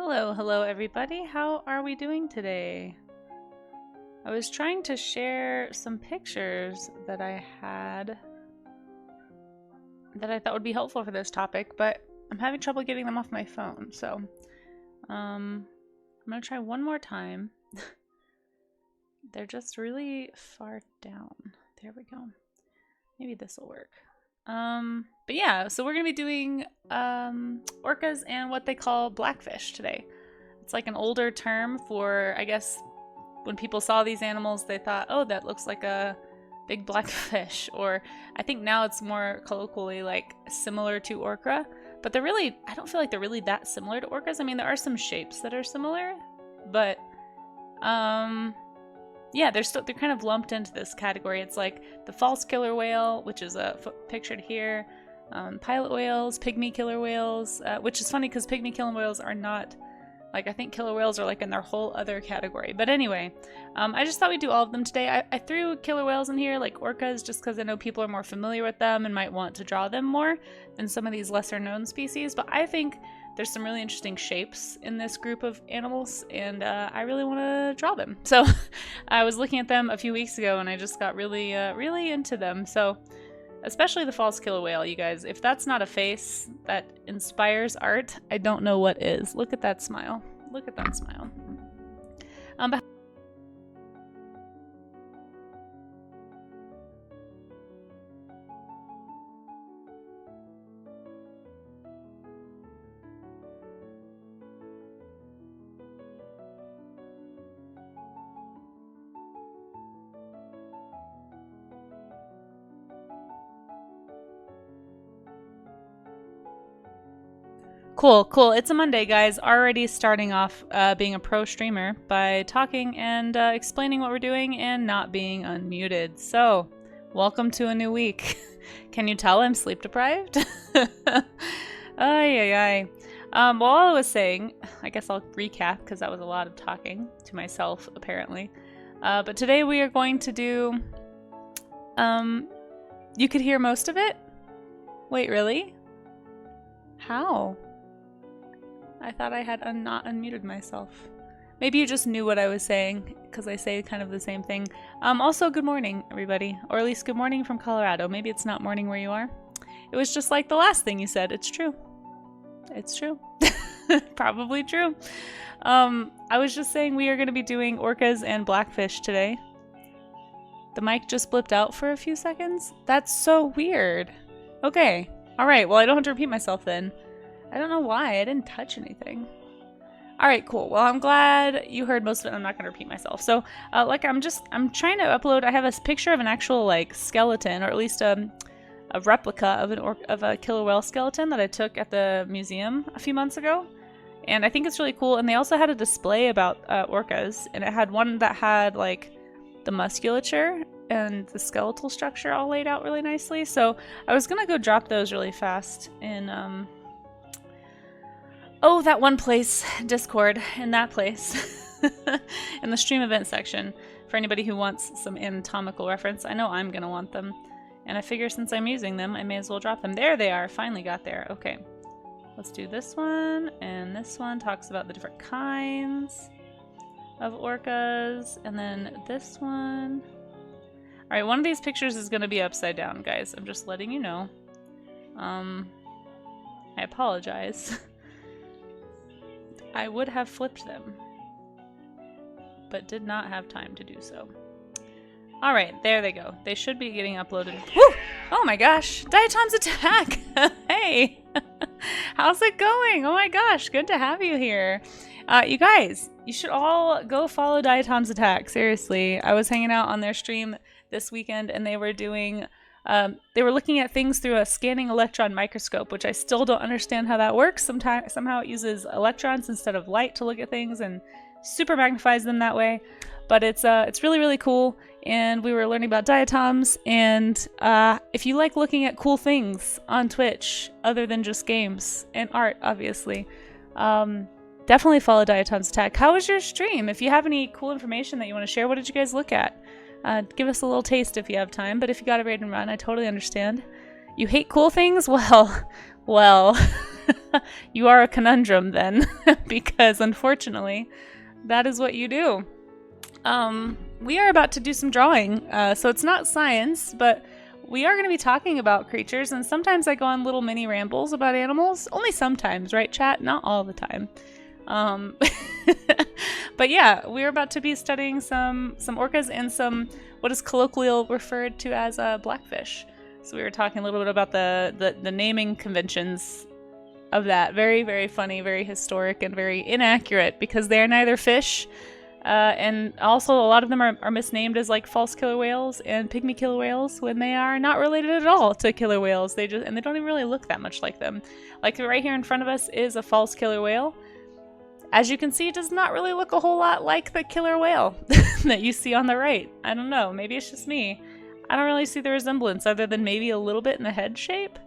Hello everybody. How are we doing today? I was trying to share some pictures that I had that I thought would be helpful for this topic, but I'm having trouble getting them off my phone, so I'm gonna try one more time. They're just really far down. There we go. Maybe this will work. But yeah, so we're gonna be doing orcas and what they call blackfish today. It's like an older term for, I guess, when people saw these animals, they thought, oh, that looks like a big blackfish. Or I think now it's more colloquially like similar to orca, but they're really, I don't feel like they're really that similar to orcas. I mean, there are some shapes that are similar, but yeah, they're kind of lumped into this category. It's like the false killer whale, which is pictured here, pilot whales, pygmy killer whales, which is funny because pygmy killer whales are not, like, I think killer whales are like in their whole other category. But anyway, I just thought we'd do all of them today. I threw killer whales in here, like orcas, just because I know people are more familiar with them and might want to draw them more than some of these lesser known species. But I think there's some really interesting shapes in this group of animals, and I really want to draw them. So I was looking at them a few weeks ago, and I just got really, really into them. So especially the false killer whale, you guys. If that's not a face that inspires art, I don't know what is. Look at that smile. Look at that smile. But Cool. It's a Monday, guys. Already starting off being a pro streamer by talking and explaining what we're doing and not being unmuted. So, welcome to a new week. Can you tell I'm sleep deprived? Ay. While I was saying, I guess I'll recap because that was a lot of talking to myself, apparently. But today we are going to do... you could hear most of it? Wait, really? How? I thought I had not unmuted myself. Maybe you just knew what I was saying, because I say kind of the same thing. Also, good morning, everybody. Or at least good morning from Colorado. Maybe it's not morning where you are. It was just like the last thing you said. It's true. It's true. Probably true. I was just saying we are going to be doing orcas and blackfish today. The mic just blipped out for a few seconds. That's so weird. Okay. Alright, well I don't have to repeat myself then. I don't know why. I didn't touch anything. Alright, cool. Well, I'm glad you heard most of it. I'm not going to repeat myself. So, like, I'm trying to upload... I have a picture of an actual, like, skeleton, or at least a replica of a killer whale skeleton that I took at the museum a few months ago. And I think it's really cool. And they also had a display about orcas. And it had one that had, like, the musculature and the skeletal structure all laid out really nicely. So, I was going to go drop those really fast in... oh, that one place, Discord, in that place, in the stream event section, for anybody who wants some anatomical reference. I know I'm going to want them, and I figure since I'm using them, I may as well drop them. There they are, finally got there. Okay, let's do this one, and this one talks about the different kinds of orcas, and then this one. Alright, one of these pictures is going to be upside down, guys. I'm just letting you know. I apologize. I would have flipped them, but did not have time to do so. Alright, there they go. They should be getting uploaded. Woo! Oh my gosh! Diatom's attack! Hey! How's it going? Oh my gosh, good to have you here. You guys, you should all go follow Diatom's attack. Seriously, I was hanging out on their stream this weekend and they were doing... they were looking at things through a scanning electron microscope, which I still don't understand how that works. Somehow it uses electrons instead of light to look at things and super magnifies them that way. But it's really, really cool. And we were learning about diatoms. And if you like looking at cool things on Twitch, other than just games and art, obviously, definitely follow Diatom's attack. How was your stream? If you have any cool information that you want to share, what did you guys look at? Give us a little taste if you have time, but if you got a raid and run, I totally understand. You hate cool things? Well, You are a conundrum then, because unfortunately, that is what you do. We are about to do some drawing, so it's not science, but we are going to be talking about creatures, and sometimes I go on little mini rambles about animals. Only sometimes, right, chat? Not all the time. But yeah, we're about to be studying some orcas and some what is colloquially referred to as blackfish. So we were talking a little bit about the naming conventions of that. Very, very funny, very historic, and very inaccurate because they are neither fish, and also a lot of them are misnamed as like false killer whales and pygmy killer whales when they are not related at all to killer whales. They don't even really look that much like them. Like right here in front of us is a false killer whale. As you can see, it does not really look a whole lot like the killer whale that you see on the right. I don't know, maybe it's just me. I don't really see the resemblance other than maybe a little bit in the head shape.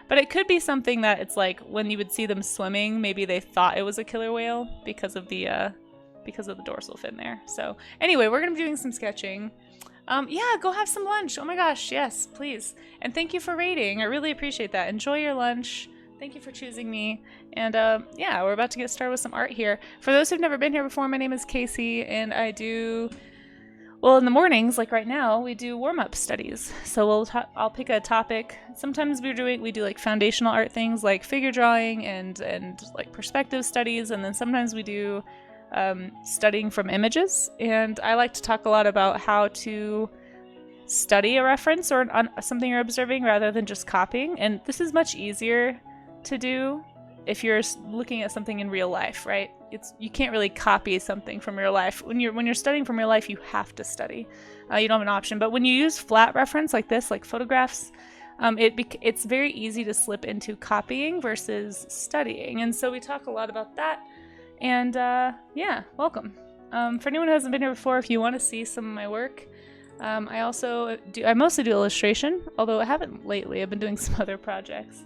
But it could be something that it's like when you would see them swimming, maybe they thought it was a killer whale because of the dorsal fin there. So anyway, we're gonna be doing some sketching. Yeah, go have some lunch. Oh my gosh, yes, please. And thank you for rating. I really appreciate that. Enjoy your lunch. Thank you for choosing me. And yeah, we're about to get started with some art here. For those who've never been here before, my name is Casey, and I do, well, in the mornings, like right now, we do warm-up studies. So I'll pick a topic. Sometimes we do like foundational art things like figure drawing and like perspective studies, and then sometimes we do studying from images. And I like to talk a lot about how to study a reference or something you're observing rather than just copying. And this is much easier to do if you're looking at something in real life, right? You can't really copy something from real life. When you're studying from real life, you have to study. You don't have an option. But when you use flat reference like this, like photographs, it's very easy to slip into copying versus studying. And so we talk a lot about that. And yeah, welcome. For anyone who hasn't been here before, if you want to see some of my work, I mostly do illustration, although I haven't lately. I've been doing some other projects.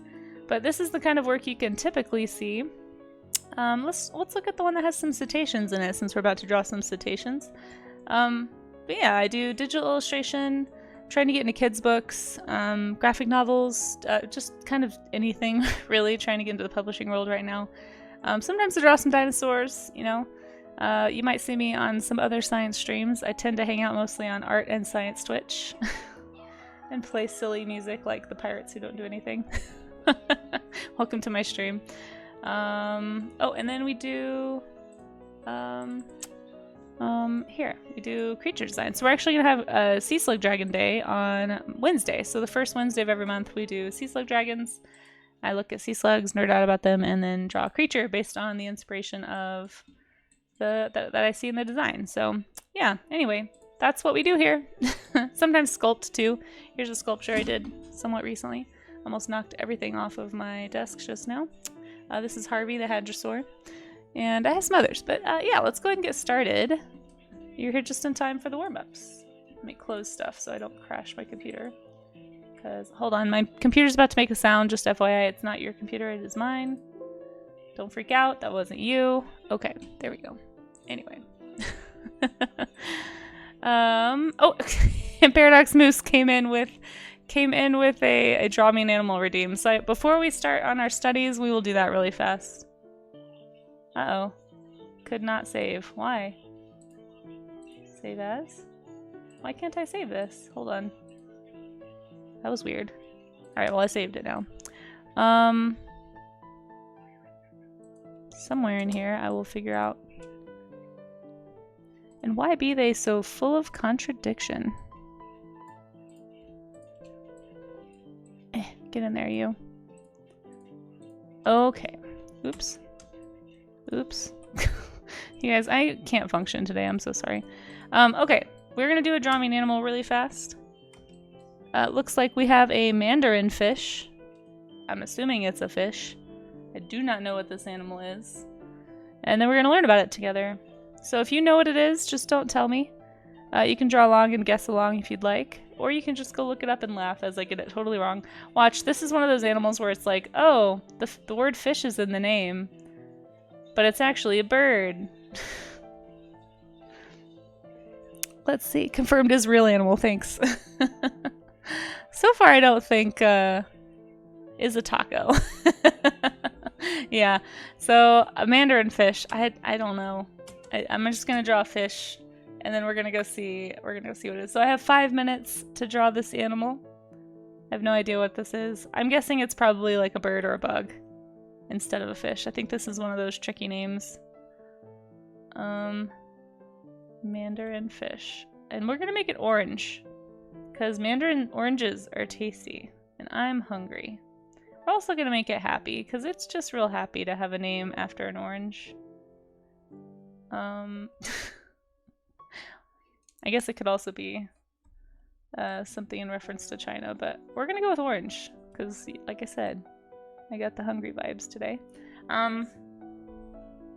But this is the kind of work you can typically see. Let's look at the one that has some cetaceans in it, since we're about to draw some cetaceans. But yeah, I do digital illustration, trying to get into kids' books, graphic novels, just kind of anything, really, trying to get into the publishing world right now. Sometimes I draw some dinosaurs, you know. You might see me on some other science streams. I tend to hang out mostly on art and science Twitch and play silly music like the pirates who don't do anything. Welcome to my stream. Oh, and then we do here we do creature design. So we're actually gonna have a sea slug dragon day on Wednesday. So the first Wednesday of every month we do sea slug dragons. I look at sea slugs, nerd out about them, and then draw a creature based on the inspiration of that I see in the design. So yeah, anyway, that's what we do here. Sometimes sculpt too. Here's a sculpture I did somewhat recently. Almost knocked everything off of my desk just now. This is Harvey the Hadrosaur. And I have some others, but yeah, let's go ahead and get started. You're here just in time for the warm-ups. Let me close stuff so I don't crash my computer. Because, hold on, my computer's about to make a sound, just FYI, it's not your computer, it is mine. Don't freak out, that wasn't you. Okay, there we go. Anyway. Oh, and Paradox Moose came in with a draw me an animal redeem. So before we start on our studies, we will do that really fast. Uh-oh. Could not save. Why? Save as? Why can't I save this? Hold on. That was weird. Alright, well I saved it now. Somewhere in here I will figure out. And why be they so full of contradiction? Get in there, you. Okay. Oops. Oops. You guys, I can't function today. I'm so sorry. Okay. We're gonna do a draw me an animal really fast. Looks like we have a mandarin fish. I'm assuming it's a fish. I do not know what this animal is. And then we're gonna learn about it together. So if you know what it is, just don't tell me. You can draw along and guess along if you'd like. Or you can just go look it up and laugh as I get it totally wrong. Watch, this is one of those animals where it's like, oh, the word fish is in the name. But it's actually a bird. Let's see. Confirmed is real animal, thanks. So far I don't think is a taco. Yeah. So a mandarin fish. I don't know. I'm just gonna draw a fish, and then we're gonna go see. We're gonna go see what it is. So I have 5 minutes to draw this animal. I have no idea what this is. I'm guessing it's probably like a bird or a bug instead of a fish. I think this is one of those tricky names. Mandarin fish. And we're gonna make it orange, because mandarin oranges are tasty, and I'm hungry. We're also gonna make it happy, because it's just real happy to have a name after an orange. I guess it could also be something in reference to China, but we're gonna go with orange, because like I said, I got the hungry vibes today.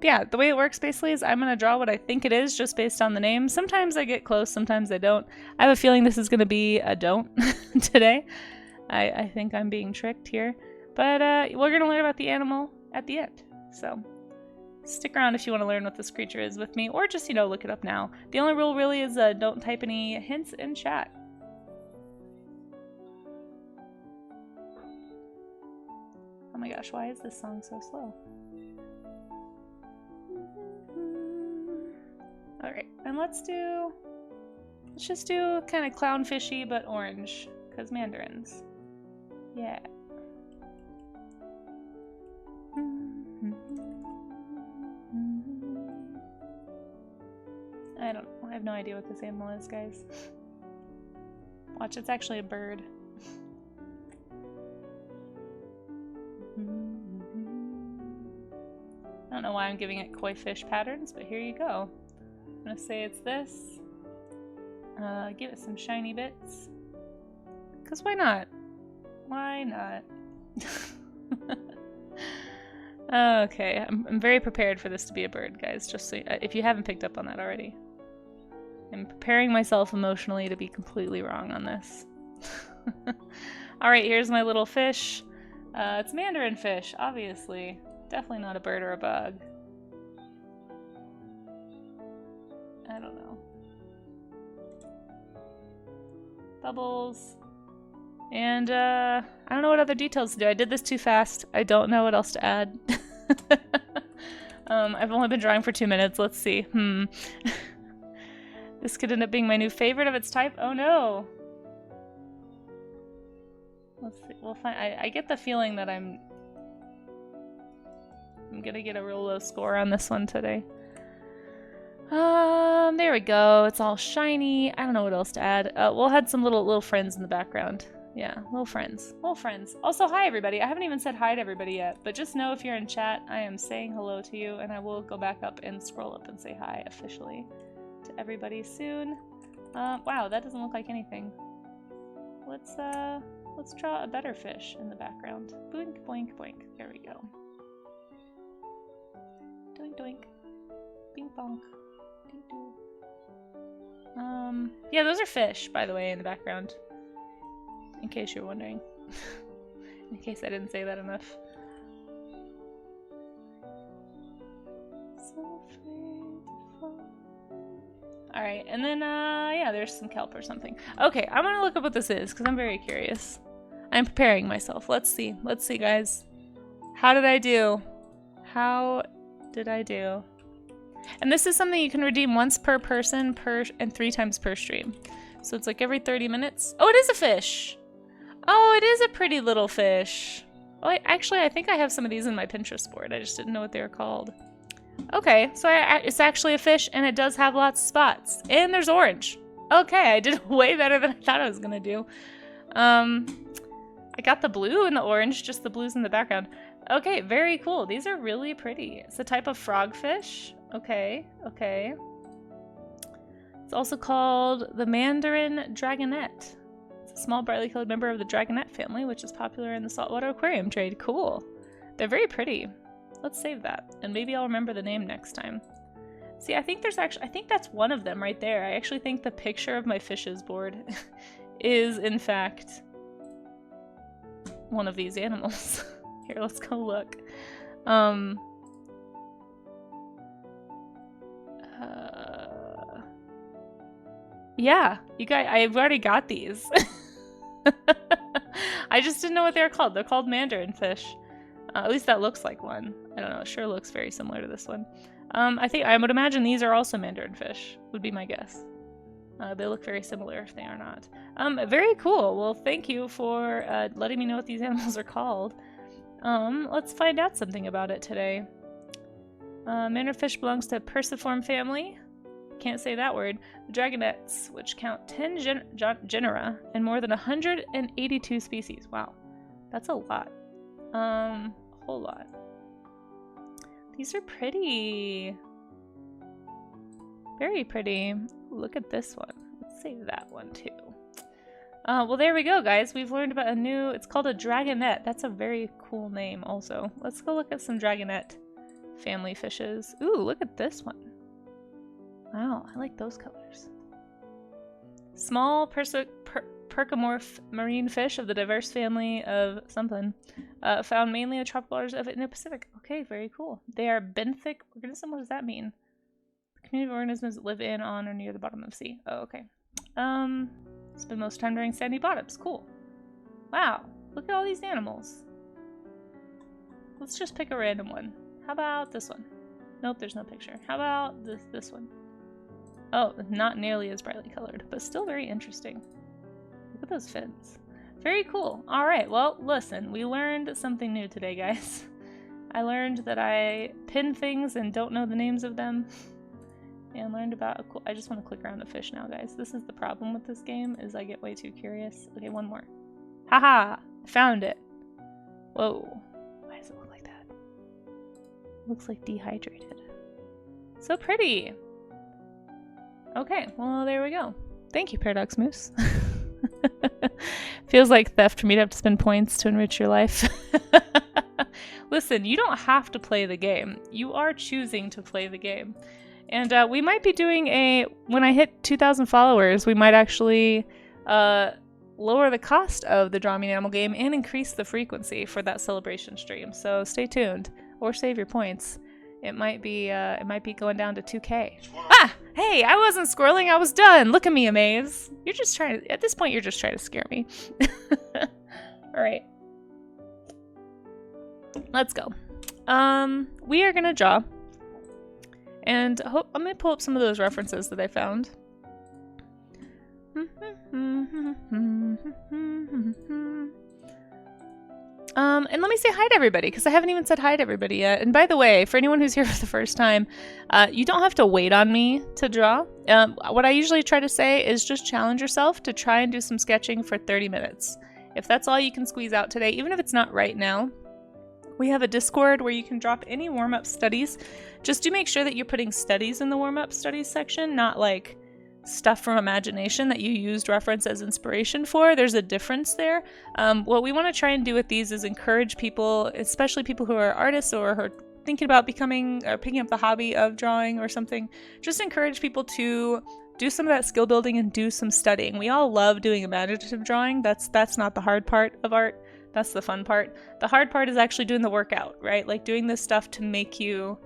Yeah, the way it works basically is I'm gonna draw what I think it is just based on the name. Sometimes I get close, sometimes I don't. I have a feeling this is gonna be a don't today. I think I'm being tricked here. But we're gonna learn about the animal at the end. So stick around if you want to learn what this creature is with me, or just, look it up now. The only rule really is don't type any hints in chat. Oh my gosh, why is this song so slow? Alright, and let's just do kind of clownfishy but orange, because mandarins. Yeah. I don't know. I have no idea what this animal is, guys. Watch, it's actually a bird. I don't know why I'm giving it koi fish patterns, but here you go. I'm gonna say it's this. Give it some shiny bits. Because why not? Why not? Okay, I'm very prepared for this to be a bird, guys, just so if you haven't picked up on that already. I'm preparing myself emotionally to be completely wrong on this. Alright, here's my little fish. It's mandarin fish, obviously. Definitely not a bird or a bug. I don't know. Bubbles. And, I don't know what other details to do. I did this too fast. I don't know what else to add. I've only been drawing for 2 minutes. Let's see. This could end up being my new favorite of its type. Oh no! Let's see. We'll find. I get the feeling that I'm gonna get a real low score on this one today. There we go. It's all shiny. I don't know what else to add. We'll add some little friends in the background. Yeah, little friends. Little friends. Also, hi everybody. I haven't even said hi to everybody yet, but just know if you're in chat, I am saying hello to you, and I will go back up and scroll up and say hi officially to everybody soon. Wow, that doesn't look like anything. Let's draw a better fish in the background. Boink, boink, boink. There we go. Doink, doink. Bing, bonk. Ding, doo. Yeah, those are fish, by the way, in the background. In case you're wondering. In case I didn't say that enough. Alright, and then, yeah, there's some kelp or something. Okay, I'm gonna look up what this is, because I'm very curious. I'm preparing myself. Let's see. Let's see, guys. How did I do? How did I do? And this is something you can redeem once per person and 3 times per stream. So it's like every 30 minutes. Oh, it is a fish! Oh, it is a pretty little fish. Oh, actually, I think I have some of these in my Pinterest board. I just didn't know what they were called. Okay, so it's actually a fish, and it does have lots of spots. And there's orange. Okay, I did way better than I thought I was gonna do. I got the blue and the orange, just the blues in the background. Okay, very cool. These are really pretty. It's a type of frogfish. Okay, okay. It's also called the Mandarin Dragonette. It's a small brightly colored member of the Dragonette family, which is popular in the saltwater aquarium trade. Cool. They're very pretty. Let's save that, and maybe I'll remember the name next time. See, I think that's one of them right there. I actually think the picture of my fishes board is, in fact, one of these animals. Here, let's go look. Yeah, you guys, I've already got these. I just didn't know what they're called. They're called mandarin fish. At least that looks like one. I don't know, it sure looks very similar to this one. I would imagine these are also mandarin fish, would be my guess. They look very similar if they are not. Very cool. Well, thank you for letting me know what these animals are called. Let's find out something about it today. Mandarin fish belongs to Perciform family. Can't say that word. The dragonets, which count 10 genera and more than 182 species. Wow, that's a lot. A whole lot. These are pretty. Very pretty. Look at this one. Let's save that one too. Well, there we go, guys. We've learned about a new, it's called a dragonet. That's a very cool name also. Let's go look at some dragonet family fishes. Ooh, look at this one. Wow, I like those colors. Small percomorph marine fish of the diverse family of something. Found mainly in tropical waters of Indo-Pacific. Okay, very cool. They are benthic organism. What does that mean? Community of organisms that live in, on, or near the bottom of the sea. Oh, okay. Spend most time during sandy bottoms. Cool. Wow. Look at all these animals. Let's just pick a random one. How about this one? Nope, there's no picture. How about this one? Oh, not nearly as brightly colored, but still very interesting. Look at those fins. Very cool. Alright, well, listen. We learned something new today, guys. I learned that I pin things and don't know the names of them. And learned about a cool... I just want to click around the fish now, guys. This is the problem with this game, is I get way too curious. Okay, one more. Haha! I found it! Whoa. Why does it look like that? It looks like dehydrated. So pretty! Okay, well, there we go. Thank you, Paradox Moose. Feels like theft for me to have to spend points to enrich your life. Listen, you don't have to play the game. You are choosing to play the game. And we might be doing when I hit 2,000 followers, we might actually lower the cost of the Draw Me an Animal game and increase the frequency for that celebration stream. So stay tuned, or save your points. It might be going down to 2K. Ah! Hey, I wasn't squirreling, I was done! Look at me, Amaze! You're just trying to, at this point, you're just trying to scare me. Alright. Let's go. We are gonna draw. And I'm going to pull up some of those references that I found. And let me say hi to everybody, because I haven't even said hi to everybody yet. And by the way, for anyone who's here for the first time, you don't have to wait on me to draw. What I usually try to say is just challenge yourself to try and do some sketching for 30 minutes. If that's all you can squeeze out today, even if it's not right now, we have a Discord where you can drop any warm-up studies. Just do make sure that you're putting studies in the warm-up studies section, not like stuff from imagination that you used reference as inspiration for. There's a difference there. What we want to try and do with these is encourage people, especially people who are artists or who are thinking about becoming or picking up the hobby of drawing or something, just encourage people to do some of that skill building and do some studying. We all love doing imaginative drawing. That's not the hard part of art. That's the fun part. The hard part is actually doing the workout, right? Like doing this stuff to make you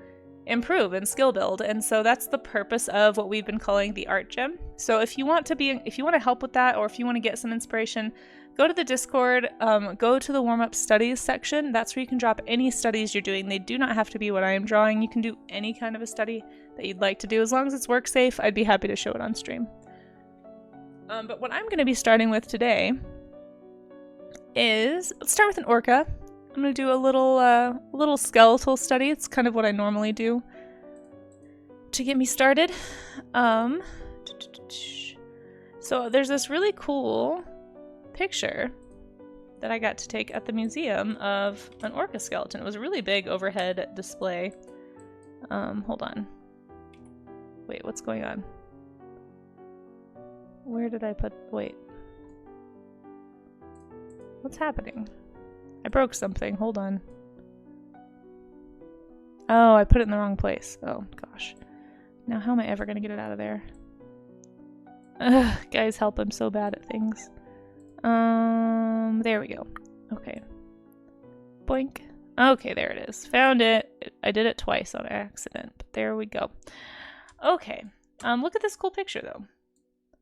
improve and skill build. And so that's the purpose of what we've been calling the art gym. So if you want to help with that, or if you want to get some inspiration, go to the Discord, go to the warm-up studies section. That's where you can drop any studies you're doing. They do not have to be what I am drawing. You can do any kind of a study that you'd like to do. As long as it's work safe, I'd be happy to show it on stream. But what I'm going to be starting with today is, let's start with an orca. I'm going to do a little skeletal study. It's kind of what I normally do to get me started. So there's this really cool picture that I got to take at the museum of an orca skeleton. It was a really big overhead display. Hold on. Wait, what's going on? Where did I put... Wait. What's happening? I broke something. Hold on. Oh, I put it in the wrong place. Oh, gosh. Now how am I ever going to get it out of there? Ugh, guys, help. I'm so bad at things. There we go. Okay. Boink. Okay, there it is. Found it. I did it twice on accident, but there we go. Okay. Look at this cool picture, though.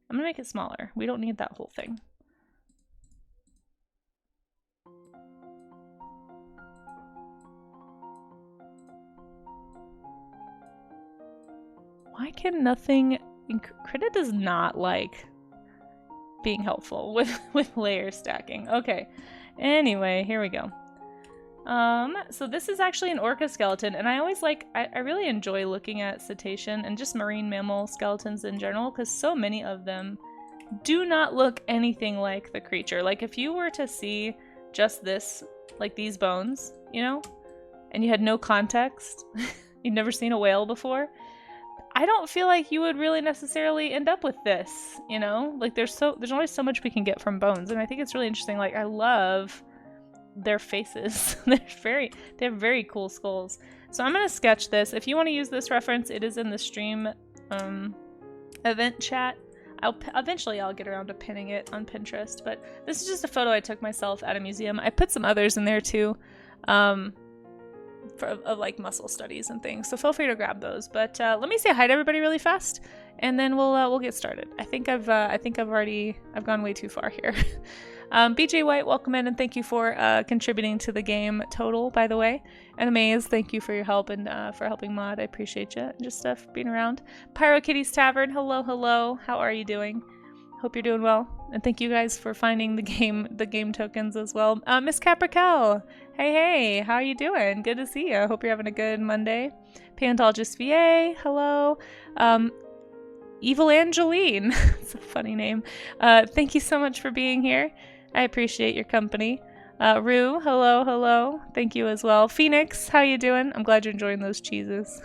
I'm gonna make it smaller. We don't need that whole thing. Why can nothing... Krita does not like being helpful with layer stacking. Okay. Anyway, here we go. So this is actually an orca skeleton, and I always like, I really enjoy looking at cetacean and just marine mammal skeletons in general, because so many of them do not look anything like the creature. Like, if you were to see just this, like these bones, you know, and you had no context, you'd never seen a whale before, I don't feel like you would really necessarily end up with this, you know? Like, there's only so much we can get from bones, and I think it's really interesting. Like, I love their faces. They have very cool skulls. So I'm gonna sketch this. If you want to use this reference, it is in the stream event chat. Eventually I'll get around to pinning it on Pinterest, but this is just a photo I took myself at a museum. I put some others in there too, of like muscle studies and things, so feel free to grab those. But let me say hi to everybody really fast, and then we'll get started. I think I've gone way too far here. BJ White, welcome in, and thank you for contributing to the game total, by the way. And Amaze, thank you for your help and for helping mod. I appreciate you. Just for being around. Pyro Kitty's Tavern, hello, hello. How are you doing? Hope you're doing well. And thank you guys for finding the game tokens as well. Miss Caprical, hey, how are you doing? Good to see you. Hope you're having a good Monday. Paleontologist VA, hello. Evil Angeline, it's a funny name. Thank you so much for being here. I appreciate your company. Rue, hello. Thank you as well. Phoenix, how you doing? I'm glad you're enjoying those cheeses.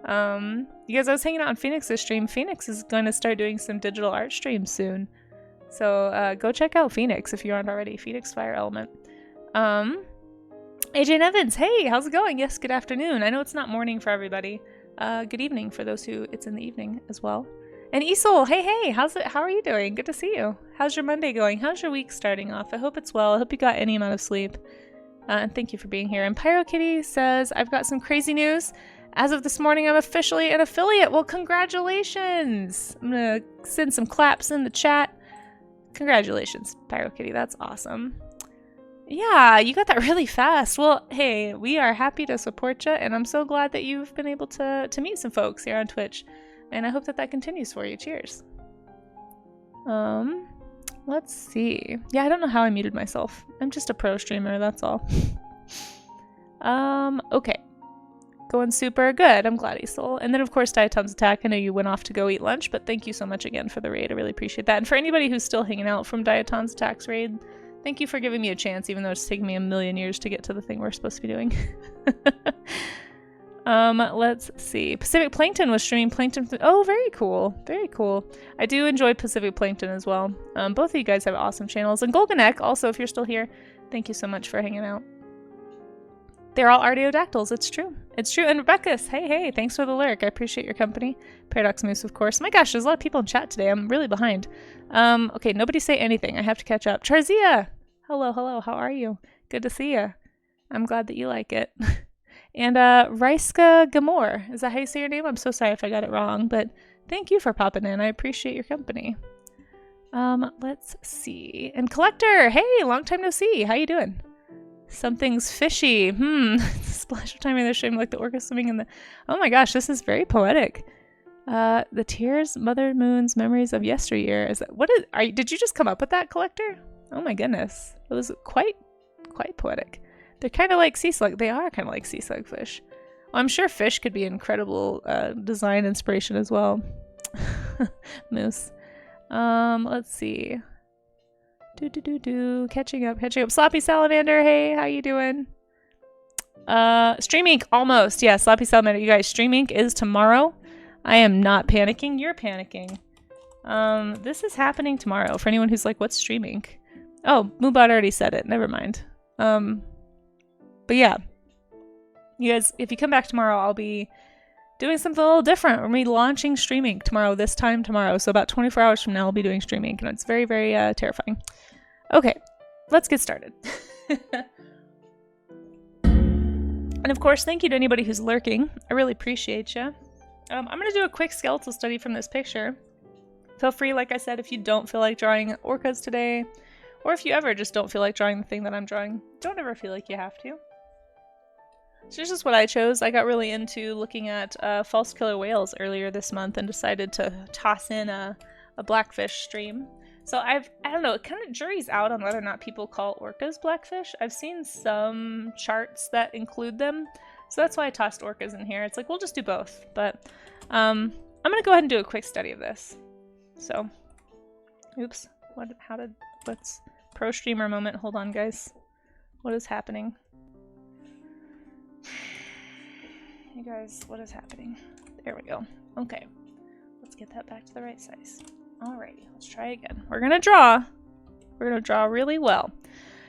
You guys, I was hanging out on Phoenix's stream. Phoenix is going to start doing some digital art streams soon. So go check out Phoenix if you aren't already. Phoenix Fire Element. AJ Evans, hey, how's it going? Yes, good afternoon. I know it's not morning for everybody. Good evening for those who it's in the evening as well. And Isol, hey, how are you doing? Good to see you. How's your Monday going? How's your week starting off? I hope it's well. I hope you got any amount of sleep. And thank you for being here. And Pyro Kitty says, I've got some crazy news. As of this morning, I'm officially an affiliate. Well, congratulations. I'm gonna send some claps in the chat. Congratulations, Pyro Kitty. That's awesome. Yeah, you got that really fast. Well, hey, we are happy to support you, and I'm so glad that you've been able to meet some folks here on Twitch. And I hope that continues for you. Cheers. Let's see. Yeah, I don't know how I muted myself. I'm just a pro streamer, that's all. Okay. Going super good. I'm glad, Isol. And then, of course, Diaton's Attack. I know you went off to go eat lunch, but thank you so much again for the raid. I really appreciate that. And for anybody who's still hanging out from Diaton's Attack's raid, thank you for giving me a chance, even though it's taken me a million years to get to the thing we're supposed to be doing. Let's see. Pacific Plankton was streaming Plankton. Oh, very cool. Very cool. I do enjoy Pacific Plankton as well. Both of you guys have awesome channels. And Golganek, also, if you're still here, thank you so much for hanging out. They're all artiodactyls. It's true. It's true. And Rebecca's, hey, thanks for the lurk. I appreciate your company. Paradox Moose, of course. My gosh, there's a lot of people in chat today. I'm really behind. Okay, nobody say anything. I have to catch up. Charzia! Hello. How are you? Good to see you. I'm glad that you like it. And Raiska Gamor. Is that how you say your name? I'm so sorry if I got it wrong, but thank you for popping in. I appreciate your company. Let's see. And Collector! Hey, long time no see. How you doing? Something's fishy. Splash of time in the stream like the orca swimming in the... Oh my gosh, this is very poetic. The tears, Mother Moon's memories of yesteryear. Is that... What is... Did you just come up with that, Collector? Oh my goodness. It was quite poetic. They're kind of like sea slug. They are kind of like sea slug fish. Well, I'm sure fish could be incredible design inspiration as well. Moose. Let's see. Catching up. Sloppy Salamander, hey, how you doing? Stream Inc, almost. Yeah, Sloppy Salamander. You guys, Stream Inc is tomorrow. I am not panicking. You're panicking. This is happening tomorrow. For anyone who's like, what's Stream Inc? Oh, Moobot already said it. Never mind. But yeah. You guys, if you come back tomorrow, I'll be doing something a little different. We're going to be launching Stream Inc tomorrow, this time tomorrow. So about 24 hours from now, I'll be doing Stream Inc, and it's very, very terrifying. Okay, let's get started. And of course, thank you to anybody who's lurking. I really appreciate you. I'm going to do a quick skeletal study from this picture. Feel free, like I said, if you don't feel like drawing orcas today, or if you ever just don't feel like drawing the thing that I'm drawing, don't ever feel like you have to. So this is what I chose. I got really into looking at false killer whales earlier this month and decided to toss in a Blackfish stream. So I don't know, it kind of jury's out on whether or not people call orcas Blackfish. I've seen some charts that include them, so that's why I tossed orcas in here. It's like, we'll just do both, but I'm gonna go ahead and do a quick study of this. So, oops, what's pro streamer moment? Hold on, guys. What is happening? Hey guys, what is happening? There we go. Okay, let's get that back to the right size. Alrighty, let's try again. We're gonna draw. We're gonna draw really well.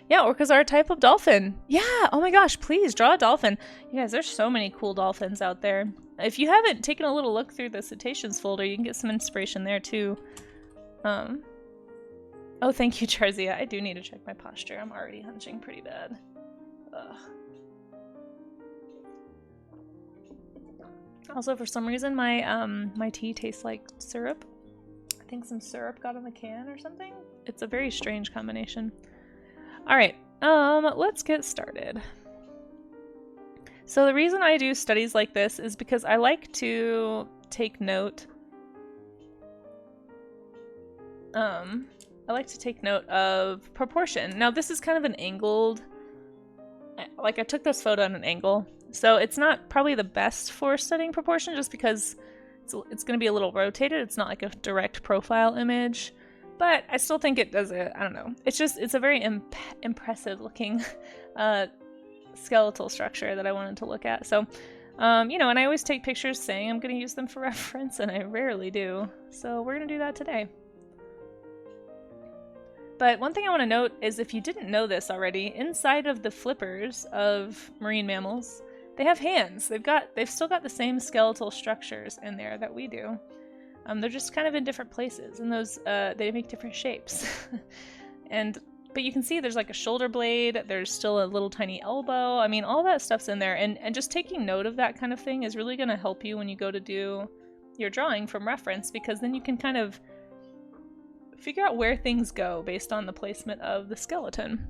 Yeah, orcas are a type of dolphin. Yeah, oh my gosh, please draw a dolphin. You guys, there's so many cool dolphins out there. If you haven't taken a little look through the Cetaceans folder, you can get some inspiration there too. Oh, thank you, Charzia. I do need to check my posture. I'm already hunching pretty bad. Ugh. Also, for some reason, my tea tastes like syrup. I think some syrup got in the can or something. It's a very strange combination. All right, let's get started. So the reason I do studies like this is because I like to take note. I like to take note of proportion. Now this is kind of an angled, like I took this photo at an angle, so it's not probably the best for studying proportion just because it's going to be a little rotated. It's not like a direct profile image, but I still think it does it. I don't know. It's a very impressive looking skeletal structure that I wanted to look at. So, you know, and I always take pictures saying I'm going to use them for reference, and I rarely do. So we're going to do that today. But one thing I want to note is, if you didn't know this already, inside of the flippers of marine mammals, they have hands. They've still got the same skeletal structures in there that we do. They're just kind of in different places, and those they make different shapes. But you can see there's like a shoulder blade. There's still a little tiny elbow. I mean, all that stuff's in there, and just taking note of that kind of thing is really going to help you when you go to do your drawing from reference, because then you can kind of figure out where things go based on the placement of the skeleton.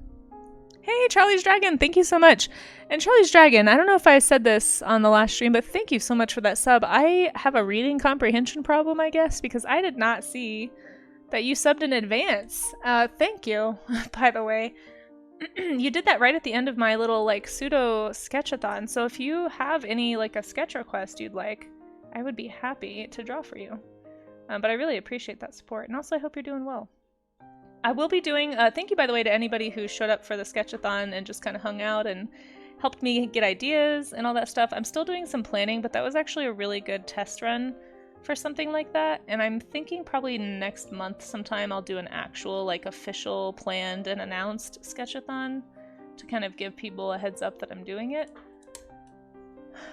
Hey, Charlie's Dragon, thank you so much. And Charlie's Dragon, I don't know if I said this on the last stream, but thank you so much for that sub. I have a reading comprehension problem, I guess, because I did not see that you subbed in advance. Thank you, by the way. You did that right at the end of my little, like, pseudo sketchathon. So if you have any, like, a sketch request you'd like, I would be happy to draw for you. But I really appreciate that support, and also I hope you're doing well. I will be doing, thank you by the way to anybody who showed up for the sketchathon and just kind of hung out and helped me get ideas and all that stuff. I'm still doing some planning, but that was actually a really good test run for something like that, and I'm thinking probably next month sometime I'll do an actual, like, official planned and announced sketchathon to kind of give people a heads up that I'm doing it.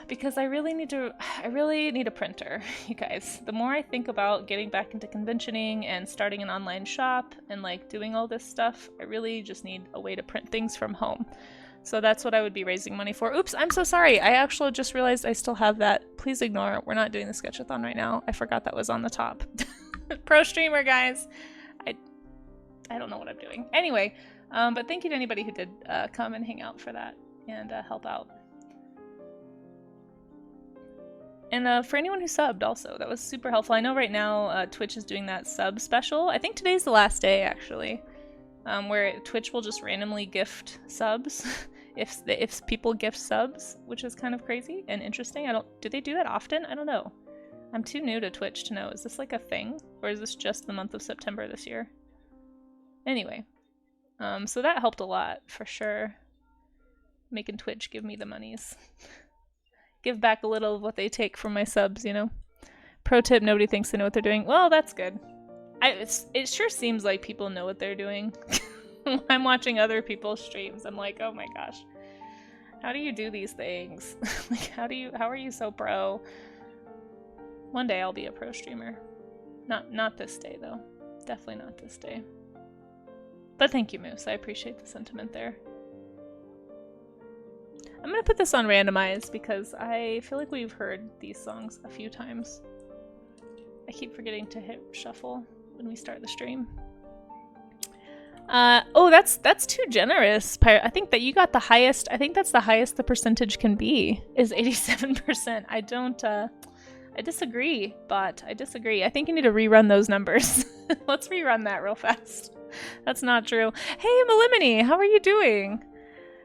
Because I really need a printer, you guys. The more I think about getting back into conventioning and starting an online shop and, like, doing all this stuff, I really just need a way to print things from home. So that's what I would be raising money for. Oops, I'm so sorry. I actually just realized I still have that. Please ignore. We're not doing the sketchathon right now. I forgot that was on the top. Pro streamer, guys. I don't know what I'm doing. Anyway, but thank you to anybody who did come and hang out for that and help out. And for anyone who subbed also, that was super helpful. I know right now Twitch is doing that sub special. I think today's the last day, actually, where Twitch will just randomly gift subs if people gift subs, which is kind of crazy and interesting. Do they do that often? I don't know. I'm too new to Twitch to know. Is this like a thing, or is this just the month of September this year? Anyway, so that helped a lot for sure. Making Twitch give me the monies. Give back a little of what they take from my subs, you know? Pro tip, nobody thinks they know what they're doing. Well, that's good. It sure seems like people know what they're doing. I'm watching other people's streams. I'm like, oh my gosh. How do you do these things? Like, how are you so pro? One day I'll be a pro streamer. Not this day, though. Definitely not this day. But thank you, Moose. I appreciate the sentiment there. I'm gonna put this on randomize because I feel like we've heard these songs a few times. I keep forgetting to hit shuffle when we start the stream. Oh, that's too generous, Pirate. I think that you got the highest. I think that's the highest the percentage can be, is 87%. I don't, I disagree, but I disagree. I think you need to rerun those numbers. Let's rerun that real fast. That's not true. Hey, Melimini, how are you doing?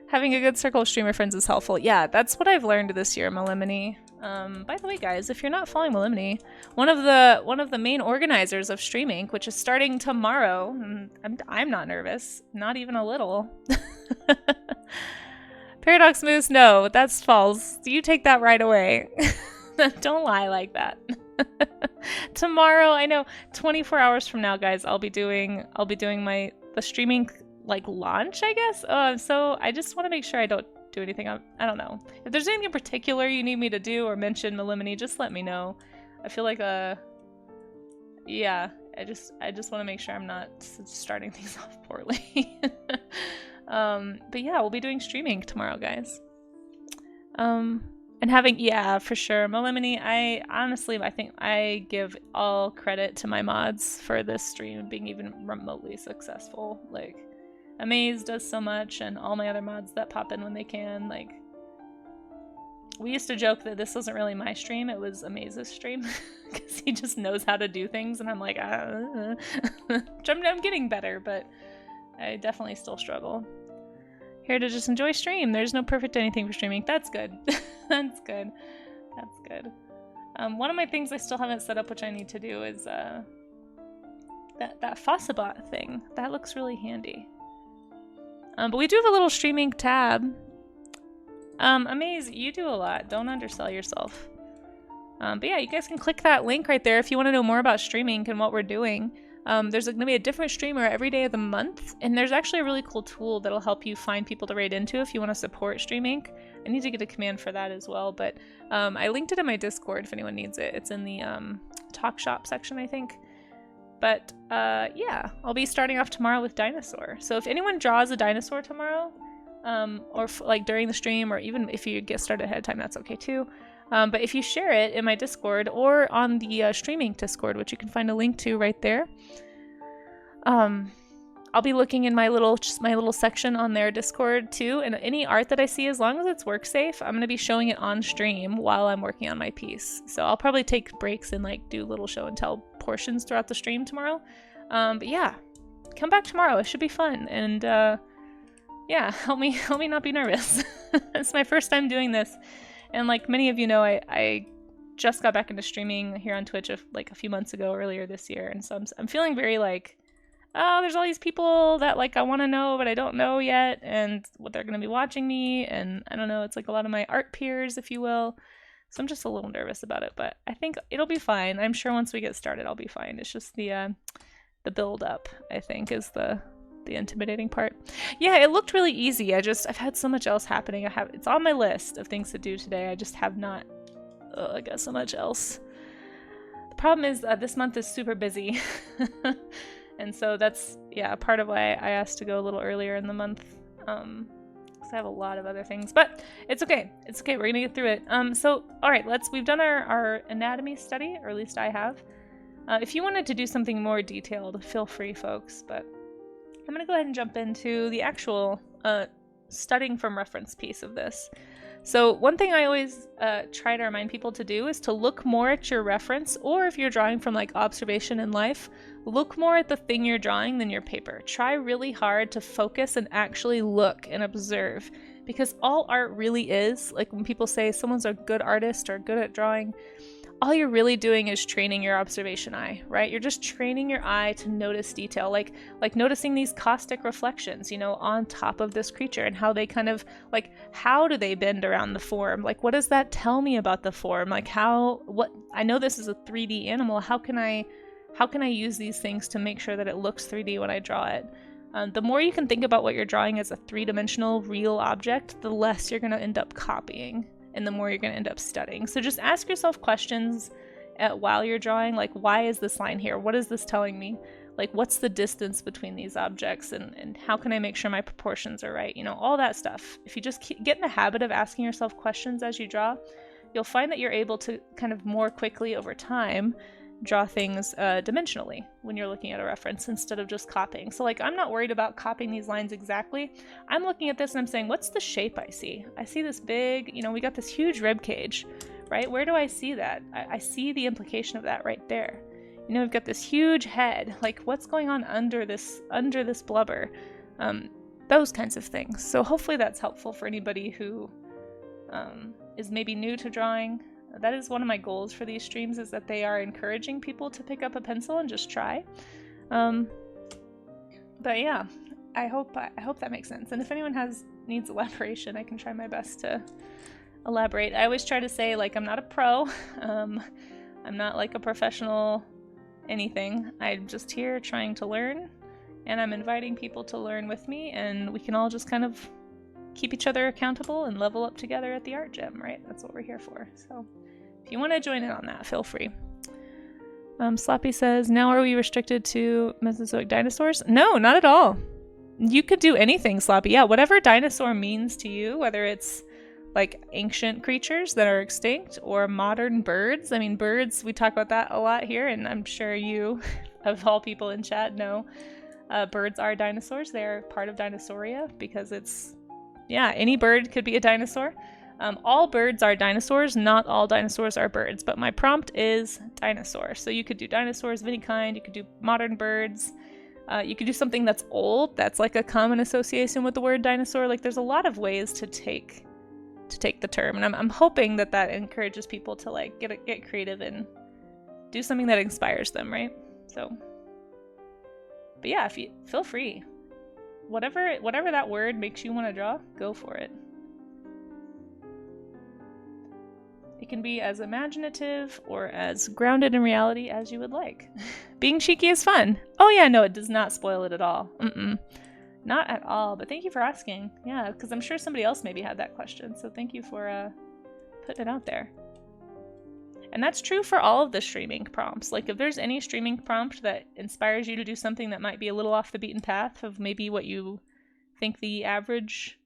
Having a good circle of streamer friends is helpful. Yeah, that's what I've learned this year, Melimini. By the way, guys, if you're not following Melimini, one of the main organizers of Stream Inc., which is starting tomorrow, and I'm not nervous, not even a little. Paradox Moose, no, that's false. You take that right away. Don't lie like that. Tomorrow, I know, 24 hours from now, guys, I'll be doing the streaming like launch, I guess. So I just want to make sure I don't do anything. I don't know. If there's anything in particular you need me to do or mention, Melimini, just let me know. I feel like yeah, I just want to make sure I'm not starting things off poorly. But yeah, we'll be doing streaming tomorrow, guys. And having, yeah, for sure. Melimini, I think I give all credit to my mods for this stream being even remotely successful. Like, Amaze does so much, and all my other mods that pop in when they can. Like, we used to joke that this wasn't really my stream, it was Amaze's stream, because he just knows how to do things, and I'm like, I'm getting better, but I definitely still struggle. Here to just enjoy stream. There's no perfect anything for streaming. That's good. That's good. That's good. One of my things I still haven't set up, which I need to do, is that Fossabot thing. That looks really handy. But we do have a little streaming tab. Amaze, you do a lot. Don't undersell yourself. But yeah, you guys can click that link right there if you want to know more about streaming and what we're doing. There's going to be a different streamer every day of the month, and there's actually a really cool tool that'll help you find people to raid into if you want to support Stream Inc. I need to get a command for that as well, but I linked it in my Discord if anyone needs it. It's in the Talk Shop section, I think. But yeah, I'll be starting off tomorrow with Dinosaur. So if anyone draws a dinosaur tomorrow, or like during the stream, or even if you get started ahead of time, that's okay too. But if you share it in my Discord or on the Streaming Discord, which you can find a link to right there, I'll be looking in my little section on their Discord too, and any art that I see, as long as it's work safe, I'm gonna be showing it on stream while I'm working on my piece. So I'll probably take breaks and like do little show and tell portions throughout the stream tomorrow. But yeah, come back tomorrow. It should be fun, and yeah, help me not be nervous. It's my first time doing this. And like many of you know, I just got back into streaming here on Twitch like a few months ago, earlier this year, and so I'm feeling very like, oh, there's all these people that like I want to know but I don't know yet, and what they're going to be watching me, and I don't know, it's like a lot of my art peers, if you will. So I'm just a little nervous about it, but I think it'll be fine. I'm sure once we get started, I'll be fine. It's just the build up, I think, is the intimidating part. Yeah, it looked really easy. I've had so much else happening. It's on my list of things to do today. I just have not I got so much else. The problem is this month is super busy. And so that's, yeah, part of why I asked to go a little earlier in the month. Because I have a lot of other things, but it's okay. It's okay. We're gonna get through it. So all right, we've done our anatomy study, or at least I have. If you wanted to do something more detailed, feel free, folks, but I'm going to go ahead and jump into the actual studying from reference piece of this. So one thing I always try to remind people to do is to look more at your reference, or if you're drawing from like observation in life, look more at the thing you're drawing than your paper. Try really hard to focus and actually look and observe, because all art really is, like when people say someone's a good artist or good at drawing, all you're really doing is training your observation eye, right? You're just training your eye to notice detail, like noticing these caustic reflections, you know, on top of this creature, and how they kind of, like, how do they bend around the form? Like, what does that tell me about the form? Like, I know this is a 3D animal. How can I use these things to make sure that it looks 3D when I draw it? The more you can think about what you're drawing as a three-dimensional real object, the less you're going to end up copying, and the more you're going to end up studying. So just ask yourself questions while you're drawing, like, why is this line here? What is this telling me? Like, what's the distance between these objects, and how can I make sure my proportions are right? You know, all that stuff. If you just get in the habit of asking yourself questions as you draw, you'll find that you're able to kind of more quickly over time draw things dimensionally when you're looking at a reference instead of just copying. So like, I'm not worried about copying these lines exactly. I'm looking at this and I'm saying, what's the shape I see? I see this big, you know, we got this huge rib cage, right? Where do I see that? I see the implication of that right there. You know, we've got this huge head. Like, what's going on under this blubber? Those kinds of things. So hopefully that's helpful for anybody who is maybe new to drawing. That is one of my goals for these streams, is that they are encouraging people to pick up a pencil and just try. But yeah, I hope that makes sense. And if anyone needs elaboration, I can try my best to elaborate. I always try to say, like, I'm not a pro. I'm not like a professional anything. I'm just here trying to learn, and I'm inviting people to learn with me, and we can all just kind of keep each other accountable and level up together at the art gym, right? That's what we're here for. So if you want to join in on that, feel free. Sloppy says, now are we restricted to Mesozoic dinosaurs? No, not at all. You could do anything, Sloppy. Yeah, whatever dinosaur means to you, whether it's like ancient creatures that are extinct or modern birds. I mean, birds, we talk about that a lot here, and I'm sure you, of all people in chat, know birds are dinosaurs. They're part of Dinosauria because it's, yeah, any bird could be a dinosaur. All birds are dinosaurs, not all dinosaurs are birds, but my prompt is dinosaur. So you could do dinosaurs of any kind, you could do modern birds, you could do something that's old, that's like a common association with the word dinosaur. Like, there's a lot of ways to take the term, and I'm hoping that encourages people to like get creative and do something that inspires them, right? So, but yeah, if you feel free, whatever that word makes you want to draw, go for it. It can be as imaginative or as grounded in reality as you would like. Being cheeky is fun. Oh yeah, no, it does not spoil it at all. Not at all, but thank you for asking. Yeah, because I'm sure somebody else maybe had that question, so thank you for putting it out there. And that's true for all of the streaming prompts. Like, if there's any streaming prompt that inspires you to do something that might be a little off the beaten path of maybe what you think the average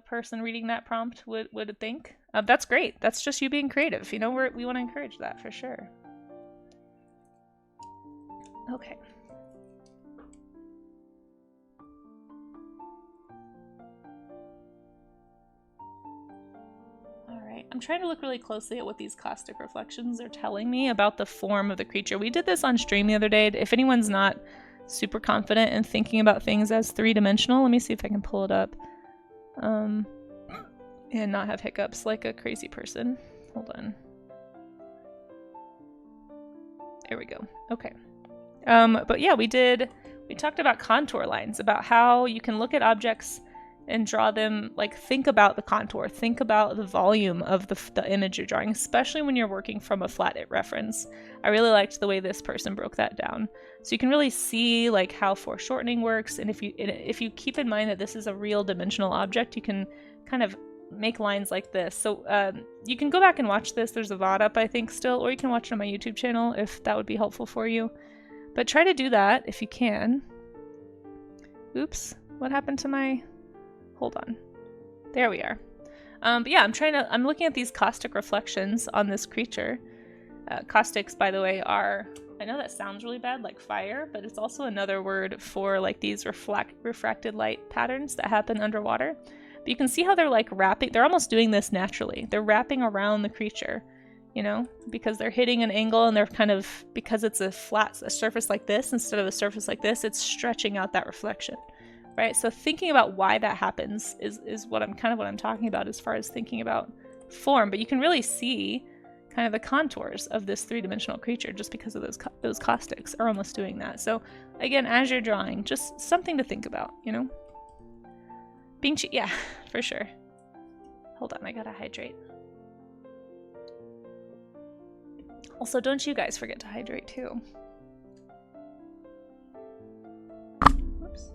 person reading that prompt would think, that's great. That's just you being creative. You know, we want to encourage that for sure. Okay. Alright, I'm trying to look really closely at what these caustic reflections are telling me about the form of the creature. We did this on stream the other day. If anyone's not super confident in thinking about things as three-dimensional, let me see if I can pull it up. And not have hiccups like a crazy person. Hold on. There we go. Okay. But yeah, we talked about contour lines, about how you can look at objects and draw them, like, think about the contour, think about the volume of the image you're drawing, especially when you're working from a flat reference. I really liked the way this person broke that down. So you can really see like how foreshortening works, and if you keep in mind that this is a real dimensional object, you can kind of make lines like this. So you can go back and watch this. There's a VOD up, I think, still, or you can watch it on my YouTube channel if that would be helpful for you. But try to do that if you can. Oops, what happened to my... Hold on. There we are. But yeah, I'm looking at these caustic reflections on this creature. Caustics, by the way, are, I know that sounds really bad, like fire, but it's also another word for like these refracted light patterns that happen underwater. But you can see how they're like wrapping, they're almost doing this naturally. They're wrapping around the creature, you know, because they're hitting an angle, and they're kind of, because it's a surface like this instead of a surface like this, it's stretching out that reflection. Right, so thinking about why that happens is what I'm talking about as far as thinking about form. But you can really see kind of the contours of this three-dimensional creature just because of those caustics are almost doing that. So again, as you're drawing, just something to think about, you know. Being yeah, for sure. Hold on, I gotta hydrate. Also, don't you guys forget to hydrate too. Whoops.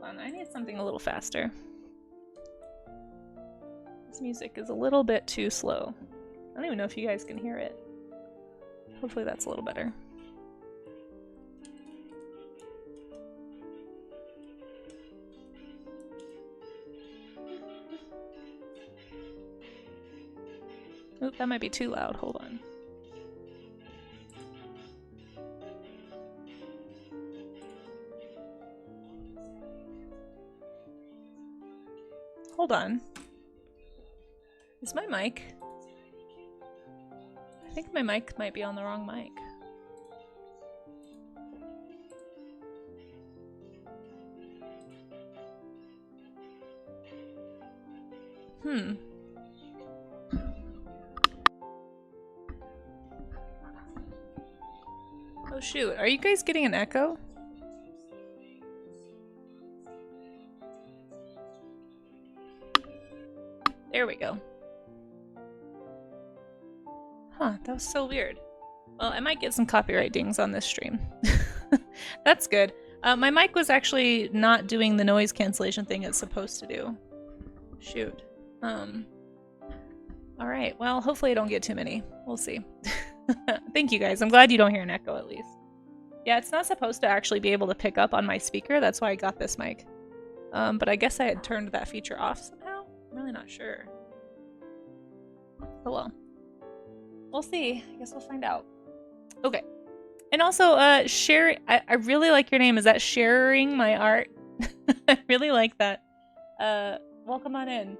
I need something a little faster. This music is a little bit too slow. I don't even know if you guys can hear it. Hopefully that's a little better. Oop, that might be too loud. Hold on. Hold on. Is my mic? I think my mic might be on the wrong mic. Oh shoot, are you guys getting an echo? There we go. Huh, that was so weird. Well, I might get some copyright dings on this stream. That's good. My mic was actually not doing the noise cancellation thing it's supposed to do. Shoot. Alright, well, hopefully I don't get too many. We'll see. Thank you guys. I'm glad you don't hear an echo at least. Yeah, it's not supposed to actually be able to pick up on my speaker. That's why I got this mic. But I guess I had turned that feature off somehow. I'm really not sure. Oh well. We'll see. I guess we'll find out. Okay. And also, share. I really like your name. Is that Sharing My Art? I really like that. Welcome on in.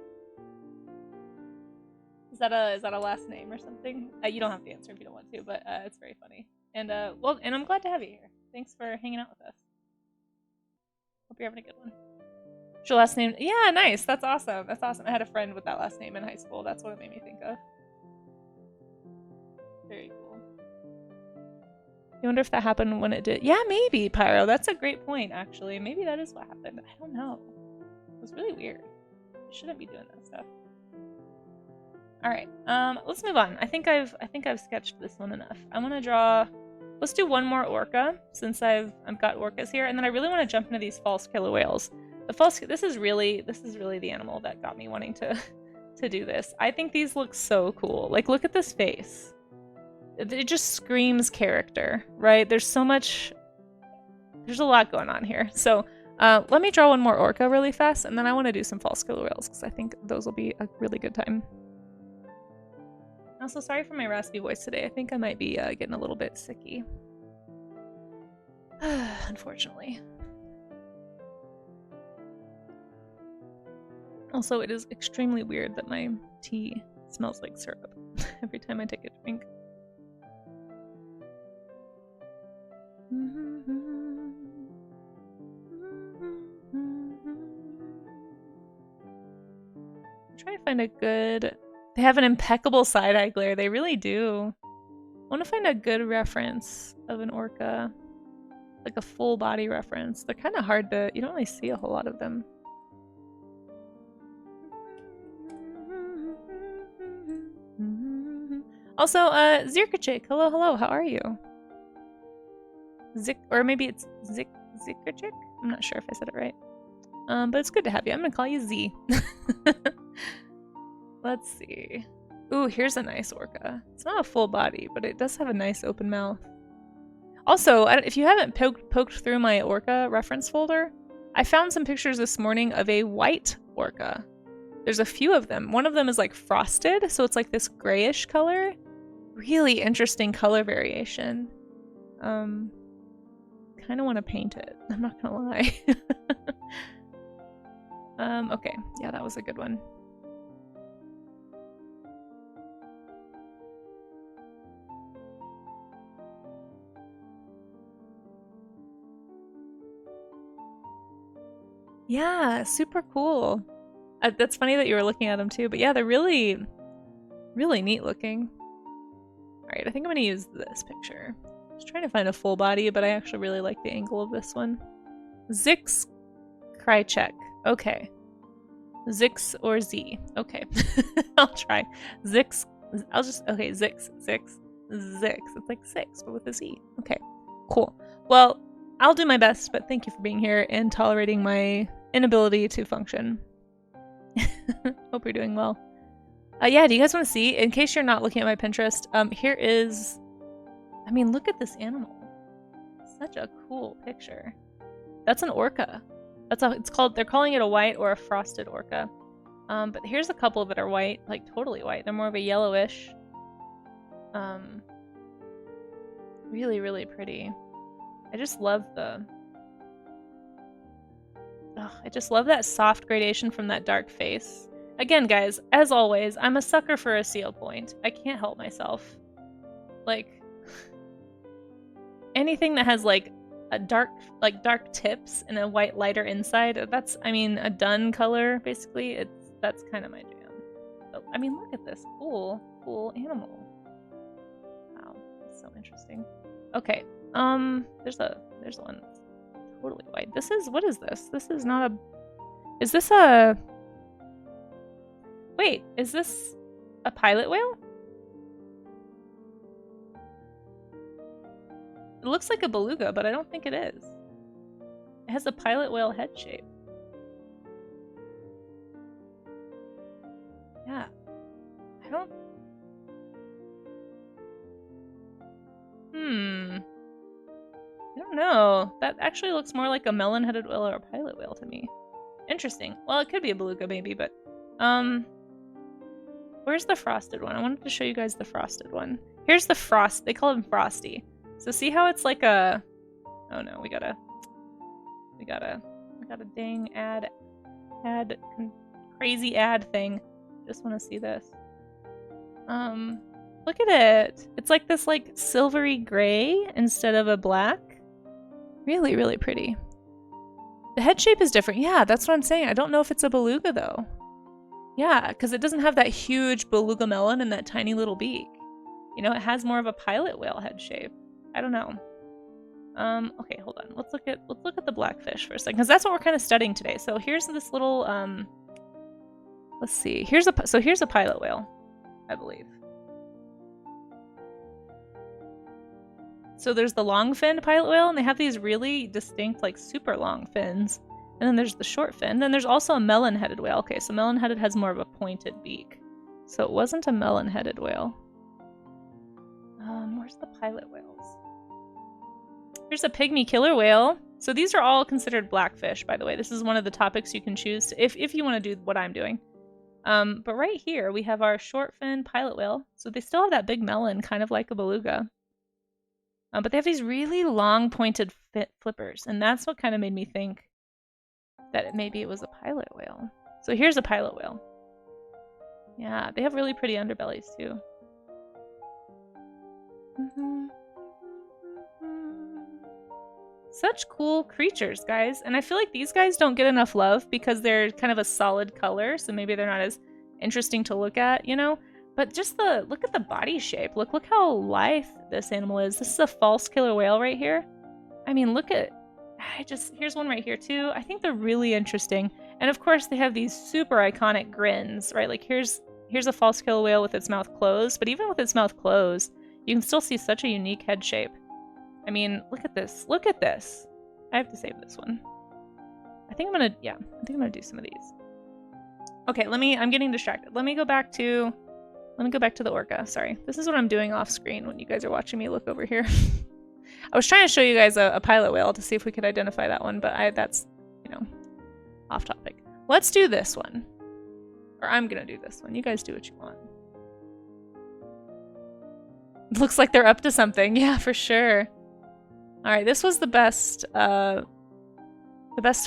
Is that a last name or something? You don't have to answer if you don't want to, but it's very funny. And well, and I'm glad to have you here. Thanks for hanging out with us. Hope you're having a good one. What's your last name? Yeah, nice. That's awesome. That's awesome. I had a friend with that last name in high school. That's what it made me think of. Very cool. You wonder if that happened when it did. Yeah, maybe, Pyro. That's a great point, actually. Maybe that is what happened. I don't know. It was really weird. I shouldn't be doing that stuff. Alright, let's move on. I think I've sketched this one enough. I want to draw. Let's do one more orca since I've got orcas here, and then I really want to jump into these false killer whales. This is really the animal that got me wanting to do this. I think these look so cool. Like, look at this face. It just screams character, right? There's a lot going on here. So let me draw one more orca really fast, and then I want to do some false killer whales because I think those will be a really good time. Also, sorry for my raspy voice today. I think I might be getting a little bit sicky. Unfortunately. Also, it is extremely weird that my tea smells like syrup every time I take a drink. I'm trying to find a good... They have an impeccable side-eye glare. They really do. I want to find a good reference of an orca. Like a full body reference. They're kind of hard to... You don't really see a whole lot of them. Also, Zirkachik, hello, how are you? Or maybe it's Zikachik? I'm not sure if I said it right. But it's good to have you. I'm gonna call you Z. Let's see. Ooh, here's a nice orca. It's not a full body, but it does have a nice open mouth. Also, if you haven't poked through my orca reference folder, I found some pictures this morning of a white orca. There's a few of them. One of them is like frosted, so it's like this grayish color. Really interesting color variation. Kind of want to paint it. I'm not gonna lie. Okay. Yeah, that was a good one. Yeah, super cool. That's funny that you were looking at them too, but yeah, they're really, really neat looking. Alright, I think I'm gonna use this picture. I was trying to find a full body, but I actually really like the angle of this one. Zix Krychek. Okay. Zix or Z. Okay. I'll try. Zix. Okay, Zix. Zix. It's like six, but with a Z. Okay. Cool. Well, I'll do my best, but thank you for being here and tolerating my inability to function. Hope you're doing well. Yeah, do you guys want to see? In case you're not looking at my Pinterest, here is... I mean, look at this animal. Such a cool picture. That's an orca. It's called... They're calling it a white or a frosted orca. But here's a couple that are white, like totally white. They're more of a yellowish. Really, really pretty. I just love the... I just love that soft gradation from that dark face. Again, guys, as always, I'm a sucker for a seal point. I can't help myself. Like, anything that has like a dark tips and a white lighter inside, that's, I mean, a dun color, basically. That's kind of my jam. But, I mean, look at this. Cool animal. Wow, that's so interesting. Okay, there's one that's totally white. What is this? This is not a... Is this a... Wait, is this a pilot whale? It looks like a beluga, but I don't think it is. It has a pilot whale head shape. Yeah. I don't know. That actually looks more like a melon-headed whale or a pilot whale to me. Interesting. Well, it could be a beluga maybe, but where's the frosted one? I wanted to show you guys the frosted one. Here's the frost. They call him Frosty. So see how it's like a... Oh no, we got a dang crazy ad thing. Just want to see this. Look at it. It's like this like silvery gray instead of a black. Really, really pretty. The head shape is different. Yeah, that's what I'm saying. I don't know if it's a beluga though. Yeah, because it doesn't have that huge beluga melon and that tiny little beak. You know, it has more of a pilot whale head shape. I don't know. Okay, hold on. Let's look at the Blackfish for a second, because that's what we're kind of studying today. So here's this little let's see. Here's a pilot whale, I believe. So there's the long-finned pilot whale, and they have these really distinct, like, super long fins. And then there's the short fin. Then there's also a melon-headed whale. Okay, so melon-headed has more of a pointed beak. So it wasn't a melon-headed whale. Where's the pilot whales? Here's a pygmy killer whale. So these are all considered blackfish, by the way. This is one of the topics you can choose if you want to do what I'm doing. But right here, we have our short-fin pilot whale. So they still have that big melon, kind of like a beluga. But they have these really long pointed flippers, and that's what kind of made me think that maybe it was a pilot whale. So here's a pilot whale. Yeah, they have really pretty underbellies too. Such cool creatures, guys. And I feel like these guys don't get enough love because they're kind of a solid color, so maybe they're not as interesting to look at, you know? But just look at the body shape. Look how lithe this animal is. This is a false killer whale right here. I mean, look at... here's one right here too. I think they're really interesting. And of course they have these super iconic grins, right? Like here's a false killer whale with its mouth closed, but even with its mouth closed, you can still see such a unique head shape. I mean, look at this. Look at this. I have to save this one. I think I'm gonna do some of these. Okay, I'm getting distracted. Let me go back to the orca. Sorry. This is what I'm doing off screen when you guys are watching me look over here. I was trying to show you guys a pilot whale to see if we could identify that one, but that's, you know, off topic. Let's do this one. Or I'm gonna do this one. You guys do what you want. Looks like they're up to something. Yeah, for sure. Alright, this was the best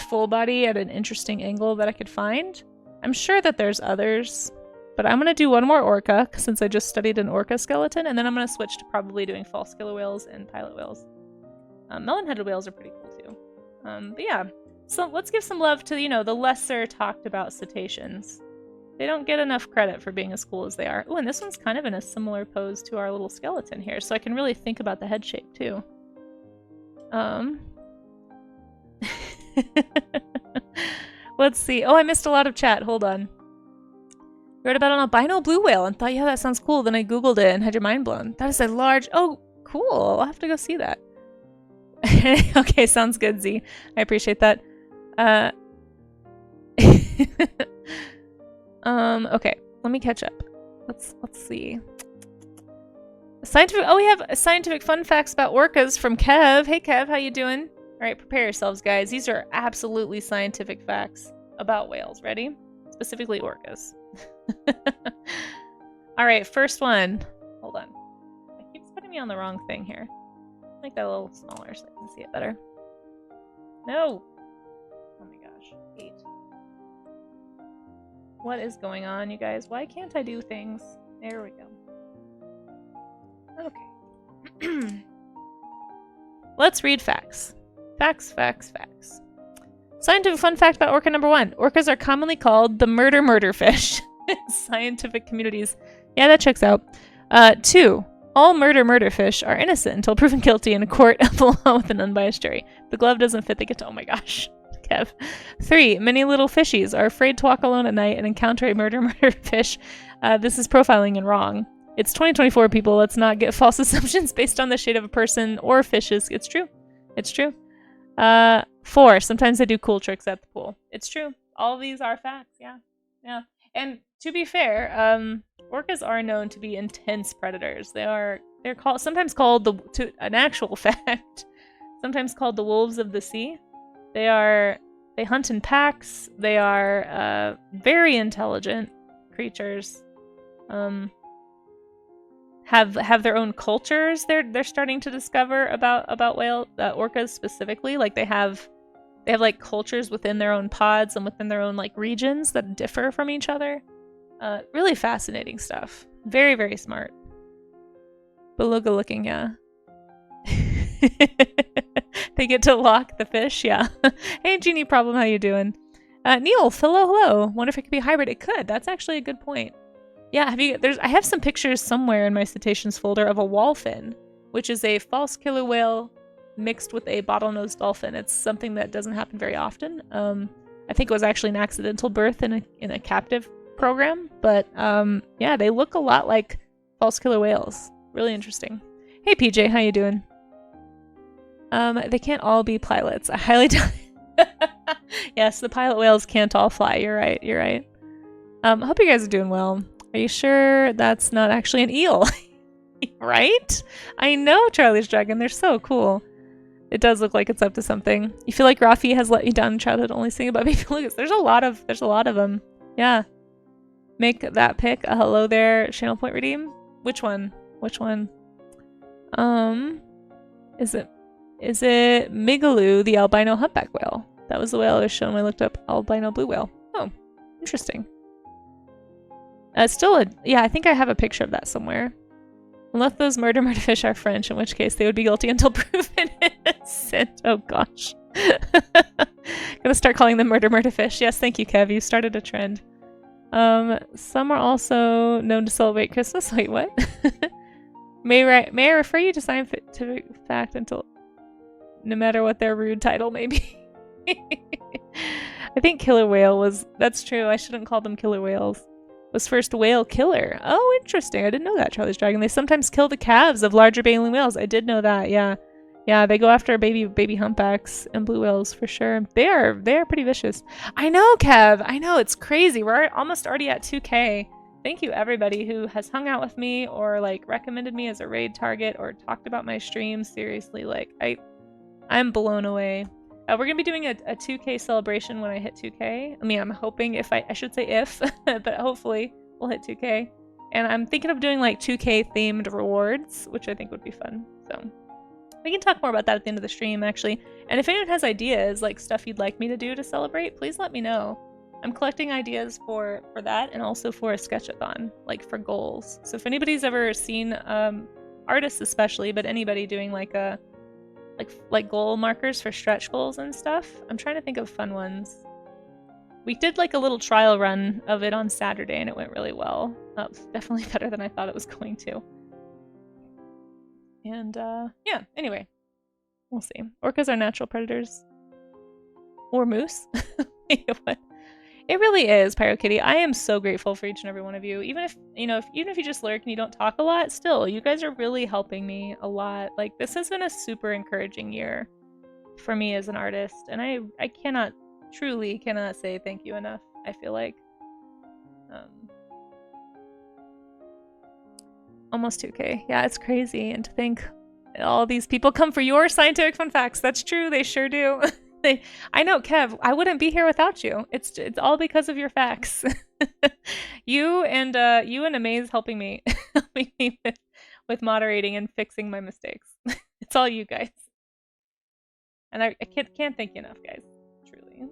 full body at an interesting angle that I could find. I'm sure that there's others, but I'm gonna do one more orca, since I just studied an orca skeleton, and then I'm gonna switch to probably doing false killer whales and pilot whales. Melon-headed whales are pretty cool too. But yeah, so let's give some love to, you know, the lesser talked about cetaceans. They don't get enough credit for being as cool as they are. Oh, and this one's kind of in a similar pose to our little skeleton here, so I can really think about the head shape too. Let's see. Oh, I missed a lot of chat. Hold on. Read about an albino blue whale and thought, yeah, that sounds cool. Then I googled it and had your mind blown. That is a large... Oh, cool. I'll have to go see that. Okay, sounds good, Z. I appreciate that. Okay, let me catch up. Let's see. Scientific. Oh, we have scientific fun facts about orcas from Kev. Hey, Kev, how you doing? All right, prepare yourselves, guys. These are absolutely scientific facts about whales. Ready? Specifically orcas. Alright, first one. Hold on. It keeps putting me on the wrong thing here. Make that a little smaller so I can see it better. No! Oh my gosh. 8. What is going on, you guys? Why can't I do things? There we go. Okay. Let's read facts. Facts, facts, facts. Scientific fun fact about orca number 1. Orcas are commonly called the murder fish in scientific communities. Yeah, that checks out. 2. All murder fish are innocent until proven guilty in a court of law with an unbiased jury. The glove doesn't fit, they get to— oh my gosh. Kev. 3. Many little fishies are afraid to walk alone at night and encounter a murder fish. This is profiling and wrong. It's 2024, people. Let's not get false assumptions based on the shade of a person or fishes. It's true. It's true. 4. Sometimes they do cool tricks at the pool. It's true. All of these are facts. Yeah. Yeah. And to be fair, orcas are known to be intense predators. They're sometimes called an actual fact, sometimes called the wolves of the sea. They hunt in packs. They are very intelligent creatures. Have their own cultures. They're starting to discover about orcas specifically. Like they have like cultures within their own pods and within their own like regions that differ from each other. Really fascinating stuff. Very, very smart. Beluga looking, yeah. They get to lock the fish, yeah. Hey, Genie Problem, how you doing? Neil, hello. Wonder if it could be a hybrid. It could. That's actually a good point. Yeah, I have some pictures somewhere in my cetaceans folder of a wallfin, which is a false killer whale mixed with a bottlenose dolphin. It's something that doesn't happen very often. I think it was actually an accidental birth in a captive program, but yeah, they look a lot like false killer whales. Really interesting. Hey PJ, how you doing? They can't all be pilots. I highly doubt it. Yes, the pilot whales can't all fly. You're right. You're right. Hope you guys are doing well. Are you sure that's not actually an eel? Right? I know, Charlie's Dragon. They're so cool. It does look like it's up to something. You feel like Rafi has let you down in childhood only singing about baby belugas. There's a lot of them. Yeah. Make that pick a hello there channel point redeem. Which one? Which one? Is it Migaloo, the albino humpback whale? That was the whale I was shown when I looked up albino blue whale. Oh, interesting. Yeah, I think I have a picture of that somewhere. Unless those murder fish are French, in which case they would be guilty until proven innocent. Oh gosh. Gonna start calling them murder fish. Yes, thank you, Kev. You started a trend. Some are also known to celebrate Christmas. Wait, what? May I refer you to scientific fact until no matter what their rude title may be. I think killer whale was— that's true. I shouldn't call them killer whales. Was first whale killer. Oh, interesting. I didn't know that, Charlie's Dragon. They sometimes kill the calves of larger baleen whales. I did know that. Yeah. Yeah, they go after baby humpbacks and blue whales for sure. They are pretty vicious. I know, Kev. I know, it's crazy. We're almost already at 2K. Thank you everybody who has hung out with me or like recommended me as a raid target or talked about my streams. Seriously, like I'm blown away. We're gonna be doing a 2K celebration when I hit 2K. I mean, I'm hoping I should say if, but hopefully we'll hit 2K. And I'm thinking of doing like 2K themed rewards, which I think would be fun. So we can talk more about that at the end of the stream, actually. And if anyone has ideas, like stuff you'd like me to do to celebrate, please let me know. I'm collecting ideas for that and also for a sketchathon, like for goals. So if anybody's ever seen, artists especially, but anybody doing like goal markers for stretch goals and stuff, I'm trying to think of fun ones. We did like a little trial run of it on Saturday and it went really well. Definitely better than I thought it was going to. And yeah, anyway, we'll see. Orcas are natural predators. Or moose. What? It really is, PyroKitty. I am so grateful for each and every one of you. Even if you just lurk and you don't talk a lot, still, you guys are really helping me a lot. Like, this has been a super encouraging year for me as an artist. And I truly cannot say thank you enough, I feel like. Almost 2K. Yeah, it's crazy. And to think all these people come for your scientific fun facts. That's true. They sure do. I know, Kev, I wouldn't be here without you. It's all because of your facts. You and Amaze helping me with moderating and fixing my mistakes. It's all you guys. And I can't thank you enough, guys. Truly.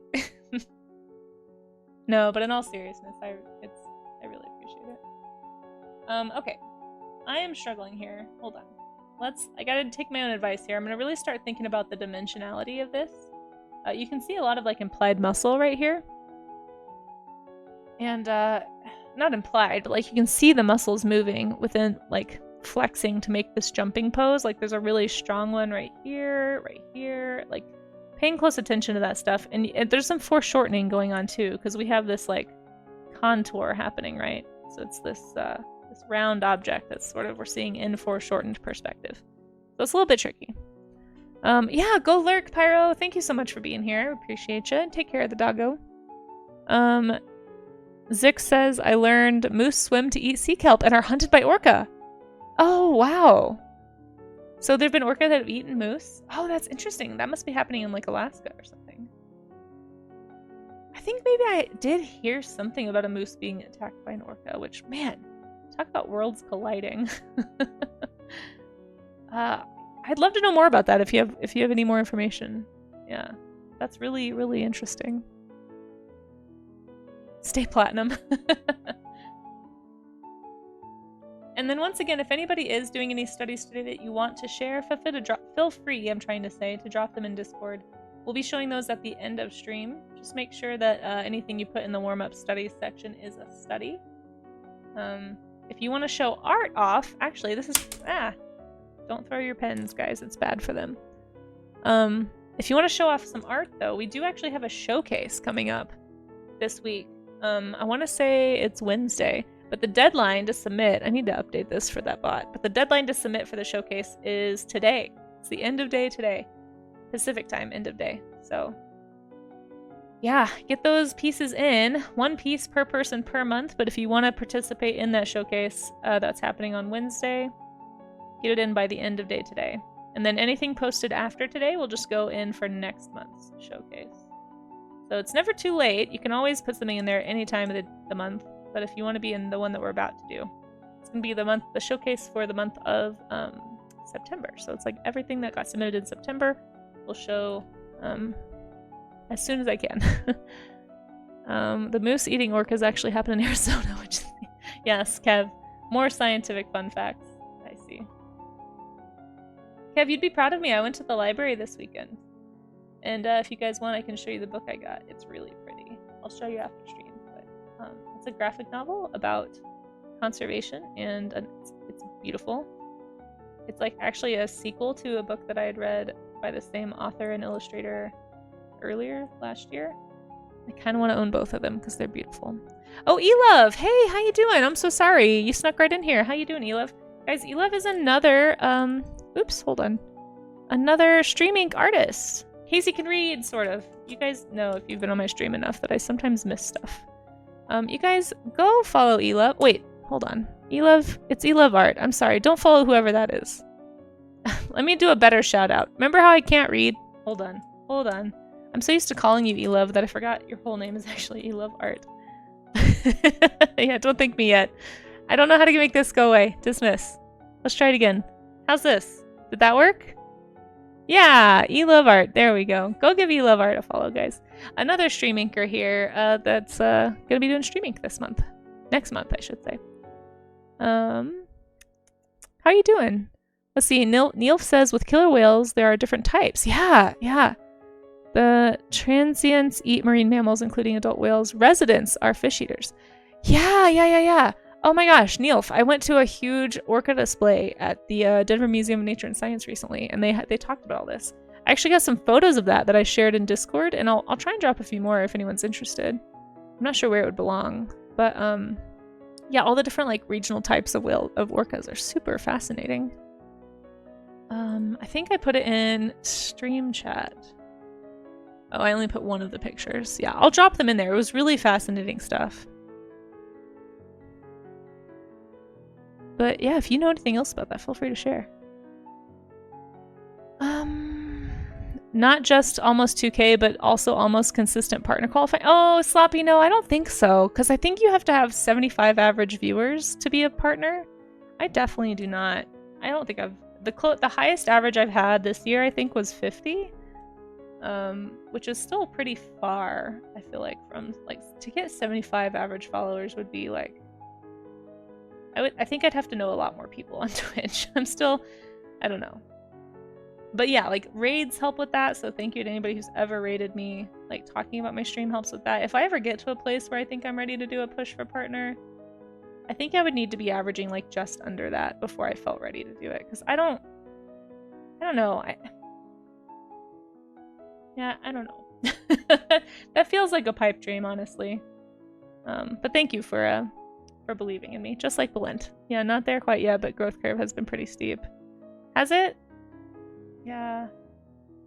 No, but in all seriousness, I really appreciate it. Okay. I am struggling here. Hold on. I gotta take my own advice here. I'm gonna really start thinking about the dimensionality of this. You can see a lot of like implied muscle right here. And not implied, but like you can see the muscles moving within, like flexing to make this jumping pose. Like there's a really strong one right here, like paying close attention to that stuff. And there's some foreshortening going on too, because we have this like contour happening, right? So it's this round object that's sort of we're seeing in foreshortened perspective. So it's a little bit tricky. Yeah, go lurk, Pyro. Thank you so much for being here. Appreciate you. Take care of the doggo. Zix says, I learned moose swim to eat sea kelp and are hunted by orca. Oh, wow. So there've been orca that have eaten moose? Oh, that's interesting. That must be happening in like Alaska or something. I think maybe I did hear something about a moose being attacked by an orca, which, man, talk about worlds colliding. I'd love to know more about that if you have any more information. Yeah, that's really, really interesting. Stay platinum. And then once again, if anybody is doing any studies today that you want to share, feel free, I'm trying to say, to drop them in Discord. We'll be showing those at the end of stream. Just make sure that anything you put in the warm-up studies section is a study. If you want to show art off, actually, this is... don't throw your pens, guys. It's bad for them. If you want to show off some art, though, we do actually have a showcase coming up this week. I want to say it's Wednesday, but the deadline to submit... I need to update this for that bot, but the deadline to submit for the showcase is today. It's the end of day today. Pacific time, end of day. So, yeah, get those pieces in. 1 piece per person per month, but if you want to participate in that showcase, that's happening on Wednesday. Get it in by the end of day today. And then anything posted after today will just go in for next month's showcase. So it's never too late. You can always put something in there any time of the month. But if you want to be in the one that we're about to do, it's going to be the showcase for the month of September. So it's like everything that got submitted in September will show as soon as I can. The moose eating orcas actually happen in Arizona, which is... Yes, Kev. More scientific fun facts. I see. Kev, you'd be proud of me. I went to the library this weekend. And if you guys want, I can show you the book I got. It's really pretty. I'll show you after stream. But it's a graphic novel about conservation, and it's beautiful. It's like actually a sequel to a book that I had read by the same author and illustrator earlier last year. I kind of want to own both of them because they're beautiful. Oh, Elove! Hey, how you doing? I'm so sorry. You snuck right in here. How you doing, Elove? Guys, Elove is another, oops, hold on. Another streaming artist. Casey can read, sort of. You guys know if you've been on my stream enough that I sometimes miss stuff. You guys, go follow Elove. Wait, hold on. Elove, it's Elove Art. I'm sorry, don't follow whoever that is. Let me do a better shout out. Remember how I can't read? Hold on. I'm so used to calling you Elove that I forgot your whole name is actually Elove Art. Yeah, don't thank me yet. I don't know how to make this go away. Dismiss. Let's try it again. How's this? Did that work? Yeah, Elove Art. There we go. Go give Elove Art a follow, guys. Another stream inker here that's gonna be doing streaming this month. Next month, I should say. How you doing? Let's see. Neil says with killer whales there are different types. Yeah. The transients eat marine mammals, including adult whales. Residents are fish eaters. Yeah. Oh my gosh, Neil, I went to a huge orca display at the Denver Museum of Nature and Science recently, and they talked about all this. I actually got some photos of that I shared in Discord, and I'll try and drop a few more if anyone's interested. I'm not sure where it would belong, but yeah, all the different like regional types of orcas are super fascinating. I think I put it in stream chat. Oh, I only put one of the pictures. Yeah, I'll drop them in there. It was really fascinating stuff. But yeah, if you know anything else about that, feel free to share. Not just almost 2K, but also almost consistent partner qualifying. Oh, Sloppy, no, I don't think so. Because I think you have to have 75 average viewers to be a partner. I definitely do not. I don't think I've... The highest average I've had this year, I think, was 50. Which is still pretty far, I feel like, from... Like, to get 75 average followers would be, like... I think I'd have to know a lot more people on Twitch. I'm still... I don't know. But yeah, like, raids help with that, so thank you to anybody who's ever raided me. Like, talking about my stream helps with that. If I ever get to a place where I think I'm ready to do a push for partner, I think I would need to be averaging, like, just under that before I felt ready to do it. Because I don't know. Yeah, I don't know. That feels like a pipe dream, honestly. But thank you for believing in me. Just like Belint. Yeah, not there quite yet, but growth curve has been pretty steep. Has it? Yeah.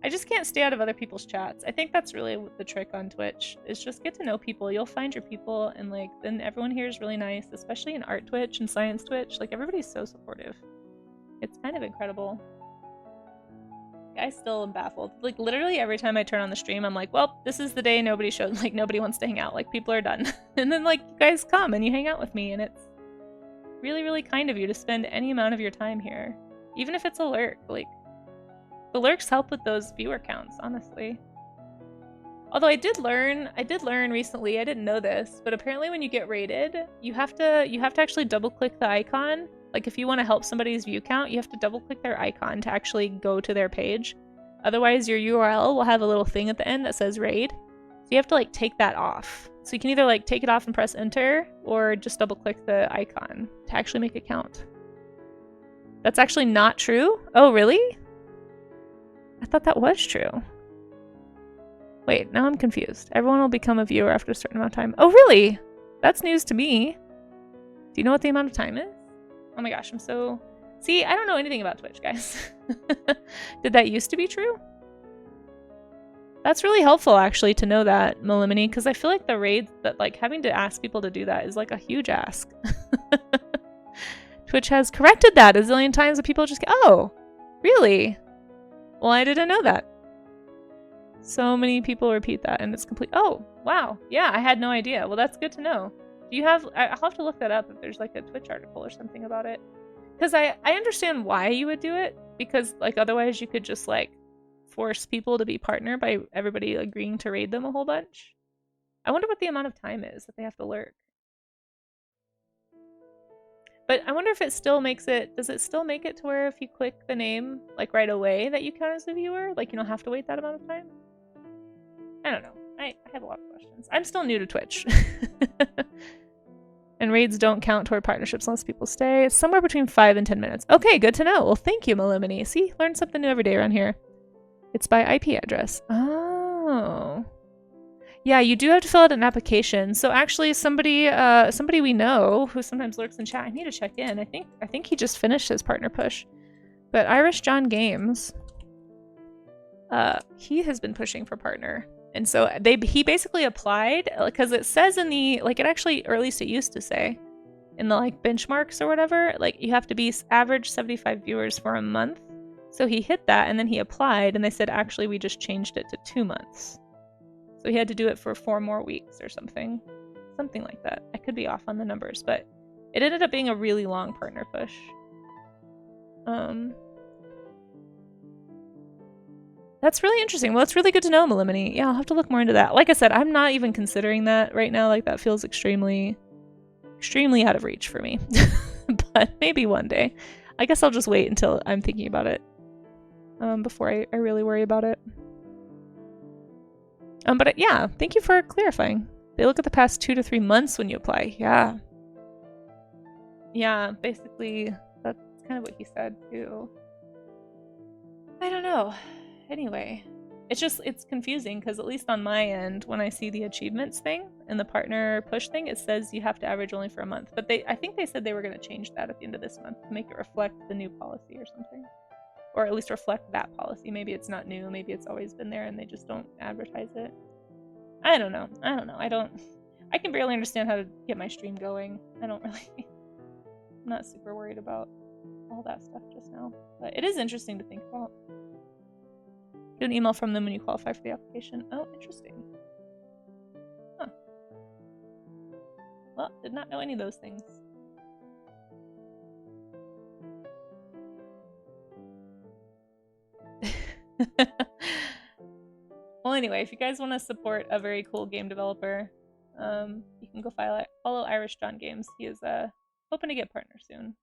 I just can't stay out of other people's chats. I think that's really the trick on Twitch, is just get to know people. You'll find your people, and like then everyone here is really nice, especially in art Twitch and science Twitch. Like, everybody's so supportive. It's kind of incredible. I still am baffled. Like, literally every time I turn on the stream, I'm like, well, this is the day nobody shows, like, nobody wants to hang out. Like, people are done. And then, like, you guys come and you hang out with me, and it's really, really kind of you to spend any amount of your time here. Even if it's a lurk, like, the lurks help with those viewer counts, honestly. Although I did learn recently, I didn't know this, but apparently when you get raided, you have to actually double click the icon. Like, if you want to help somebody's view count, you have to double click their icon to actually go to their page. Otherwise, your URL will have a little thing at the end that says raid. So you have to, like, take that off. So you can either, like, take it off and press enter, or just double click the icon to actually make it count. That's actually not true? Oh, really? I thought that was true. Wait, now I'm confused. Everyone will become a viewer after a certain amount of time. Oh, really? That's news to me. Do you know what the amount of time is? Oh my gosh, I'm so... See, I don't know anything about Twitch, guys. Did that used to be true? That's really helpful, actually, to know that, Melimini, because I feel like the raids, that, like, having to ask people to do that is, like, a huge ask. Twitch has corrected that a zillion times, and people just go, oh, really? Well, I didn't know that. So many people repeat that, and it's complete. Oh, wow. Yeah, I had no idea. Well, that's good to know. Do you have... I'll have to look that up if there's, like, a Twitch article or something about it. Because I understand why you would do it, because, like, otherwise you could just, like, force people to be partner by everybody agreeing to raid them a whole bunch. I wonder what the amount of time is that they have to lurk. But I wonder if it still makes it... Does it still make it to where if you click the name, like, right away, that you count as a viewer? Like, you don't have to wait that amount of time? I don't know. I have a lot of questions. I'm still new to Twitch. And raids don't count toward partnerships unless people stay. It's somewhere between 5 and 10 minutes. Okay, good to know. Well, thank you, Melimini. See, learn something new every day around here. It's by IP address. Oh. Yeah, you do have to fill out an application. So actually, somebody we know who sometimes lurks in chat. I need to check in. I think he just finished his partner push. But Irish John Games, he has been pushing for partner. And so he basically applied, because it says in the, like, it actually, or at least it used to say, in the, like, benchmarks or whatever, like, you have to be average 75 viewers for a month. So he hit that, and then he applied, and they said, actually, we just changed it to 2 months. So he had to do it for 4 more weeks or something. Something like that. I could be off on the numbers, but it ended up being a really long partner push. That's really interesting. Well, that's really good to know, Melimini. Yeah, I'll have to look more into that. Like I said, I'm not even considering that right now. Like, that feels extremely, extremely out of reach for me. But maybe one day. I guess I'll just wait until I'm thinking about it before I really worry about it. But yeah, thank you for clarifying. They look at the past 2 to 3 months when you apply. Yeah. Yeah, basically, that's kind of what he said, too. I don't know. Anyway, it's confusing, because at least on my end, when I see the achievements thing and the partner push thing, it says you have to average only for a month. But I think they said they were going to change that at the end of this month to make it reflect the new policy or something. Or at least reflect that policy. Maybe it's not new, maybe it's always been there and they just don't advertise it. I don't know. I can barely understand how to get my stream going. I'm not super worried about all that stuff just now. But it is interesting to think about. Get an email from them when you qualify for the application. Oh, interesting. Huh. Well, did not know any of those things. Well, anyway, if you guys want to support a very cool game developer, you can go follow Irish John Games. He is hoping to get partner soon.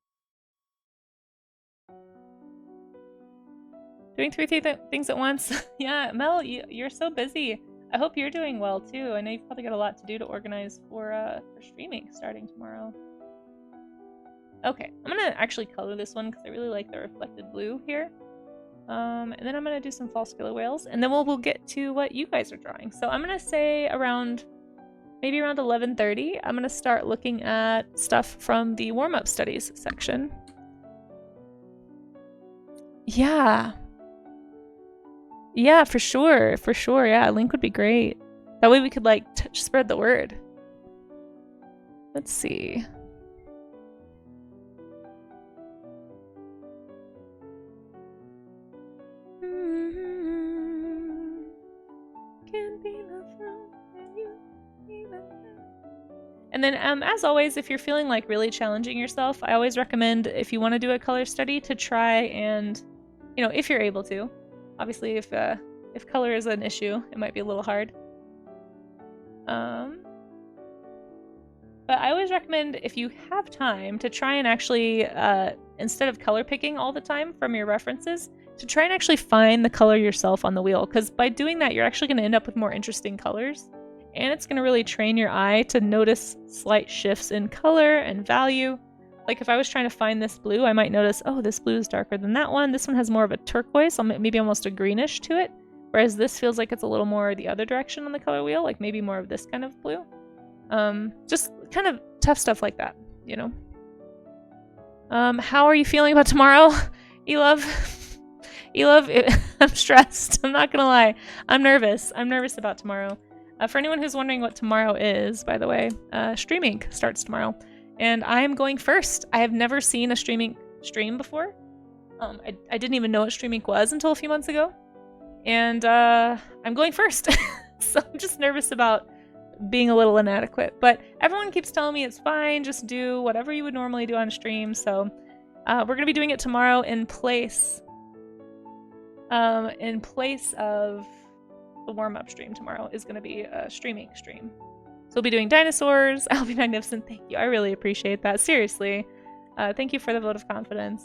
Doing three things at once. Yeah, Mel, you're so busy. I hope you're doing well too. I know you've probably got a lot to do to organize for streaming starting tomorrow. Okay, I'm gonna actually color this one because I really like the reflected blue here. And then I'm gonna do some false killer whales, and then we'll get to what you guys are drawing. So I'm gonna say maybe around 11:30, I'm gonna start looking at stuff from the warm-up studies section. Yeah. Yeah, for sure. For sure, yeah. A link would be great. That way we could, like, spread the word. Let's see. And then, as always, if you're feeling like really challenging yourself, I always recommend, if you want to do a color study, to try and, you know, if you're able to. Obviously, if color is an issue, it might be a little hard. But I always recommend, if you have time, to try and actually, instead of color picking all the time from your references, to try and actually find the color yourself on the wheel. Because by doing that, you're actually going to end up with more interesting colors. And it's going to really train your eye to notice slight shifts in color and value. Like if I was trying to find this blue, I might notice, oh, this blue is darker than that one. This one has more of a turquoise, maybe almost a greenish to it. Whereas this feels like it's a little more the other direction on the color wheel, like maybe more of this kind of blue. Just kind of tough stuff like that, you know. How are you feeling about tomorrow, Elove? Elove, I'm stressed. I'm not gonna lie. I'm nervous. I'm nervous about tomorrow. For anyone who's wondering what tomorrow is, by the way, streaming starts tomorrow. And I'm going first. I have never seen a stream before. I didn't even know what streaming was until a few months ago. And I'm going first. So I'm just nervous about being a little inadequate. But everyone keeps telling me it's fine. Just do whatever you would normally do on stream. So we're going to be doing it tomorrow in place of the warm-up stream. Tomorrow is going to be a streaming stream. So we'll be doing dinosaurs. I'll be magnificent. Thank you. I really appreciate that. Seriously. Thank you for the vote of confidence.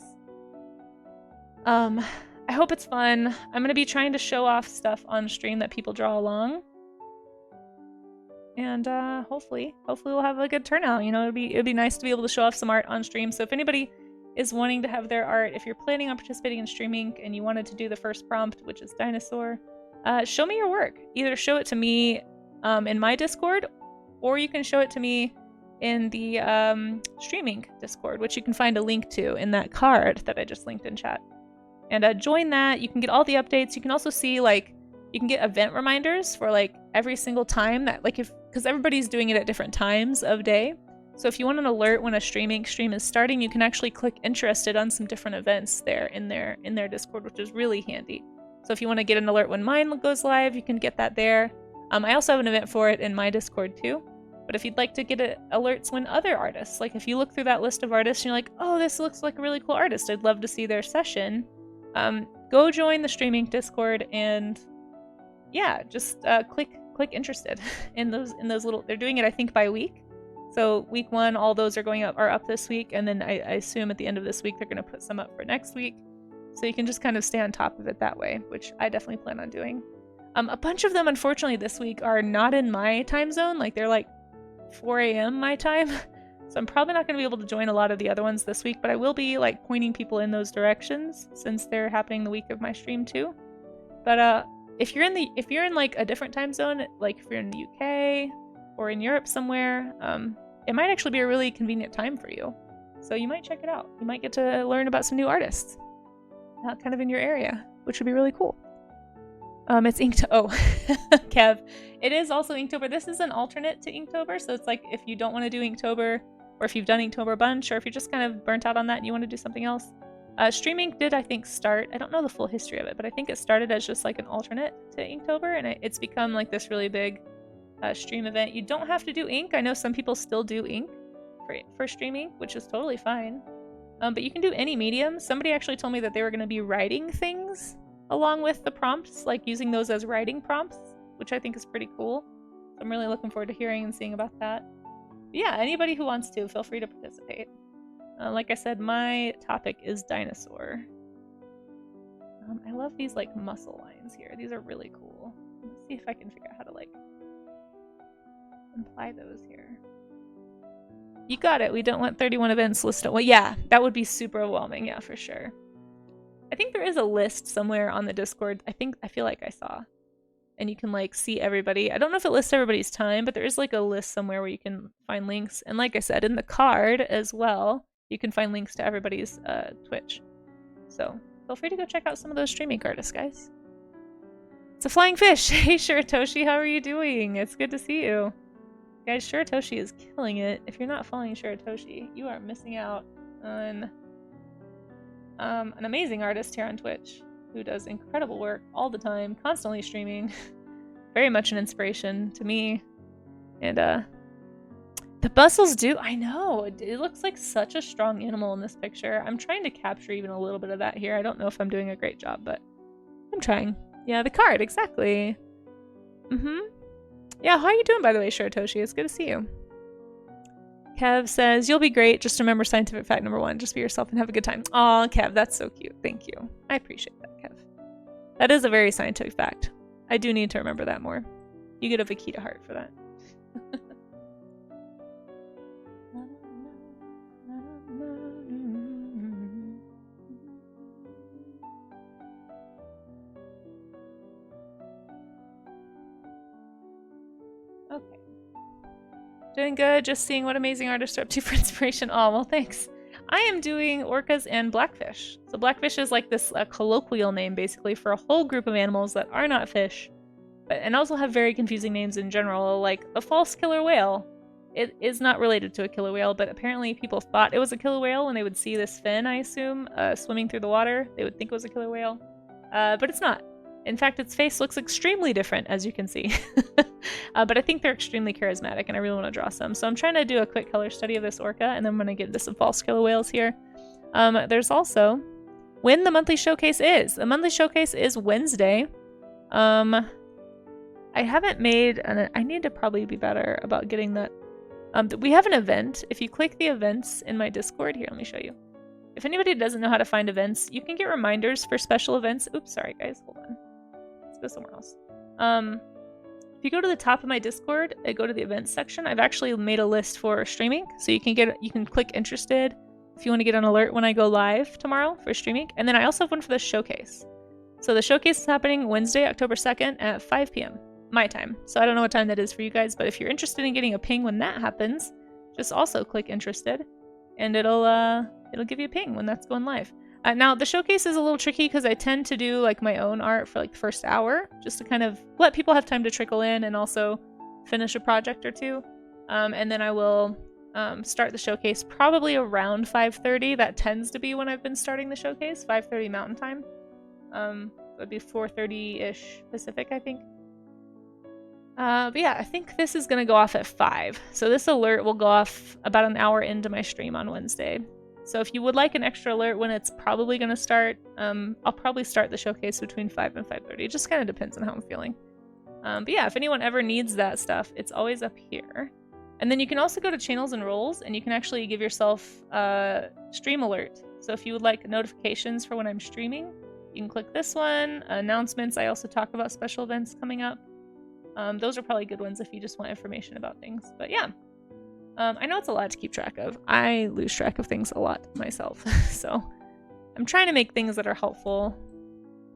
I hope it's fun. I'm going to be trying to show off stuff on stream that people draw along. And hopefully we'll have a good turnout. You know, it'd be nice to be able to show off some art on stream. So if anybody is wanting to have their art, if you're planning on participating in streaming and you wanted to do the first prompt, which is dinosaur, show me your work. Either show it to me in my Discord, or you can show it to me in the streaming Discord, which you can find a link to in that card that I just linked in chat. And join that. You can get all the updates. You can also see, like, you can get event reminders for, like, every single time that, like, because everybody's doing it at different times of day. So if you want an alert when a stream is starting, you can actually click interested on some different events there in their Discord, which is really handy. So if you want to get an alert when mine goes live, you can get that there. I also have an event for it in my Discord too. But if you'd like to get alerts when other artists, like if you look through that list of artists and you're like, oh, this looks like a really cool artist, I'd love to see their session, go join the streaming Discord and yeah, just click interested in those little, they're doing it I think by week. So week 1, all those are up this week, and then I assume at the end of this week they're going to put some up for next week. So you can just kind of stay on top of it that way, which I definitely plan on doing. A bunch of them, unfortunately, this week are not in my time zone. Like, they're like 4 a.m. my time. So I'm probably not going to be able to join a lot of the other ones this week, but I will be, like, pointing people in those directions since they're happening the week of my stream too. But if you're in like a different time zone, like if you're in the UK or in Europe somewhere, it might actually be a really convenient time for you. So you might check it out. You might get to learn about some new artists, kind of in your area, which would be really cool. It's Inktober. Oh, Kev. It is also Inktober. This is an alternate to Inktober, so it's like if you don't want to do Inktober, or if you've done Inktober a bunch, or if you're just kind of burnt out on that and you want to do something else, Stream Inc. did, I think, start, I don't know the full history of it, but I think it started as just like an alternate to Inktober, and it's become like this really big stream event. You don't have to do ink. I know some people still do ink for streaming, which is totally fine. But you can do any medium. Somebody actually told me that they were going to be writing things along with the prompts, like using those as writing prompts, which I think is pretty cool. So I'm really looking forward to hearing and seeing about that. But yeah, anybody who wants to, feel free to participate. Like I said, my topic is dinosaur. I love these like muscle lines here. These are really cool. Let's see if I can figure out how to like apply those here. You got it. We don't want 31 events listed. Well, yeah, that would be super overwhelming. Yeah, for sure. I think there is a list somewhere on the Discord. I feel like I saw. And you can like see everybody. I don't know if it lists everybody's time, but there is like a list somewhere where you can find links. And like I said, in the card as well, you can find links to everybody's Twitch. So feel free to go check out some of those streaming artists, guys. It's a flying fish. Hey, Shiratoshi, how are you doing? It's good to see you. Guys, Shiratoshi is killing it. If you're not following Shiratoshi, you are missing out on an amazing artist here on Twitch who does incredible work all the time, constantly streaming. Very much an inspiration to me. And the bustles do, I know, it looks like such a strong animal in this picture. I'm trying to capture even a little bit of that here. I don't know if I'm doing a great job, but I'm trying. Yeah, the card, exactly. Yeah, how are you doing, by the way, Shiratoshi? It's good to see you. Kev says, you'll be great. Just remember scientific fact number 1. Just be yourself and have a good time. Aw, Kev, that's so cute. Thank you. I appreciate that, Kev. That is a very scientific fact. I do need to remember that more. You get a Vikita heart for that. Okay. Doing good, just seeing what amazing artists are up to for inspiration. Oh, well, thanks. I am doing orcas and blackfish. So blackfish is like this colloquial name, basically, for a whole group of animals that are not fish, and also have very confusing names in general, like the false killer whale. It is not related to a killer whale, but apparently people thought it was a killer whale when they would see this fin, I assume, swimming through the water. They would think it was a killer whale, but it's not. In fact, its face looks extremely different, as you can see. But I think they're extremely charismatic, and I really want to draw some. So I'm trying to do a quick color study of this orca, and then I'm going to get into some false killer whales here. There's also when the monthly showcase is. The monthly showcase is Wednesday. I haven't made... I need to probably be better about getting that. We have an event. If you click the events in my Discord... Here, let me show you. If anybody doesn't know how to find events, you can get reminders for special events. Oops, sorry guys, hold on. Let's go somewhere else. If you go to the top of my Discord and go to the events section, I've actually made a list for streaming. So you can click interested if you want to get an alert when I go live tomorrow for streaming. And then I also have one for the showcase. So the showcase is happening Wednesday, October 2nd at 5 p.m. my time. So I don't know what time that is for you guys, but if you're interested in getting a ping when that happens, just also click interested and it'll give you a ping when that's going live. Now, the showcase is a little tricky because I tend to do like my own art for like the first hour, just to kind of let people have time to trickle in and also finish a project or two. And then I will start the showcase probably around 5:30. That tends to be when I've been starting the showcase, 5:30 Mountain Time. It would be 4:30-ish Pacific, I think. But yeah, I think this is going to go off at 5. So this alert will go off about an hour into my stream on Wednesday. So if you would like an extra alert when it's probably going to start, I'll probably start the showcase between 5 and 5:30. It just kind of depends on how I'm feeling. But yeah, if anyone ever needs that stuff, it's always up here. And then you can also go to channels and roles, and you can actually give yourself a stream alert. So if you would like notifications for when I'm streaming, you can click this one. Announcements, I also talk about special events coming up. Those are probably good ones if you just want information about things. But yeah. I know it's a lot to keep track of. I lose track of things a lot myself, so I'm trying to make things that are helpful.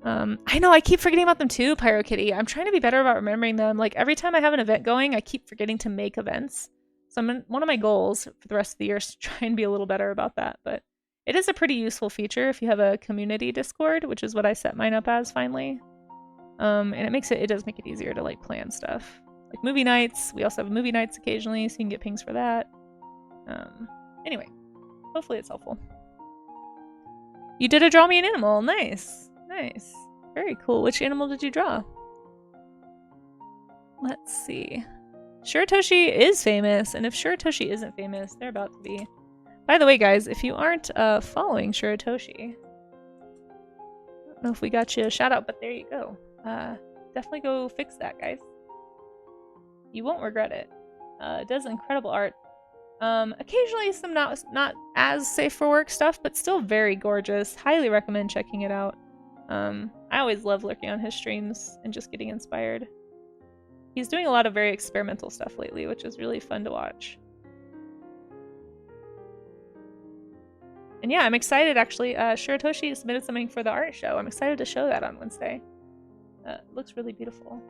I know I keep forgetting about them too, Pyro Kitty. I'm trying to be better about remembering them. Like every time I have an event going, I keep forgetting to make events. So one of my goals for the rest of the year is to try and be a little better about that. But it is a pretty useful feature if you have a community Discord, which is what I set mine up as finally. And it does make it easier to like plan stuff. Like movie nights. We also have movie nights occasionally, so you can get pings for that. Anyway, hopefully it's helpful. You did a draw me an animal. Nice. Nice. Very cool. Which animal did you draw? Let's see. Shiratoshi is famous, and if Shiratoshi isn't famous, they're about to be. By the way, guys, if you aren't following Shiratoshi, I don't know if we got you a shout out, but there you go. Definitely go fix that, guys. You won't regret it. It does incredible art. Occasionally some not as safe for work stuff, but still very gorgeous. Highly recommend checking it out. I always love lurking on his streams and just getting inspired. He's doing a lot of very experimental stuff lately, which is really fun to watch. And yeah, I'm excited actually. Shiratoshi submitted something for the art show. I'm excited to show that on Wednesday. It looks really beautiful.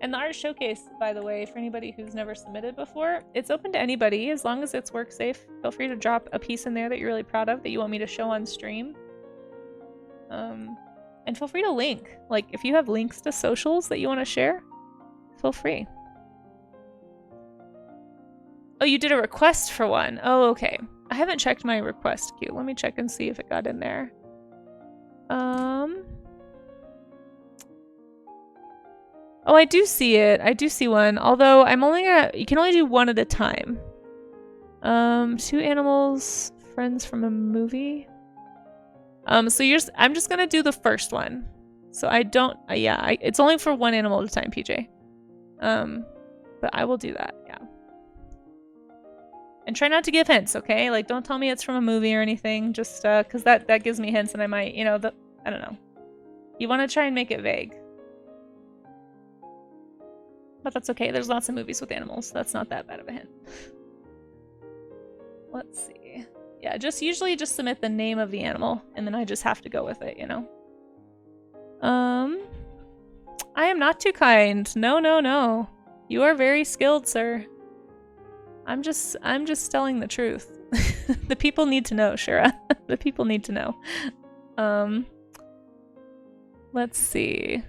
And the art showcase, by the way, for anybody who's never submitted before, it's open to anybody as long as it's work safe. Feel free to drop a piece in there that you're really proud of that you want me to show on stream. And feel free to link. Like, if you have links to socials that you want to share, feel free. Oh, you did a request for one. Oh, okay. I haven't checked my request queue. Let me check and see if it got in there. Oh, I do see it. I do see one. Although I'm only gonna, you can only do one at a time. 2 animals, friends from a movie. So I'm just gonna do the first one. So I don't, it's only for one animal at a time, PJ. But I will do that, yeah. And try not to give hints, okay? Like, don't tell me it's from a movie or anything, just, cause that gives me hints and I might, you know, I don't know. You want to try and make it vague. But that's okay, there's lots of movies with animals. That's not that bad of a hint. Let's see. Yeah, usually just submit the name of the animal, and then I just have to go with it, you know? I am not too kind. No, no, no. You are very skilled, sir. I'm just telling the truth. The people need to know, Shira. The people need to know. Let's see.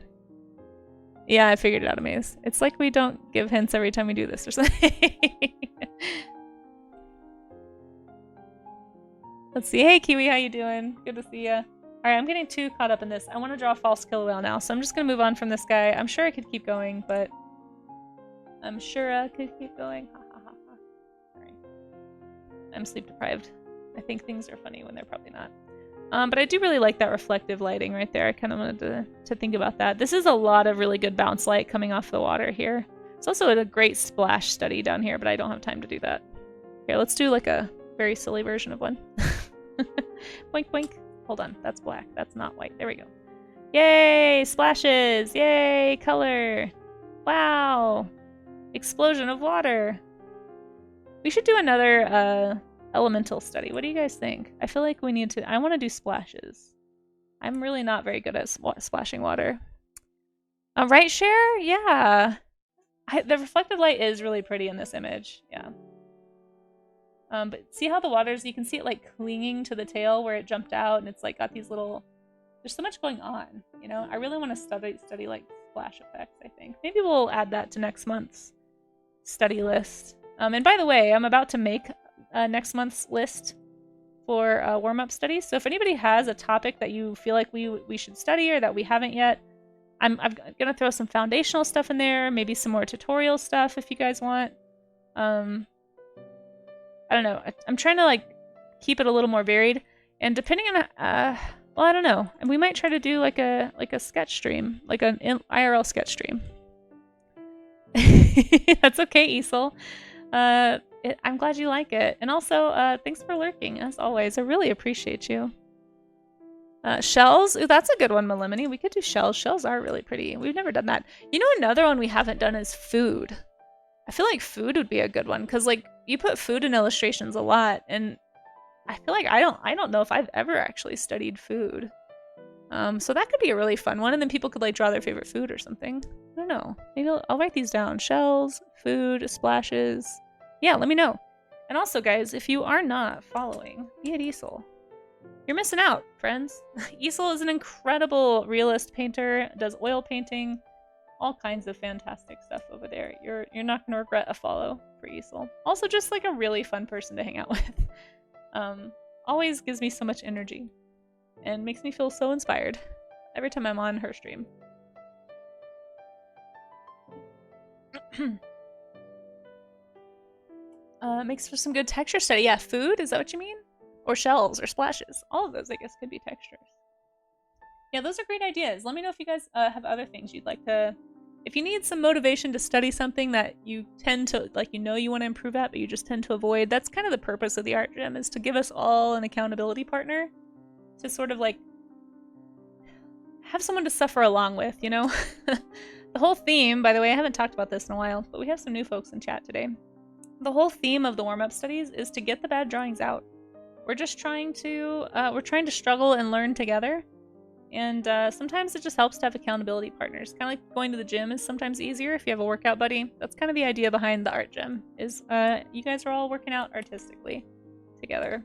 Yeah, I figured it out, Amaze. It's like we don't give hints every time we do this or something. Let's see. Hey, Kiwi, how you doing? Good to see ya. Alright, I'm getting too caught up in this. I want to draw a false killer whale now, so I'm just gonna move on from this guy. I'm sure I could keep going, but... I'm sure I could keep going. Ha ha ha ha. Sorry. I'm sleep deprived. I think things are funny when they're probably not. But I do really like that reflective lighting right there. I kind of wanted to think about that. This is a lot of really good bounce light coming off the water here. It's also a great splash study down here, but I don't have time to do that. Here, let's do like a very silly version of one. Boink, boink. Hold on, that's black. That's not white. There we go. Yay! Splashes! Yay! Color! Wow! Explosion of water! We should do another, elemental study. What do you guys think? I feel like we need to... I want to do splashes. I'm really not very good at splashing water. Right, Cher? Yeah. The reflective light is really pretty in this image. Yeah. But see how the water's... You can see it like clinging to the tail where it jumped out, and it's like got these little... There's so much going on, you know? I really want to study like splash effects, I think. Maybe we'll add that to next month's study list. And by the way, I'm about to make next month's list for warm-up studies. So if anybody has a topic that you feel like we should study or that we haven't yet, I'm gonna throw some foundational stuff in there, maybe some more tutorial stuff if you guys want. I don't know. I'm trying to like keep it a little more varied, and depending on well, I don't know. And we might try to do like a sketch stream, like an IRL sketch stream. That's okay, Isel. I'm glad you like it. And also, thanks for lurking, as always. I really appreciate you. Shells? Ooh, that's a good one, Melemony. We could do shells. Shells are really pretty. We've never done that. You know, another one we haven't done is food. I feel like food would be a good one, because, like, you put food in illustrations a lot, and I feel like I don't know if I've ever actually studied food. So that could be a really fun one, and then people could, like, draw their favorite food or something. I don't know. Maybe I'll write these down. Shells, food, splashes. Yeah, let me know. And also, guys, if you are not following, be at Isel. You're missing out, friends. Isel is an incredible realist painter, does oil painting, all kinds of fantastic stuff over there. You're not gonna regret a follow for Isel. Also, just like a really fun person to hang out with. Always gives me so much energy. and makes me feel so inspired every time I'm on her stream. Makes for some good texture study. Yeah, food, is that what you mean? Or shells or splashes. All of those, I guess, could be textures. Yeah, those are great ideas. Let me know if you guys have other things you'd like to... If you need some motivation to study something that you tend to, like, you know you want to improve at, but you just tend to avoid, that's kind of the purpose of the art gym, is to give us all an accountability partner to sort of, like, have someone to suffer along with, you know? The whole theme, by the way, I haven't talked about this in a while, but we have some new folks in chat today. The whole theme of the warm-up studies is to get the bad drawings out. We're just trying to, struggle and learn together. And sometimes it just helps to have accountability partners. Kind of like going to the gym is sometimes easier if you have a workout buddy. That's kind of the idea behind the art gym, is you guys are all working out artistically together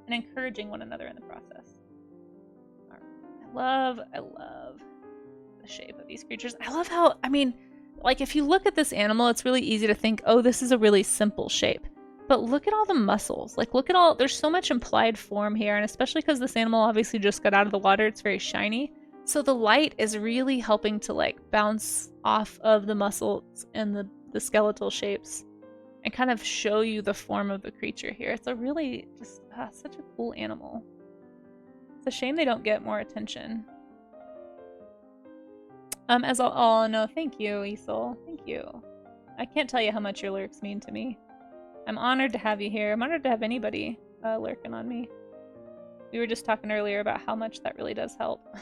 and encouraging one another in the process. I love the shape of these creatures. I love how, I mean, like if you look at this animal, it's really easy to think, oh, this is a really simple shape. But look at all the muscles. Like, look at all... There's so much implied form here, and especially because this animal obviously just got out of the water, it's very shiny. So the light is really helping to, like, bounce off of the muscles and the skeletal shapes and kind of show you the form of the creature here. It's a really just such a cool animal. It's a shame they don't get more attention. Oh, no, thank you, Isol. Thank you. I can't tell you how much your lyrics mean to me. I'm honored to have you here. I'm honored to have anybody lurking on me. We were just talking earlier about how much that really does help.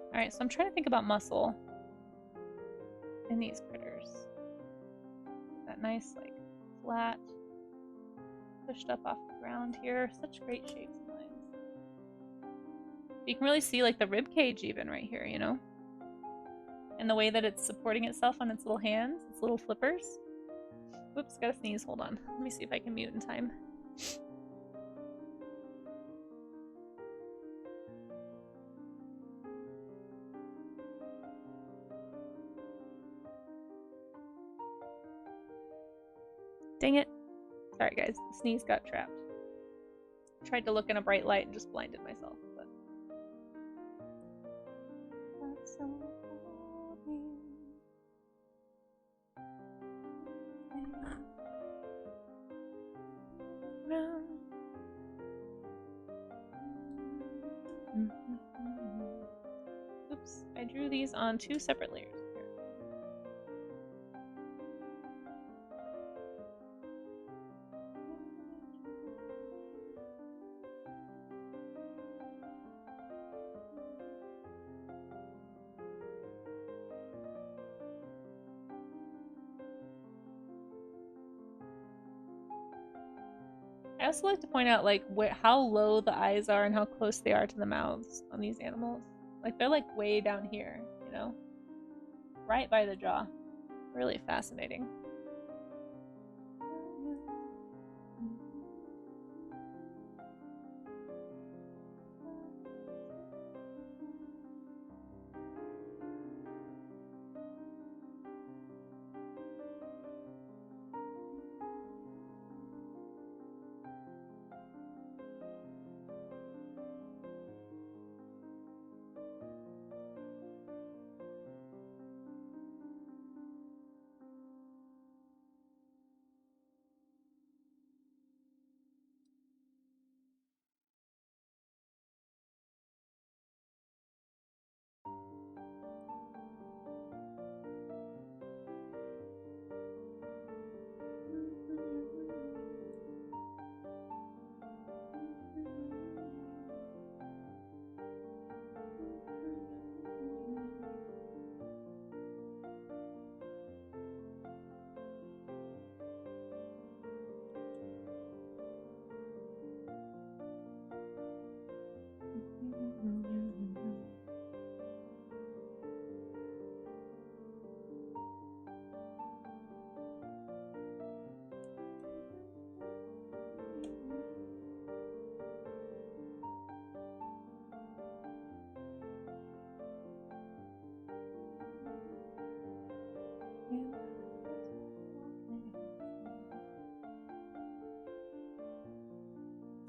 Alright, so I'm trying to think about muscle in these critters. That nice, like, flat, pushed up off the ground here. Such great shapes and lines. You can really see, like, the rib cage even right here, you know? And the way that it's supporting itself on its little hands, its little flippers. Whoops, gotta sneeze, hold on. Let me see if I can mute in time. Dang it. Sorry guys, the sneeze got trapped. Tried to look in a bright light and just blinded myself. But... Oops, I drew these on 2 separate layers. I also like to point out, like, how low the eyes are and how close they are to the mouths on these animals. Like, they're, like, way down here, you know? Right by the jaw. Really fascinating.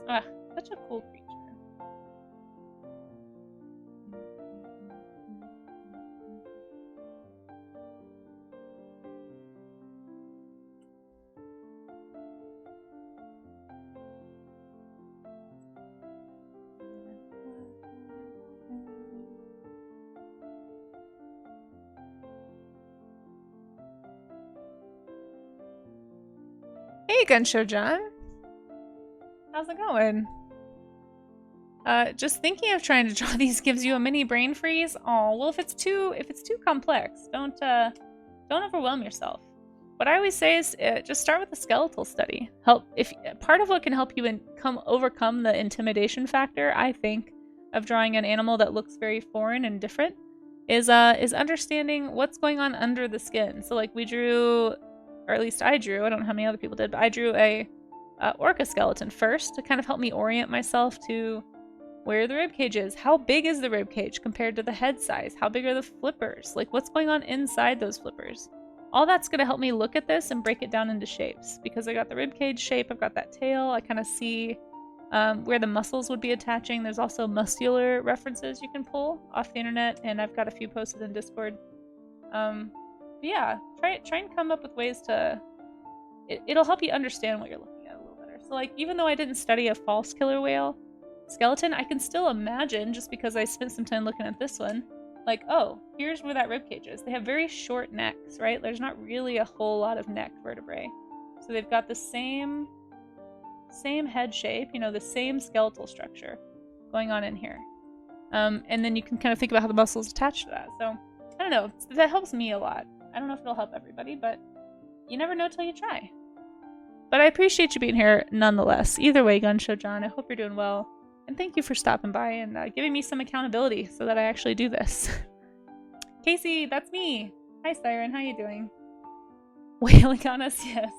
Ah, such a cool creature. Hey, Gunshow John. How's it going? Just thinking of trying to draw these gives you a mini brain freeze. Oh, well, if it's too complex, don't overwhelm yourself. What I always say is just start with a skeletal study. Part of what can help you overcome the intimidation factor, I think, of drawing an animal that looks very foreign and different, is understanding what's going on under the skin. So like we drew, or at least I drew. I don't know how many other people did, but I drew a orca skeleton first to kind of help me orient myself to where the ribcage is. How big is the ribcage compared to the head size? How big are the flippers? Like, what's going on inside those flippers? All that's going to help me look at this and break it down into shapes. Because I got the ribcage shape, I've got that tail, I kind of see where the muscles would be attaching. There's also muscular references you can pull off the internet, and I've got a few posted in Discord. Yeah, try and come up with ways to... It'll help you understand what you're looking at a little better. So, like, even though I didn't study a false killer whale skeleton, I can still imagine, just because I spent some time looking at this one, like, oh, here's where that ribcage is. They have very short necks, right? There's not really a whole lot of neck vertebrae. So they've got the same head shape, you know, the same skeletal structure going on in here. And then you can kind of think about how the muscles attach to that. So, I don't know. That helps me a lot. I don't know if it'll help everybody, but you never know till you try. But I appreciate you being here nonetheless. Either way, Gunshow John, I hope you're doing well. And thank you for stopping by and giving me some accountability so that I actually do this. Casey, that's me. Hi, Siren. How you doing? Wailing on us? Yes.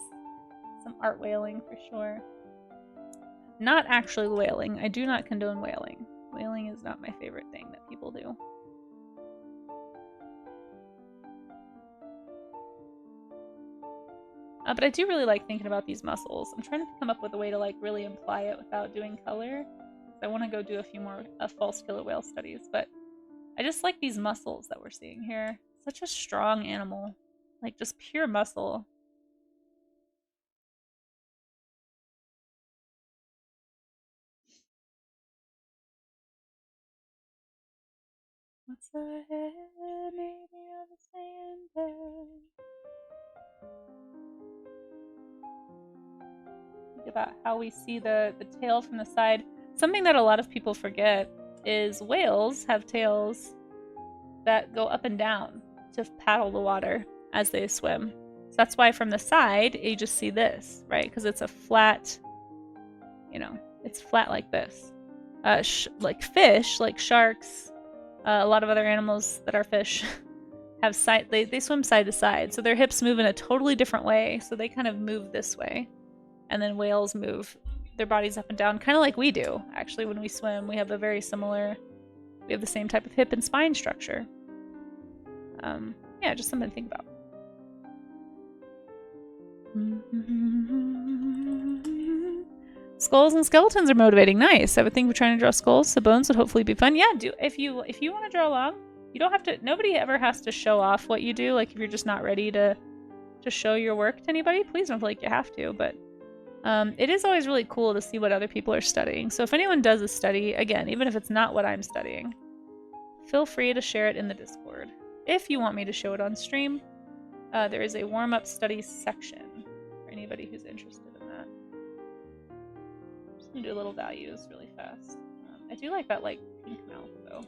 Some art wailing for sure. Not actually whaling. I do not condone whaling. Whaling is not my favorite thing that people do. But I do really like thinking about these muscles. I'm trying to come up with a way to like really imply it without doing color. I want to go do a few more false killer whale studies, but I just like these muscles that we're seeing here. Such a strong animal. Like just pure muscle. What's ahead? Maybe I'll just stay in bed. Think about how we see the tail from the side. Something that a lot of people forget is whales have tails that go up and down to paddle the water as they swim. So that's why from the side, you just see this, right? Because it's a flat, you know, it's flat like this. Like fish, like sharks, a lot of other animals that are fish have they swim side to side. So their hips move in a totally different way. So they kind of move this way. And then whales move their bodies up and down, kind of like we do. Actually, when we swim, we have the same type of hip and spine structure. Yeah, just something to think about. Skulls and skeletons are motivating. Nice. I would think we're trying to draw skulls, so bones would hopefully be fun. Yeah, if you want to draw along, you don't have to. Nobody ever has to show off what you do. Like if you're just not ready to show your work to anybody, please don't feel like you have to. But it is always really cool to see what other people are studying. So if anyone does a study, again, even if it's not what I'm studying, feel free to share it in the Discord. If you want me to show it on stream, there is a warm-up studies section for anybody who's interested in that. I'm just gonna do little values really fast. I do like that like pink mouth though.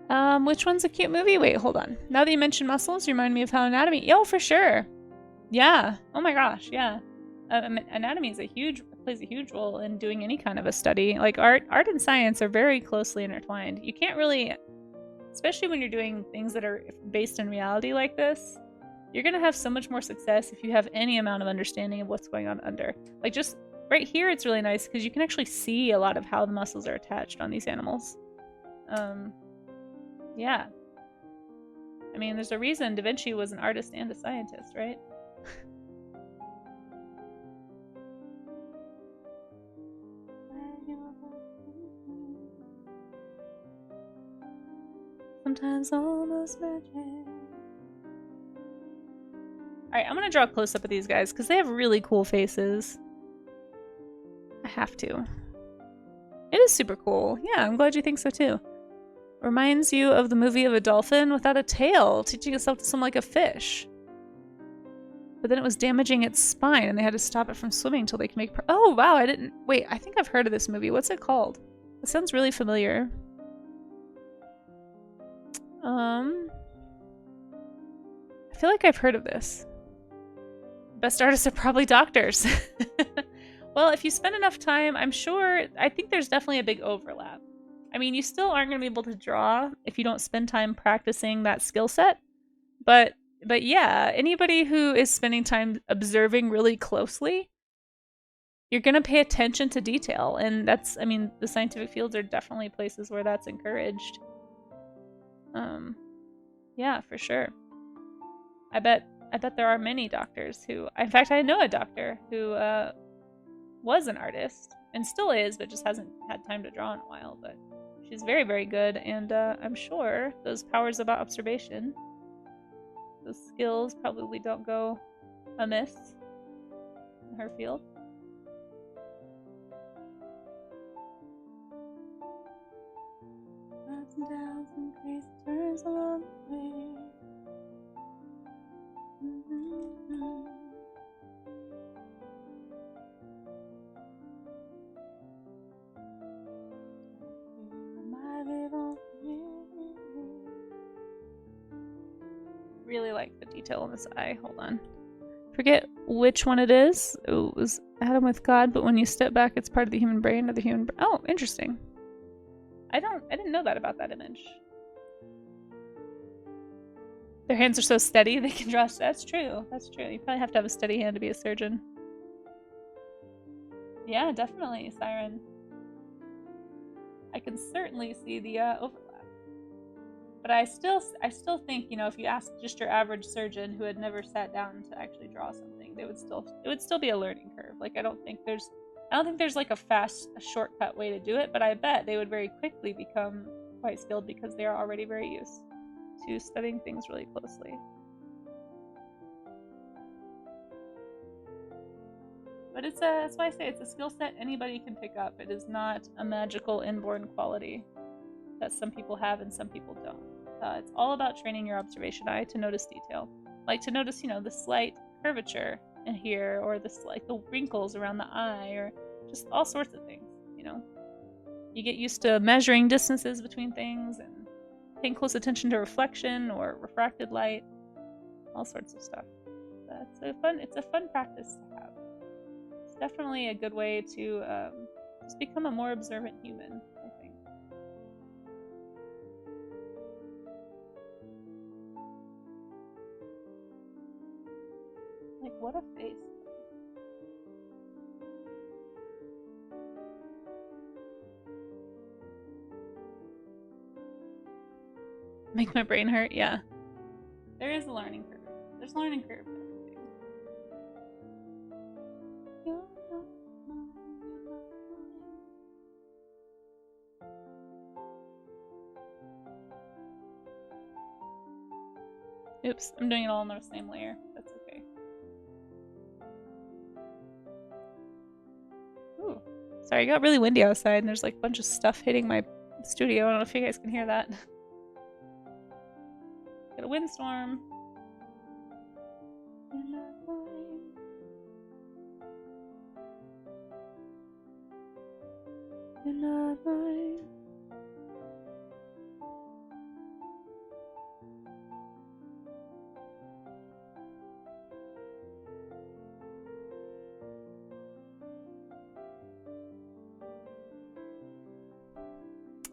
Which one's a cute movie? Wait, hold on. Now that you mention muscles, you remind me of how anatomy. Yo, for sure. Yeah. Oh my gosh. Yeah. Anatomy is plays a huge role in doing any kind of a study. Like art and science are very closely intertwined. You can't really, especially when you're doing things that are based in reality like this, you're gonna have so much more success if you have any amount of understanding of what's going on under. Like just right here, it's really nice because you can actually see a lot of how the muscles are attached on these animals. Yeah. I mean, there's a reason Da Vinci was an artist and a scientist, right? Sometimes almost magic. Alright, I'm gonna draw a close-up of these guys because they have really cool faces. I have to. It is super cool. Yeah, I'm glad you think so too. Reminds you of the movie of a dolphin without a tail, teaching itself to swim like a fish. But then it was damaging its spine and they had to stop it from swimming until they could make oh wow, I didn't- wait, I think I've heard of this movie. What's it called? It sounds really familiar. I feel like I've heard of this. Best artists are probably doctors. Well, if you spend enough time, I think there's definitely a big overlap. I mean, you still aren't going to be able to draw if you don't spend time practicing that skill set. But yeah, anybody who is spending time observing really closely, you're going to pay attention to detail. And that's, I mean, the scientific fields are definitely places where that's encouraged. Yeah, for sure. I bet there are many doctors who, in fact, I know a doctor who was an artist and still is, but just hasn't had time to draw in a while. But she's very, very good, and I'm sure those powers of observation, those skills probably don't go amiss in her field. Ups and downs and crazy turns along the way. Really like the detail in this eye. Hold on. Forget which one it is. It was Adam with God, but when you step back, it's part of the human brain or the human. Oh, interesting. I didn't know that about that image. Their hands are so steady they can draw. That's true. That's true. You probably have to have a steady hand to be a surgeon. Yeah, definitely, Siren. I can certainly see the overlap. But I still think, you know, if you ask just your average surgeon who had never sat down to actually draw something, it would still be a learning curve. Like I don't think there's like a shortcut way to do it, but I bet they would very quickly become quite skilled because they are already very used to studying things really closely. But that's why I say it's a skill set anybody can pick up. It is not a magical inborn quality that some people have and some people don't. It's all about training your observation eye to notice detail. Like to notice, you know, the slight curvature in here, or the wrinkles around the eye, or just all sorts of things, you know. You get used to measuring distances between things and paying close attention to reflection or refracted light, all sorts of stuff. It's a fun practice to have. It's definitely a good way to just become a more observant human, I think. Like, what a face. Make my brain hurt? Yeah. There is a learning curve. There's a learning curve. Oops, I'm doing it all in the same layer. That's okay. Ooh. Sorry, it got really windy outside and there's like a bunch of stuff hitting my studio. I don't know if you guys can hear that. Got a windstorm. You're not mine.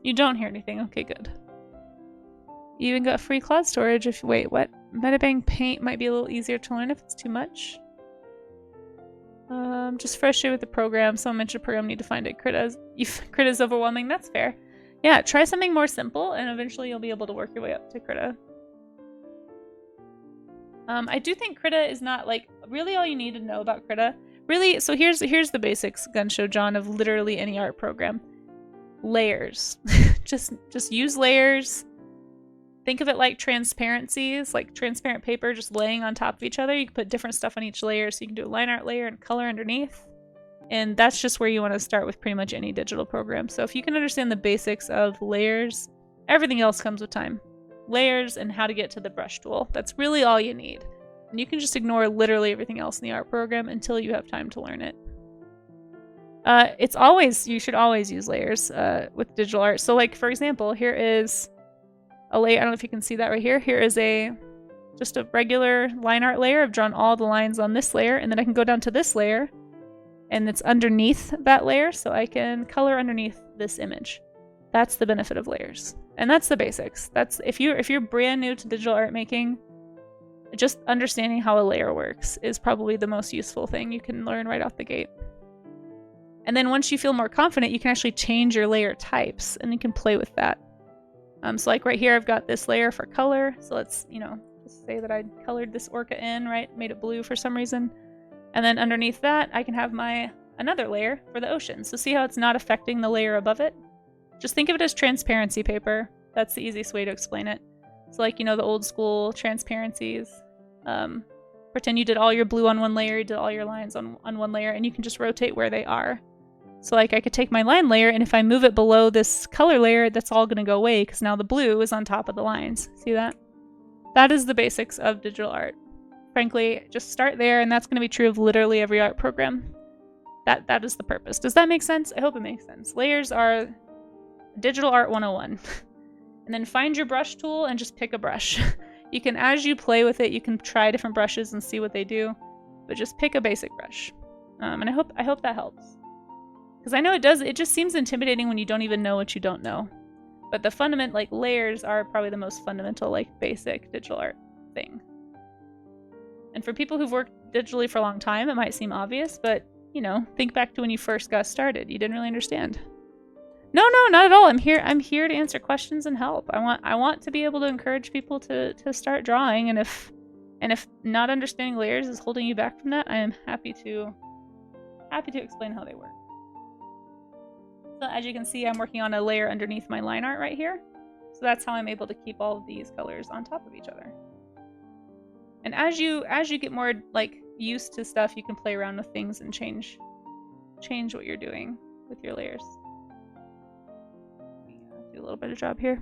You don't hear anything. Okay, good. You even got free cloud storage if- wait, what? Metabang paint might be a little easier to learn if it's too much. Just frustrated with the program. Someone mentioned a program, need to find it. Crit is overwhelming. That's fair. Yeah, try something more simple and eventually you'll be able to work your way up to Krita. I do think Krita is not like really all you need to know about Krita. Really, so here's the basics, Gunshow John, of literally any art program. Layers. just use layers. Think of it like transparencies, like transparent paper just laying on top of each other. You can put different stuff on each layer, so you can do a line art layer and color underneath. And that's just where you want to start with pretty much any digital program. So if you can understand the basics of layers, everything else comes with time. Layers and how to get to the brush tool. That's really all you need. And you can just ignore literally everything else in the art program until you have time to learn it. You should always use layers with digital art. So like, for example, here is a layer. I don't know if you can see that right here. Here is just a regular line art layer. I've drawn all the lines on this layer, and then I can go down to this layer, and it's underneath that layer, so I can color underneath this image. That's the benefit of layers. And that's the basics. That's if you're brand new to digital art making, just understanding how a layer works is probably the most useful thing you can learn right off the gate. And then once you feel more confident, you can actually change your layer types, and you can play with that. So like right here, I've got this layer for color. So let's, just say that I colored this orca in, right? Made it blue for some reason. And then underneath that, I can have another layer for the ocean. So see how it's not affecting the layer above it? Just think of it as transparency paper. That's the easiest way to explain it. So like, the old school transparencies. Pretend you did all your blue on one layer, you did all your lines on one layer, and you can just rotate where they are. So like I could take my line layer, and if I move it below this color layer, that's all going to go away because now the blue is on top of the lines. See that? That is the basics of digital art. Frankly, just start there, and that's going to be true of literally every art program. That is the purpose. Does that make sense? I hope it makes sense. Layers are digital art 101. And then find your brush tool and just pick a brush. You can, as you play with it, you can try different brushes and see what they do, but just pick a basic brush. And I hope that helps. Because I know it does, it just seems intimidating when you don't even know what you don't know. But the layers are probably the most fundamental, basic digital art thing. And for people who've worked digitally for a long time, it might seem obvious, but, think back to when you first got started. You didn't really understand. No, not at all. I'm here to answer questions and help. I want to be able to encourage people to start drawing, and if not understanding layers is holding you back from that, I am happy to explain how they work. So as you can see, I'm working on a layer underneath my line art right here. So that's how I'm able to keep all of these colors on top of each other. And as you get more used to stuff, you can play around with things and change what you're doing with your layers. Do a little bit of job here.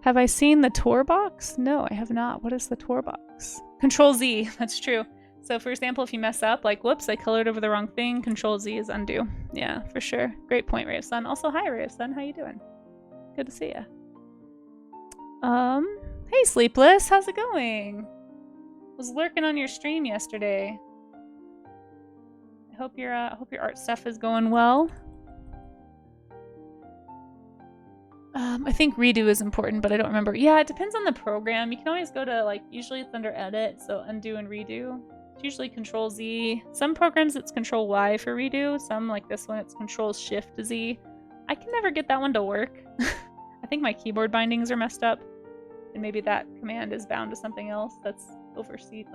Have I seen the tour box? No, I have not. What is the tour box? Control Z, that's true. So for example, if you mess up, whoops, I colored over the wrong thing, Control Z is undo. Yeah, for sure. Great point, Ray of Sun. Also, hi, Ray of Sun. How you doing? Good to see ya. Hey, Sleepless. How's it going? Was lurking on your stream yesterday. I hope your art stuff is going well. I think redo is important, but I don't remember. Yeah, it depends on the program. You can always go to usually it's under edit, so undo and redo. It's usually Control Z. Some programs it's Control Y for redo. Some like this one it's Control Shift Z. I can never get that one to work. I think my keyboard bindings are messed up, and maybe that command is bound to something else that's overseen,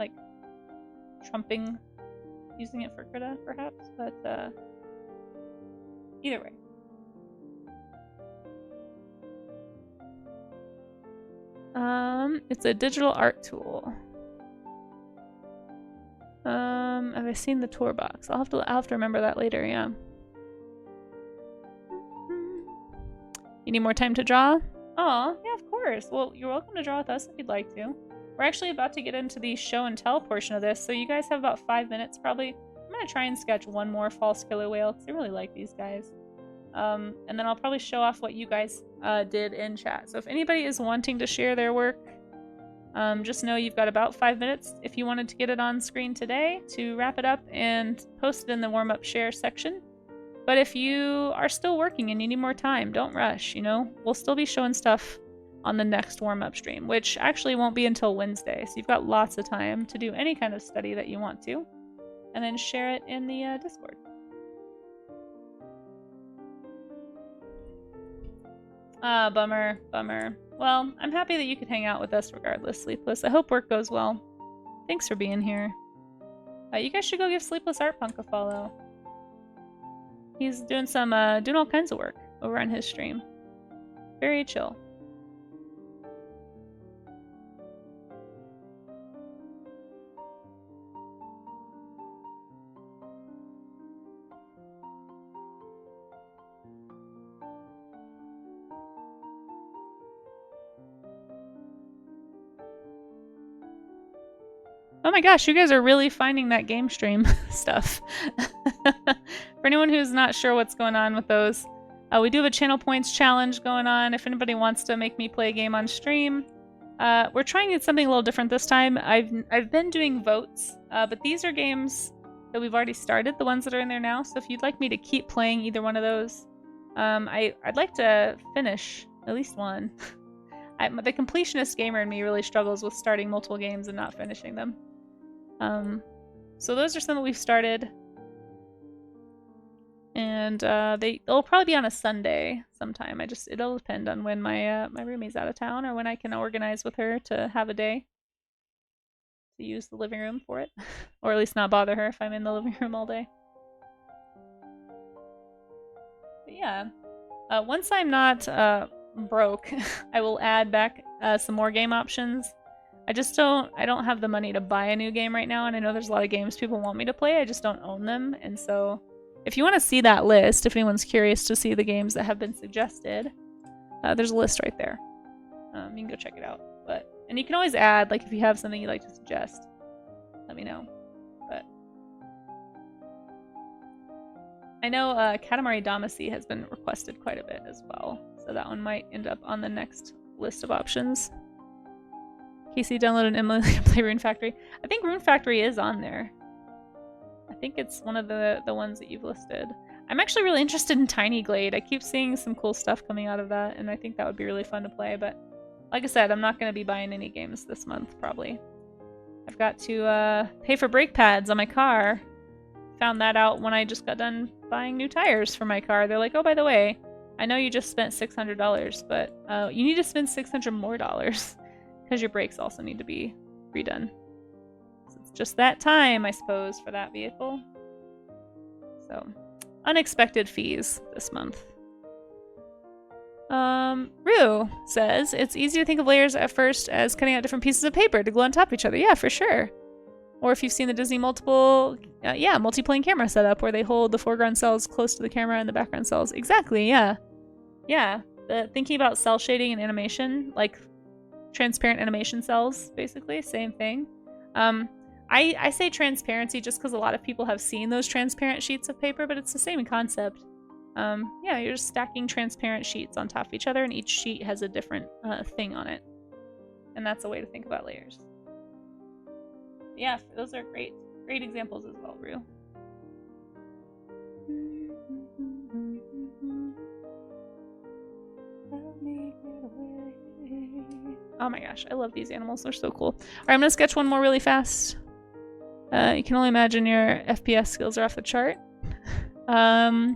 trumping using it for Krita, perhaps. But either way. It's a digital art tool. Have I seen the tour box? I'll have to remember that later, yeah. You need more time to draw? Aw, yeah, of course. Well, you're welcome to draw with us if you'd like to. We're actually about to get into the show and tell portion of this, so you guys have about 5 minutes probably. I'm gonna try and sketch one more false killer whale, because I really like these guys. And then I'll probably show off what you guys did in chat. So if anybody is wanting to share their work, just know you've got about 5 minutes if you wanted to get it on screen today to wrap it up and post it in the warm-up share section. But if you are still working and you need more time, don't rush, you know? We'll still be showing stuff on the next warm-up stream, which actually won't be until Wednesday. So you've got lots of time to do any kind of study that you want to, and then share it in the Discord. Ah, bummer, bummer. Well, I'm happy that you could hang out with us regardless, Sleepless. I hope work goes well. Thanks for being here. You guys should go give Sleepless Art Punk a follow. He's doing some, doing all kinds of work over on his stream. Very chill. Oh my gosh, you guys are really finding that game stream stuff. For anyone who's not sure what's going on with those, we do have a channel points challenge going on. If anybody wants to make me play a game on stream, we're trying something a little different this time. I've been doing votes, but these are games that we've already started, the ones that are in there now. So if you'd like me to keep playing either one of those, I'd like to finish at least one. The completionist gamer in me really struggles with starting multiple games and not finishing them. So those are some that we've started, and they'll probably be on a Sunday sometime. It'll depend on when my my roomie's out of town or when I can organize with her to have a day to use the living room for it, or at least not bother her if I'm in the living room all day. But yeah, once I'm not broke, I will add back some more game options. I don't have the money to buy a new game right now, and I know there's a lot of games people want me to play, I just don't own them, and so if you want to see that list, if anyone's curious to see the games that have been suggested, there's a list right there. You can go check it out. And you can always add, like if you have something you'd like to suggest, let me know. But I know Katamari Damacy has been requested quite a bit as well, so that one might end up on the next list of options. Casey, download and emulate and play Rune Factory. I think Rune Factory is on there. I think it's one of the ones that you've listed. I'm actually really interested in Tiny Glade. I keep seeing some cool stuff coming out of that, and I think that would be really fun to play, but like I said, I'm not going to be buying any games this month, probably. I've got to pay for brake pads on my car. Found that out when I just got done buying new tires for my car. They're like, oh, by the way, I know you just spent $600, but you need to spend $600 more because your brakes also need to be redone. So it's just that time, I suppose, for that vehicle. So, unexpected fees this month. Rue says, it's easy to think of layers at first as cutting out different pieces of paper to glue on top of each other. Yeah, for sure. Or if you've seen the Disney multi-plane camera setup where they hold the foreground cells close to the camera and the background cells. Exactly, yeah. Yeah, thinking about cell shading and animation, like transparent animation cells, basically, same thing. I say transparency just because a lot of people have seen those transparent sheets of paper, but it's the same concept. Yeah, you're just stacking transparent sheets on top of each other, and each sheet has a different thing on it. And that's a way to think about layers. Yeah, those are great examples as well, Rue. Oh my gosh, I love these animals. They're so cool. Alright, I'm gonna sketch one more really fast. You can only imagine your FPS skills are off the chart. My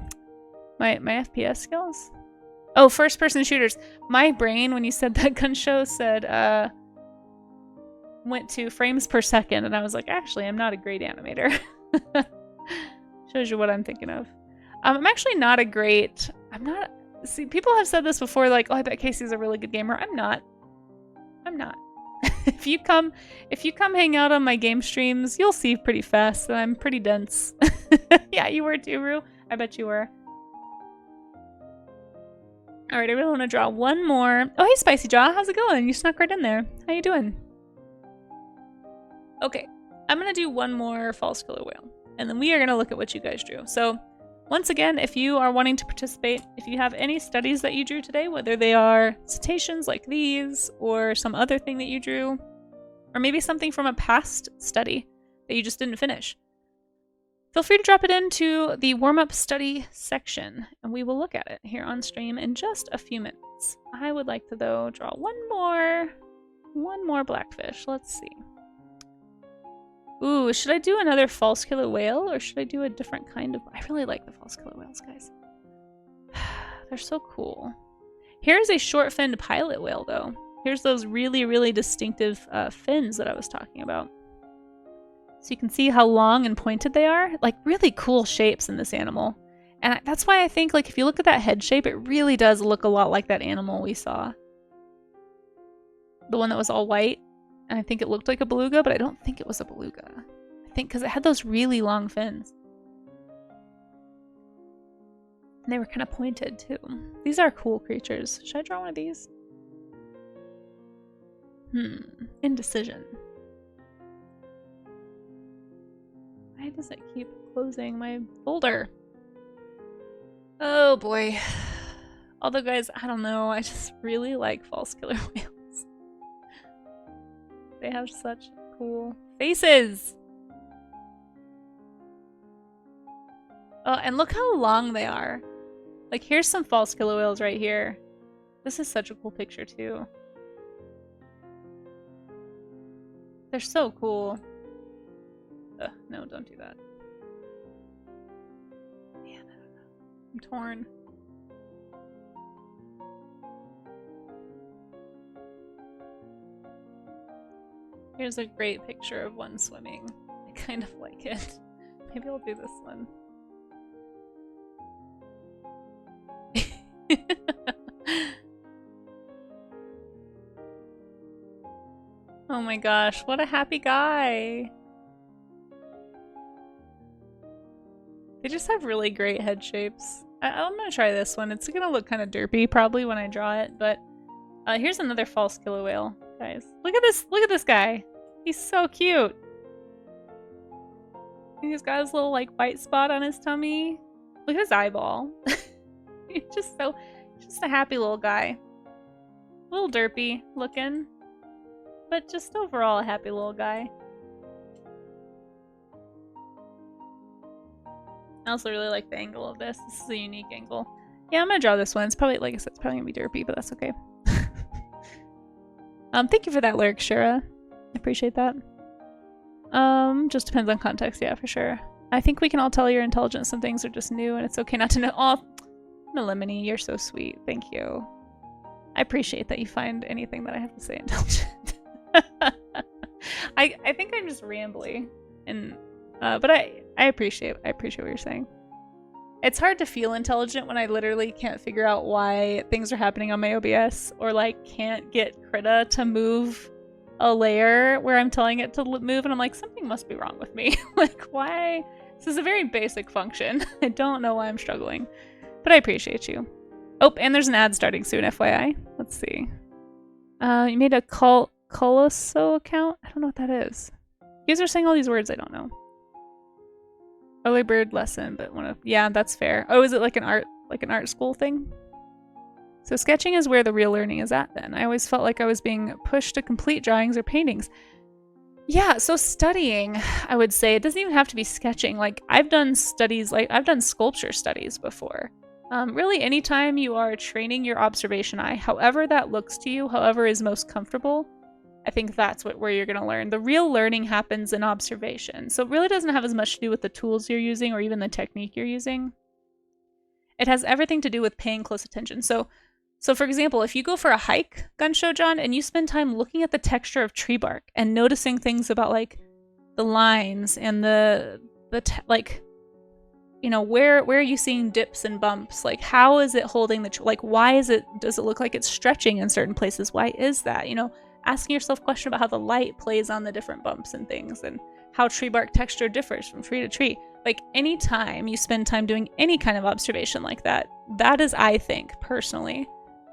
FPS skills? Oh, first-person shooters. My brain, when you said that gun show, said, went to frames per second, and I was like, actually, I'm not a great animator. Shows you what I'm thinking of. I'm actually not a great... See, people have said this before, like, oh, I bet Casey's a really good gamer. I'm not. If you come hang out on my game streams, you'll see pretty fast that I'm pretty dense. Yeah, you were too, Rue. I bet you were. Alright, I really want to draw one more. Oh, hey, Spicy Jaw. How's it going? You snuck right in there. How you doing? Okay, I'm going to do one more false killer whale. And then we are going to look at what you guys drew. So, once again, if you are wanting to participate, if you have any studies that you drew today, whether they are cetaceans like these, or some other thing that you drew, or maybe something from a past study that you just didn't finish, feel free to drop it into the warm-up study section, and we will look at it here on stream in just a few minutes. I would like to, though, draw one more Blackfish. Let's see. Ooh, should I do another false killer whale, or should I do a different kind of... I really like the false killer whales, guys. They're so cool. Here's a short-finned pilot whale, though. Here's those really, really distinctive fins that I was talking about. So you can see how long and pointed they are. Like, really cool shapes in this animal. And that's why I think, like, if you look at that head shape, it really does look a lot like that animal we saw. The one that was all white. And I think it looked like a beluga, but I don't think it was a beluga. I think because it had those really long fins. And they were kind of pointed, too. These are cool creatures. Should I draw one of these? Indecision. Why does it keep closing my folder? Oh boy. Although, guys, I don't know. I just really like false killer whales. They have such cool faces. Oh, and look how long they are. Like, here's some false killer whales right here. This is such a cool picture, too. They're so cool. Ugh, no, don't do that. Man, I don't know. I'm torn. Here's a great picture of one swimming. I kind of like it. Maybe I'll do this one. Oh my gosh, what a happy guy! They just have really great head shapes. I'm gonna try this one. It's gonna look kind of derpy probably when I draw it, but here's another false killer whale, guys. Look at this! Look at this guy! He's so cute! He's got his little like white spot on his tummy. Look at his eyeball. He's just a happy little guy. A little derpy looking, but just overall a happy little guy. I also really like the angle of this. This is a unique angle. Yeah, I'm gonna draw this one. It's probably, like I said, it's probably gonna be derpy, but that's okay. Thank you for that lyric, Shira. I appreciate that. Just depends on context, yeah, for sure. I think we can all tell you're intelligent. Some things are just new, and it's okay not to know. Oh, Melimini, you're so sweet. Thank you. I appreciate that you find anything that I have to say intelligent. I think I'm just rambly, and but I appreciate what you're saying. It's hard to feel intelligent when I literally can't figure out why things are happening on my OBS, or like can't get Krita to move a layer where I'm telling it to move, and I'm like, something must be wrong with me. Like, why? This is a very basic function. I don't know why I'm struggling, but I appreciate you. Oh, and there's an ad starting soon, FYI. Let's see. You made a Colosso account? I don't know what that is. You guys are saying all these words I don't know. Early bird lesson, but yeah, that's fair. Oh, is it like an art school thing? So sketching is where the real learning is at then. I always felt like I was being pushed to complete drawings or paintings. Yeah, so studying, I would say, it doesn't even have to be sketching. Like, I've done studies, like, I've done sculpture studies before. Really, anytime you are training your observation eye, however that looks to you, however is most comfortable, I think that's where you're going to learn. The real learning happens in observation. So it really doesn't have as much to do with the tools you're using or even the technique you're using. It has everything to do with paying close attention. So for example, if you go for a hike, Gunshow John, and you spend time looking at the texture of tree bark and noticing things about like the lines and like, you know, where are you seeing dips and bumps? Like, how is it holding like, why does it look like it's stretching in certain places? Why is that? You know, asking yourself a question about how the light plays on the different bumps and things, and how tree bark texture differs from tree to tree. Like, anytime you spend time doing any kind of observation like that, that is, I think, personally,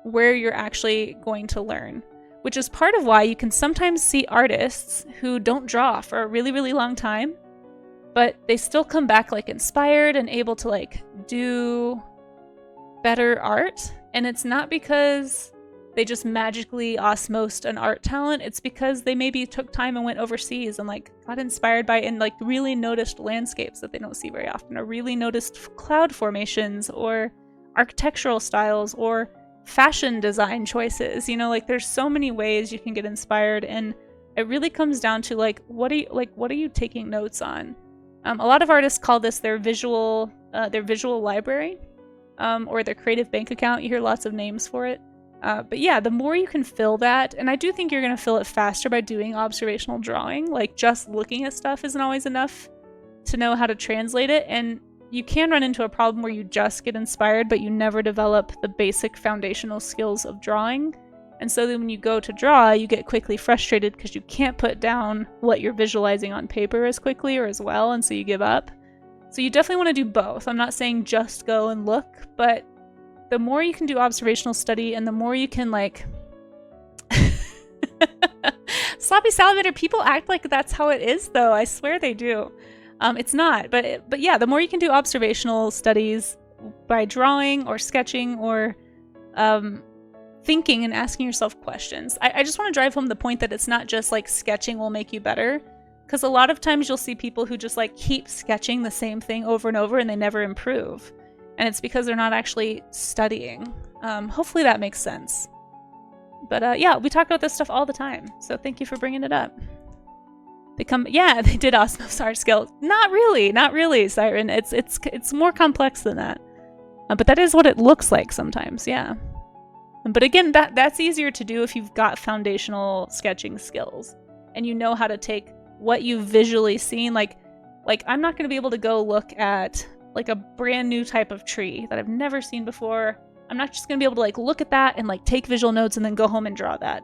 where you're actually going to learn. Which is part of why you can sometimes see artists who don't draw for a really, really long time, but they still come back like inspired and able to like do better art. And it's not because they just magically osmosed an art talent. It's because they maybe took time and went overseas and like got inspired by and like really noticed landscapes that they don't see very often, or really noticed cloud formations or architectural styles or fashion design choices. You know, like there's so many ways you can get inspired, and it really comes down to like what are you taking notes on? A lot of artists call this their visual library, or their creative bank account. You hear lots of names for it. But yeah, the more you can fill that, and I do think you're going to fill it faster by doing observational drawing. Like just looking at stuff isn't always enough to know how to translate it, and you can run into a problem where you just get inspired but you never develop the basic foundational skills of drawing. And so then when you go to draw, you get quickly frustrated because you can't put down what you're visualizing on paper as quickly or as well, and so you give up. So you definitely want to do both. I'm not saying just go and look, but the more you can do observational study and the more you can like... Sloppy salivator, people act like that's how it is though. I swear they do. It's not, but yeah, the more you can do observational studies by drawing or sketching or thinking and asking yourself questions. I just want to drive home the point that it's not just like sketching will make you better, because a lot of times you'll see people who just like keep sketching the same thing over and over and they never improve, and it's because they're not actually studying. Hopefully that makes sense. But yeah, we talk about this stuff all the time, so thank you for bringing it up. Yeah, they did osmose art skill. Not really, Siren. It's more complex than that. But that is what it looks like sometimes, yeah. But again, that's easier to do if you've got foundational sketching skills and you know how to take what you've visually seen. Like I'm not going to be able to go look at like a brand new type of tree that I've never seen before. I'm not just going to be able to like look at that and like take visual notes and then go home and draw that.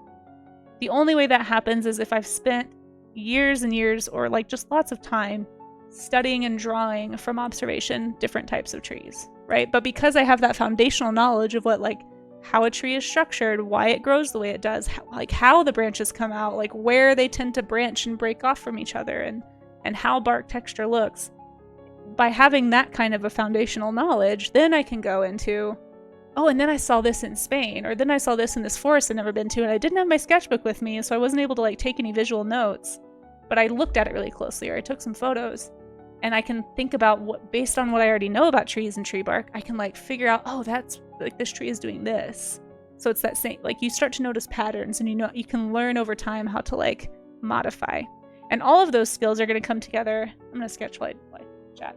The only way that happens is if I've spent years and years or like just lots of time studying and drawing from observation different types of trees, right? But because I have that foundational knowledge of what like how a tree is structured, why it grows the way it does, how the branches come out, like where they tend to branch and break off from each other, and how bark texture looks. By having that kind of a foundational knowledge, then I can go into, oh, and then I saw this in Spain, or then I saw this in this forest I'd never been to, and I didn't have my sketchbook with me, so I wasn't able to like take any visual notes, but I looked at it really closely, or I took some photos, and I can think about what, based on what I already know about trees and tree bark, I can like figure out, oh, that's like this tree is doing this. So it's that same, like you start to notice patterns, and you can learn over time how to like modify. And all of those skills are going to come together. I'm going to sketch while I chat.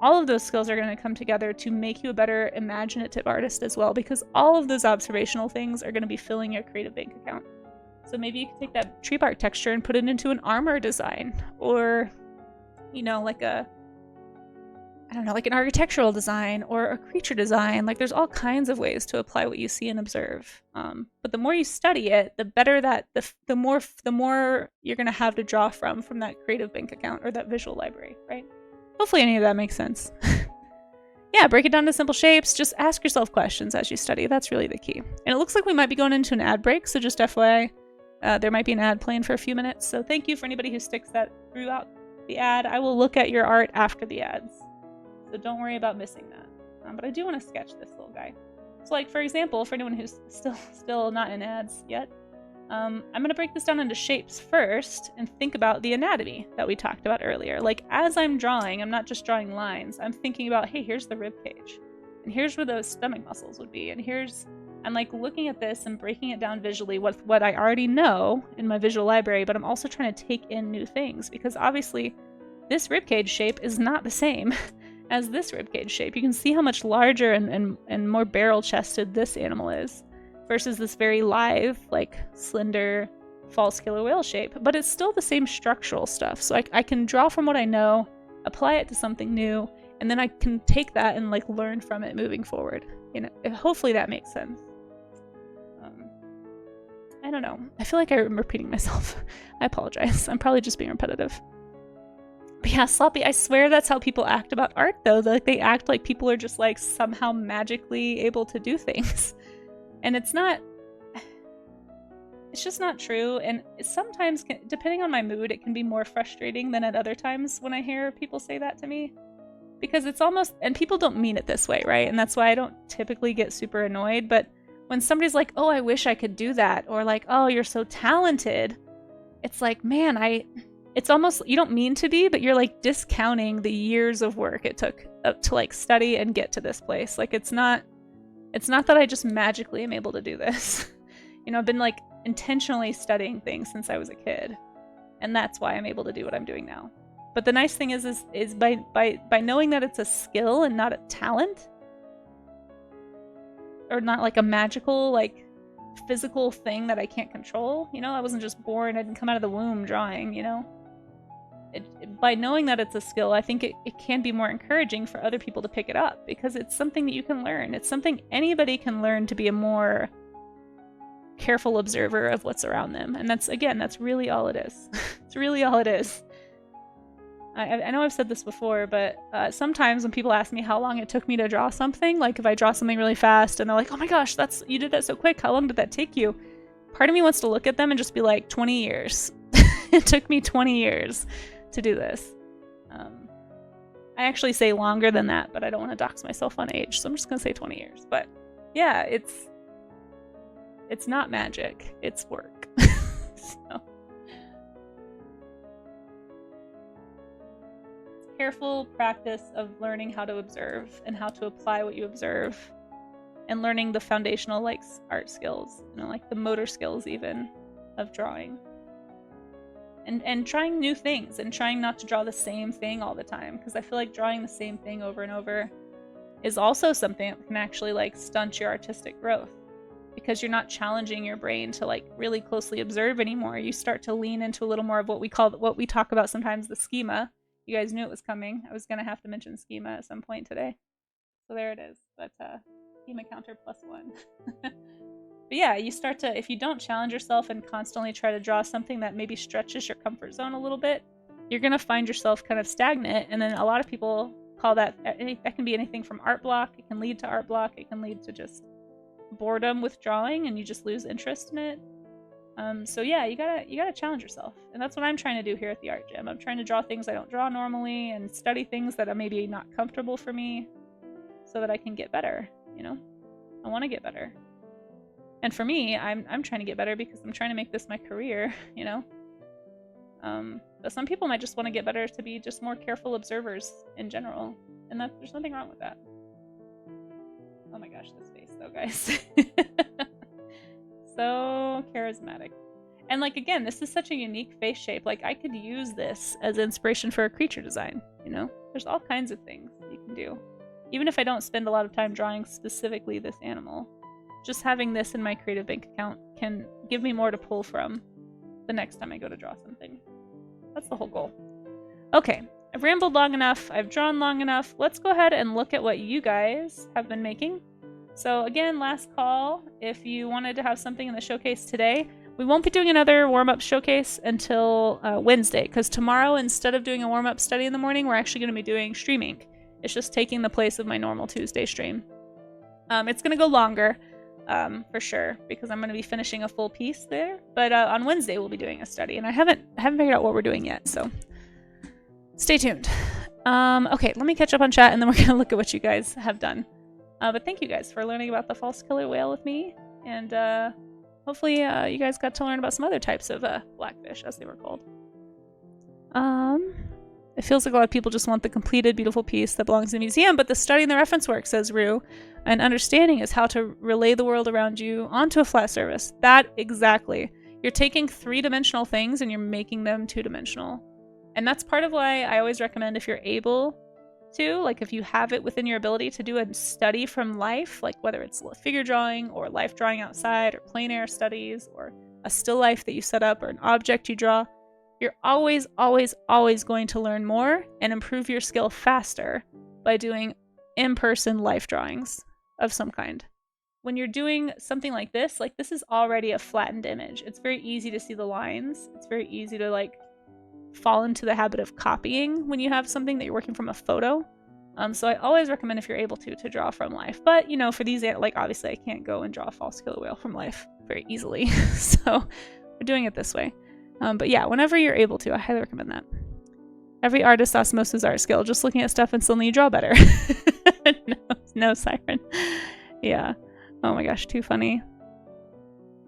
All of those skills are going to come together to make you a better imaginative artist as well, because all of those observational things are going to be filling your creative bank account. So maybe you can take that tree bark texture and put it into an armor design, or you know, like a, I don't know, like an architectural design or a creature design. Like there's all kinds of ways to apply what you see and observe. But the more you study it, the better that the more you're going to have to draw from that creative bank account or that visual library, right? Hopefully any of that makes sense. Yeah, break it down to simple shapes. Just ask yourself questions as you study. That's really the key. And it looks like we might be going into an ad break, so just FYI, there might be an ad playing for a few minutes. So thank you for anybody who sticks that throughout the ad. I will look at your art after the ads, so don't worry about missing that. But I do want to sketch this little guy. So like, for example, for anyone who's still not in ads yet, I'm going to break this down into shapes first and think about the anatomy that we talked about earlier. Like as I'm drawing, I'm not just drawing lines. I'm thinking about, hey, here's the rib cage, and here's where those stomach muscles would be, and I'm like looking at this and breaking it down visually with what I already know in my visual library, but I'm also trying to take in new things, because obviously this ribcage shape is not the same as this ribcage shape. You can see how much larger and more barrel-chested this animal is versus this very lithe, like slender false killer whale shape, but it's still the same structural stuff. So I can draw from what I know, apply it to something new, and then I can take that and like learn from it moving forward. You know, hopefully that makes sense. I don't know. I feel like I'm repeating myself. I apologize. I'm probably just being repetitive. But yeah, sloppy. I swear that's how people act about art, though. Like they act like people are just like somehow magically able to do things, and it's not. It's just not true. And sometimes, depending on my mood, it can be more frustrating than at other times when I hear people say that to me, because it's almost, and people don't mean it this way, right? And that's why I don't typically get super annoyed. But when somebody's like, oh, I wish I could do that, or like, oh, you're so talented, it's like, man, it's almost, you don't mean to be, but you're like discounting the years of work it took to like study and get to this place. Like, it's not that I just magically am able to do this. You know, I've been like intentionally studying things since I was a kid, and that's why I'm able to do what I'm doing now. But the nice thing is by knowing that it's a skill and not a talent, or not like a magical, like physical thing that I can't control. You know, I wasn't just born, I didn't come out of the womb drawing, you know. By knowing that it's a skill, I think it can be more encouraging for other people to pick it up, because it's something that you can learn. It's something anybody can learn to be a more careful observer of what's around them. And that's really all it is. It's really all it is. I know I've said this before, but sometimes when people ask me how long it took me to draw something, like if I draw something really fast and they're like, oh my gosh, you did that so quick, how long did that take you? Part of me wants to look at them and just be like, 20 years. It took me 20 years to do this. I actually say longer than that, but I don't want to dox myself on age, so I'm just going to say 20 years. But yeah, it's not magic, it's work. So. Careful practice of learning how to observe and how to apply what you observe, and learning the foundational like art skills, you know, like the motor skills even of drawing, and trying new things, and trying not to draw the same thing all the time, because I feel like drawing the same thing over and over is also something that can actually like stunt your artistic growth, because you're not challenging your brain to like really closely observe anymore. You start to lean into a little more of what we talk about sometimes, the schema. You guys knew it was coming. I was going to have to mention schema at some point today. So there it is. But schema counter +1. But yeah, you start to, if you don't challenge yourself and constantly try to draw something that maybe stretches your comfort zone a little bit, you're going to find yourself kind of stagnant. And then a lot of people call that can be anything from art block. It can lead to art block. It can lead to just boredom with drawing, and you just lose interest in it. So yeah, you gotta challenge yourself, and that's what I'm trying to do here at the art gym. I'm trying to draw things I don't draw normally, and study things that are maybe not comfortable for me, so that I can get better. You know, I want to get better, and for me, I'm trying to get better because I'm trying to make this my career. You know, but some people might just want to get better to be just more careful observers in general, and there's nothing wrong with that. Oh my gosh, this face though, guys. So charismatic. And like, again, this is such a unique face shape. Like, I could use this as inspiration for a creature design, you know? There's all kinds of things you can do. Even if I don't spend a lot of time drawing specifically this animal, just having this in my creative bank account can give me more to pull from the next time I go to draw something. That's the whole goal. Okay, I've rambled long enough. I've drawn long enough. Let's go ahead and look at what you guys have been making. So again, last call, if you wanted to have something in the showcase today, we won't be doing another warm-up showcase until Wednesday, because tomorrow, instead of doing a warm-up study in the morning, we're actually going to be doing Stream Inc. It's just taking the place of my normal Tuesday stream. It's going to go longer, for sure, because I'm going to be finishing a full piece there. But on Wednesday, we'll be doing a study, and I haven't figured out what we're doing yet, so stay tuned. Okay, let me catch up on chat, and then we're going to look at what you guys have done. But thank you guys for learning about the false killer whale with me, and hopefully you guys got to learn about some other types of blackfish, as they were called. It feels like a lot of people just want the completed, beautiful piece that belongs in a museum, but the study and the reference work, says Rue, and understanding is how to relay the world around you onto a flat surface. That exactly. You're taking three-dimensional things and you're making them two-dimensional. And that's part of why I always recommend, if you're able to, like if you have it within your ability to do a study from life, like whether it's figure drawing or life drawing outside or plein air studies or a still life that you set up or an object you draw, you're always, always, always going to learn more and improve your skill faster by doing in-person life drawings of some kind. When you're doing something like this is already a flattened image. It's very easy to see the lines. It's very easy to like fall into the habit of copying when you have something that you're working from a photo. So I always recommend, if you're able to draw from life. But, you know, for these, like, obviously I can't go and draw a false killer whale from life very easily. So we're doing it this way. But yeah, whenever you're able to, I highly recommend that. Every artist osmosis art skill. Just looking at stuff and suddenly you draw better. No, Siren. Yeah. Oh my gosh, too funny.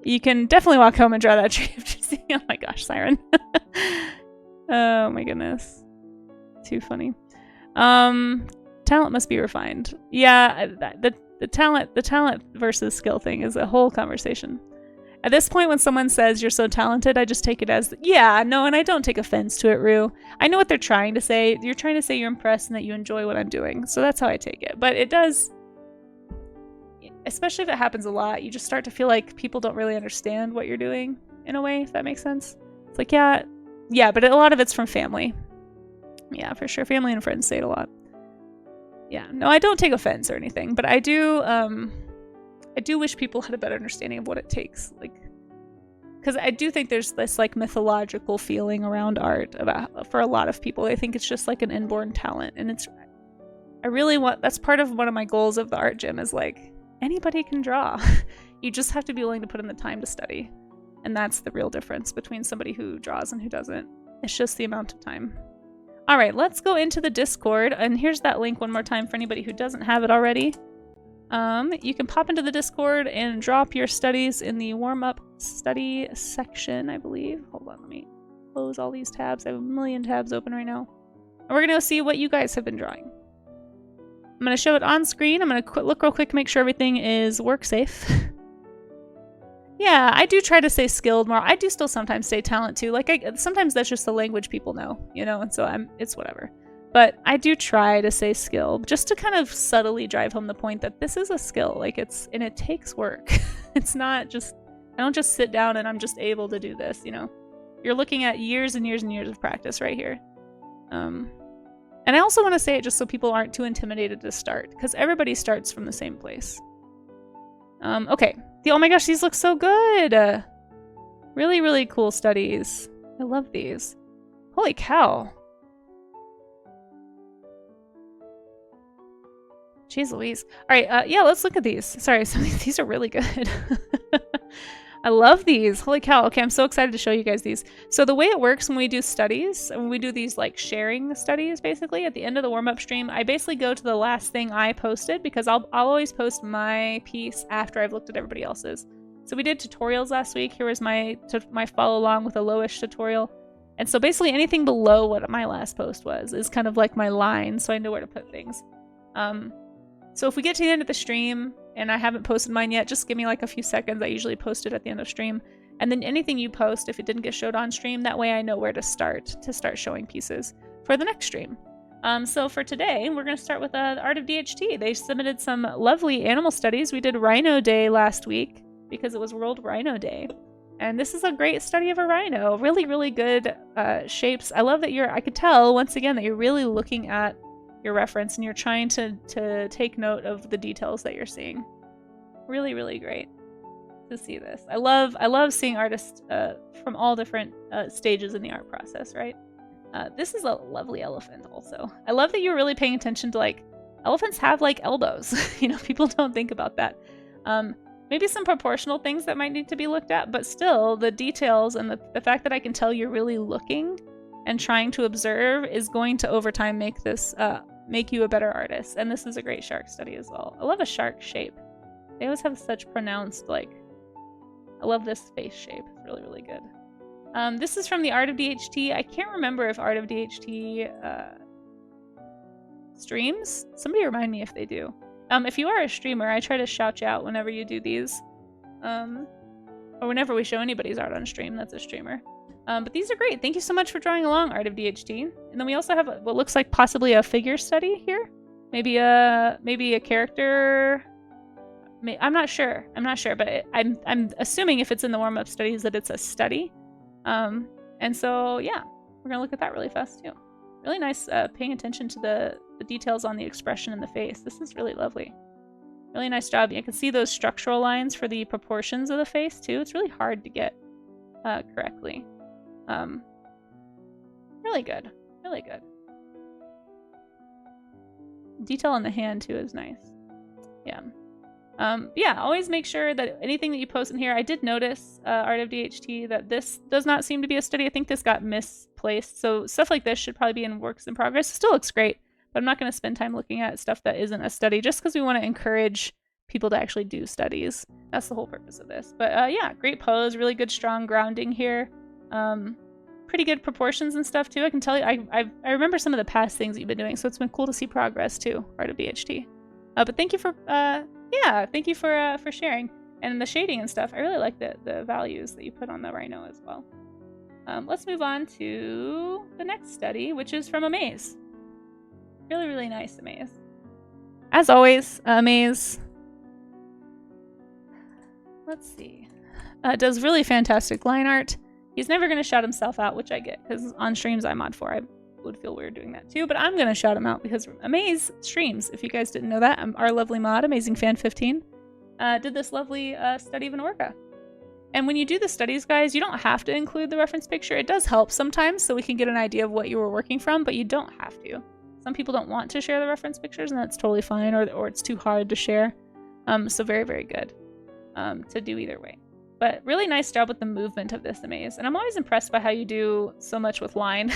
You can definitely walk home and draw that tree after seeing. Oh my gosh, Siren. Oh my goodness. Too funny. Talent must be refined. Yeah, the talent versus skill thing is a whole conversation. At this point, when someone says you're so talented, I just take it as, yeah, no, and I don't take offense to it, Rue. I know what they're trying to say. You're trying to say you're impressed and that you enjoy what I'm doing. So that's how I take it. But it does, especially if it happens a lot, you just start to feel like people don't really understand what you're doing in a way, if that makes sense. It's like, yeah, but a lot of it's from family. Yeah, for sure. Family and friends say it a lot. Yeah, no, I don't take offense or anything, but I do wish people had a better understanding of what it takes, like, because I do think there's this like mythological feeling around art for a lot of people. They think it's just like an inborn talent, and that's part of one of my goals of the art gym is like anybody can draw. You just have to be willing to put in the time to study, and that's the real difference between somebody who draws and who doesn't. It's just the amount of time. All right, let's go into the Discord, and here's that link one more time for anybody who doesn't have it already. You can pop into the Discord and drop your studies in the warm-up study section, I believe. Hold on, let me close all these tabs. I have a million tabs open right now. And we're going to see what you guys have been drawing. I'm going to show it on screen. I'm going to look real quick to make sure everything is work safe. Yeah, I do try to say skilled more. I do still sometimes say talent too. Like, sometimes that's just the language people know, you know, and so it's whatever. But I do try to say skill, just to kind of subtly drive home the point that this is a skill. Like, and it takes work. It's not just, I don't just sit down and I'm just able to do this, you know. You're looking at years and years and years of practice right here. And I also want to say it just so people aren't too intimidated to start, because everybody starts from the same place. Okay. Oh my gosh, these look so good. Really, really cool studies. I love these. Holy cow. Jeez Louise. All right, yeah, let's look at these. Sorry, these are really good. I love these. Holy cow. Okay, I'm so excited to show you guys these. So the way it works when we do studies, when we do these like sharing studies, basically at the end of the warm-up stream, I basically go to the last thing I posted, because I'll always post my piece after I've looked at everybody else's. So we did tutorials last week. Here was my follow along with a lowish tutorial. And so basically anything below what my last post was is kind of like my line, so I know where to put things. So if we get to the end of the stream and I haven't posted mine yet, just give me like a few seconds. I usually post it at the end of stream. And then anything you post, if it didn't get showed on stream, that way I know where to start showing pieces for the next stream. So for today, we're going to start with the Art of DHT. They submitted some lovely animal studies. We did Rhino Day last week because it was World Rhino Day. And this is a great study of a rhino. Really, really good shapes. I love that I could tell once again that you're really looking at your reference and you're trying to take note of the details that you're seeing. Really, really great to see this. I love seeing artists from all different stages in the art process, right? This is a lovely elephant also. I love that you're really paying attention to, like, elephants have like elbows. You know, people don't think about that. Maybe some proportional things that might need to be looked at, but still the details and the fact that I can tell you're really looking and trying to observe is going to over time make you a better artist. And this is a great shark study as well. I love a shark shape. They always have such pronounced, like, I love this face shape. It's really, really good. This is from the Art of DHT. I can't remember if Art of DHT streams. Somebody remind me if they do. If you are a streamer, I try to shout you out whenever you do these. Or whenever we show anybody's art on stream that's a streamer. But these are great. Thank you so much for drawing along, Art of DHT. And then we also have what looks like possibly a figure study here. Maybe a character. I'm not sure. But I'm assuming if it's in the warm-up studies that it's a study. And so yeah, we're gonna look at that really fast too. Really nice paying attention to the details on the expression in the face. This is really lovely. Really nice job. You can see those structural lines for the proportions of the face too. It's really hard to get correctly. Really good. Really good. Detail on the hand too is nice. Yeah. Yeah, always make sure that anything that you post in here, I did notice, Art of DHT, that this does not seem to be a study. I think this got misplaced. So stuff like this should probably be in works in progress. It still looks great, but I'm not going to spend time looking at stuff that isn't a study just because we want to encourage people to actually do studies. That's the whole purpose of this. But yeah, great pose, really good strong grounding here. Pretty good proportions and stuff too. I can tell you, I remember some of the past things that you've been doing, so it's been cool to see progress too, Art of BHT. But thank you for thank you for sharing. And the shading and stuff, I really like the values that you put on the rhino as well. Let's move on to the next study, which is from Amaze. Really, really nice Amaze. As always, Amaze, let's see, does really fantastic line art. He's never going to shout himself out, which I get, because on streams I'm mod for. I would feel weird doing that too, but I'm going to shout him out because Amaze streams. If you guys didn't know that, our lovely mod, AmazingFan15, did this lovely study of an orca. And when you do the studies, guys, you don't have to include the reference picture. It does help sometimes so we can get an idea of what you were working from, but you don't have to. Some people don't want to share the reference pictures, and that's totally fine, or it's too hard to share. So very, very good to do either way. But really nice job with the movement of this Amaze. And I'm always impressed by how you do so much with line.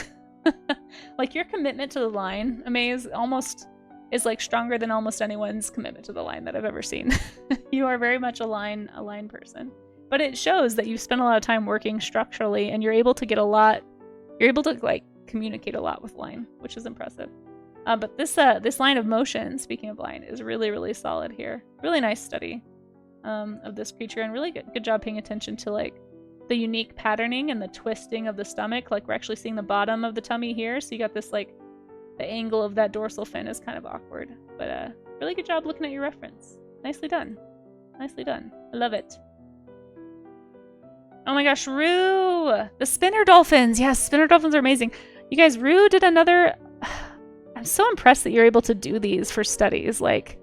Like your commitment to the line, Amaze, almost is like stronger than almost anyone's commitment to the line that I've ever seen. You are very much a line person. But it shows that you've spent a lot of time working structurally, and you're able to get a lot, you're able to like communicate a lot with line, which is impressive. But this line of motion, speaking of line, is really, really solid here. Really nice study of this creature, and really good job paying attention to like the unique patterning and the twisting of the stomach. Like we're actually seeing the bottom of the tummy here, so you got this like the angle of that dorsal fin is kind of awkward. But really good job looking at your reference. Nicely done. Nicely done. I love it. Oh my gosh, Rue! The spinner dolphins! Yes, spinner dolphins are amazing. You guys, Rue did another... I'm so impressed that you're able to do these for studies. Like,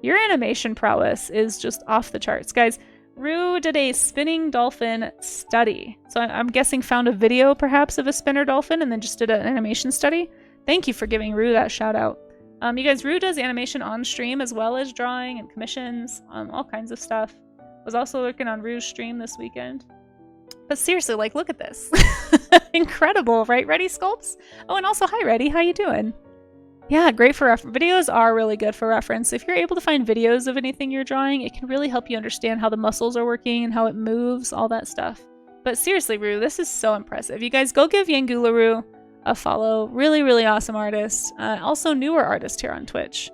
your animation prowess is just off the charts. Guys, Rue did a spinning dolphin study. So I'm guessing found a video, perhaps, of a spinner dolphin and then just did an animation study. Thank you for giving Rue that shout out. You guys, Rue does animation on stream as well as drawing and commissions, all kinds of stuff. Was also working on Rue's stream this weekend. But seriously, like, look at this. Incredible, right, Ready Sculpts? Oh, and also, hi, Ready. How you doing? Yeah, great for reference. Videos are really good for reference. If you're able to find videos of anything you're drawing, it can really help you understand how the muscles are working and how it moves, all that stuff. But seriously, Rue, this is so impressive. You guys, go give Yangularu a follow. Really, really awesome artist. Also, newer artist here on Twitch.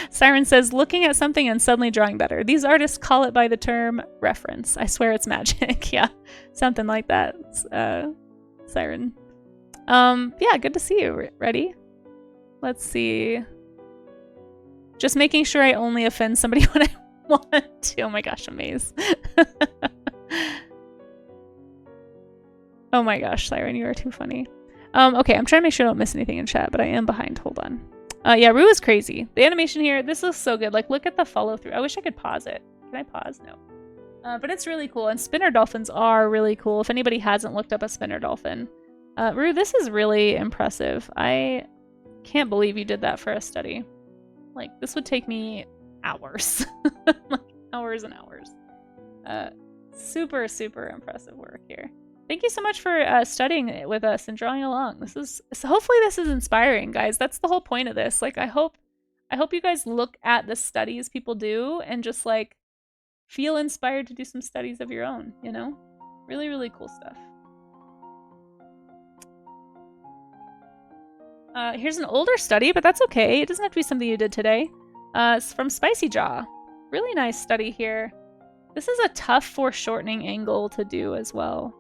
Siren says, looking at something and suddenly drawing better. These artists call it by the term reference. I swear it's magic. Yeah, something like that. Siren. Yeah, good to see you. Ready? Let's see. Just making sure I only offend somebody when I want to. Oh my gosh, Amaze. Oh my gosh, Siren, you are too funny. Okay, I'm trying to make sure I don't miss anything in chat, but I am behind. Hold on. Yeah, Rue is crazy. The animation here, this looks so good. Like, look at the follow through. I wish I could pause it. Can I pause? No. But it's really cool. And spinner dolphins are really cool. If anybody hasn't looked up a spinner dolphin. Rue, this is really impressive. I can't believe you did that for a study. Like, this would take me hours. Like, hours and hours. Super, super impressive work here. Thank you so much for studying it with us and drawing along. Hopefully this is inspiring, guys. That's the whole point of this. Like, I hope you guys look at the studies people do and just like feel inspired to do some studies of your own, you know? Really, really cool stuff. Here's an older study, but that's okay. It doesn't have to be something you did today. It's from Spicy Jaw. Really nice study here. This is a tough foreshortening angle to do as well.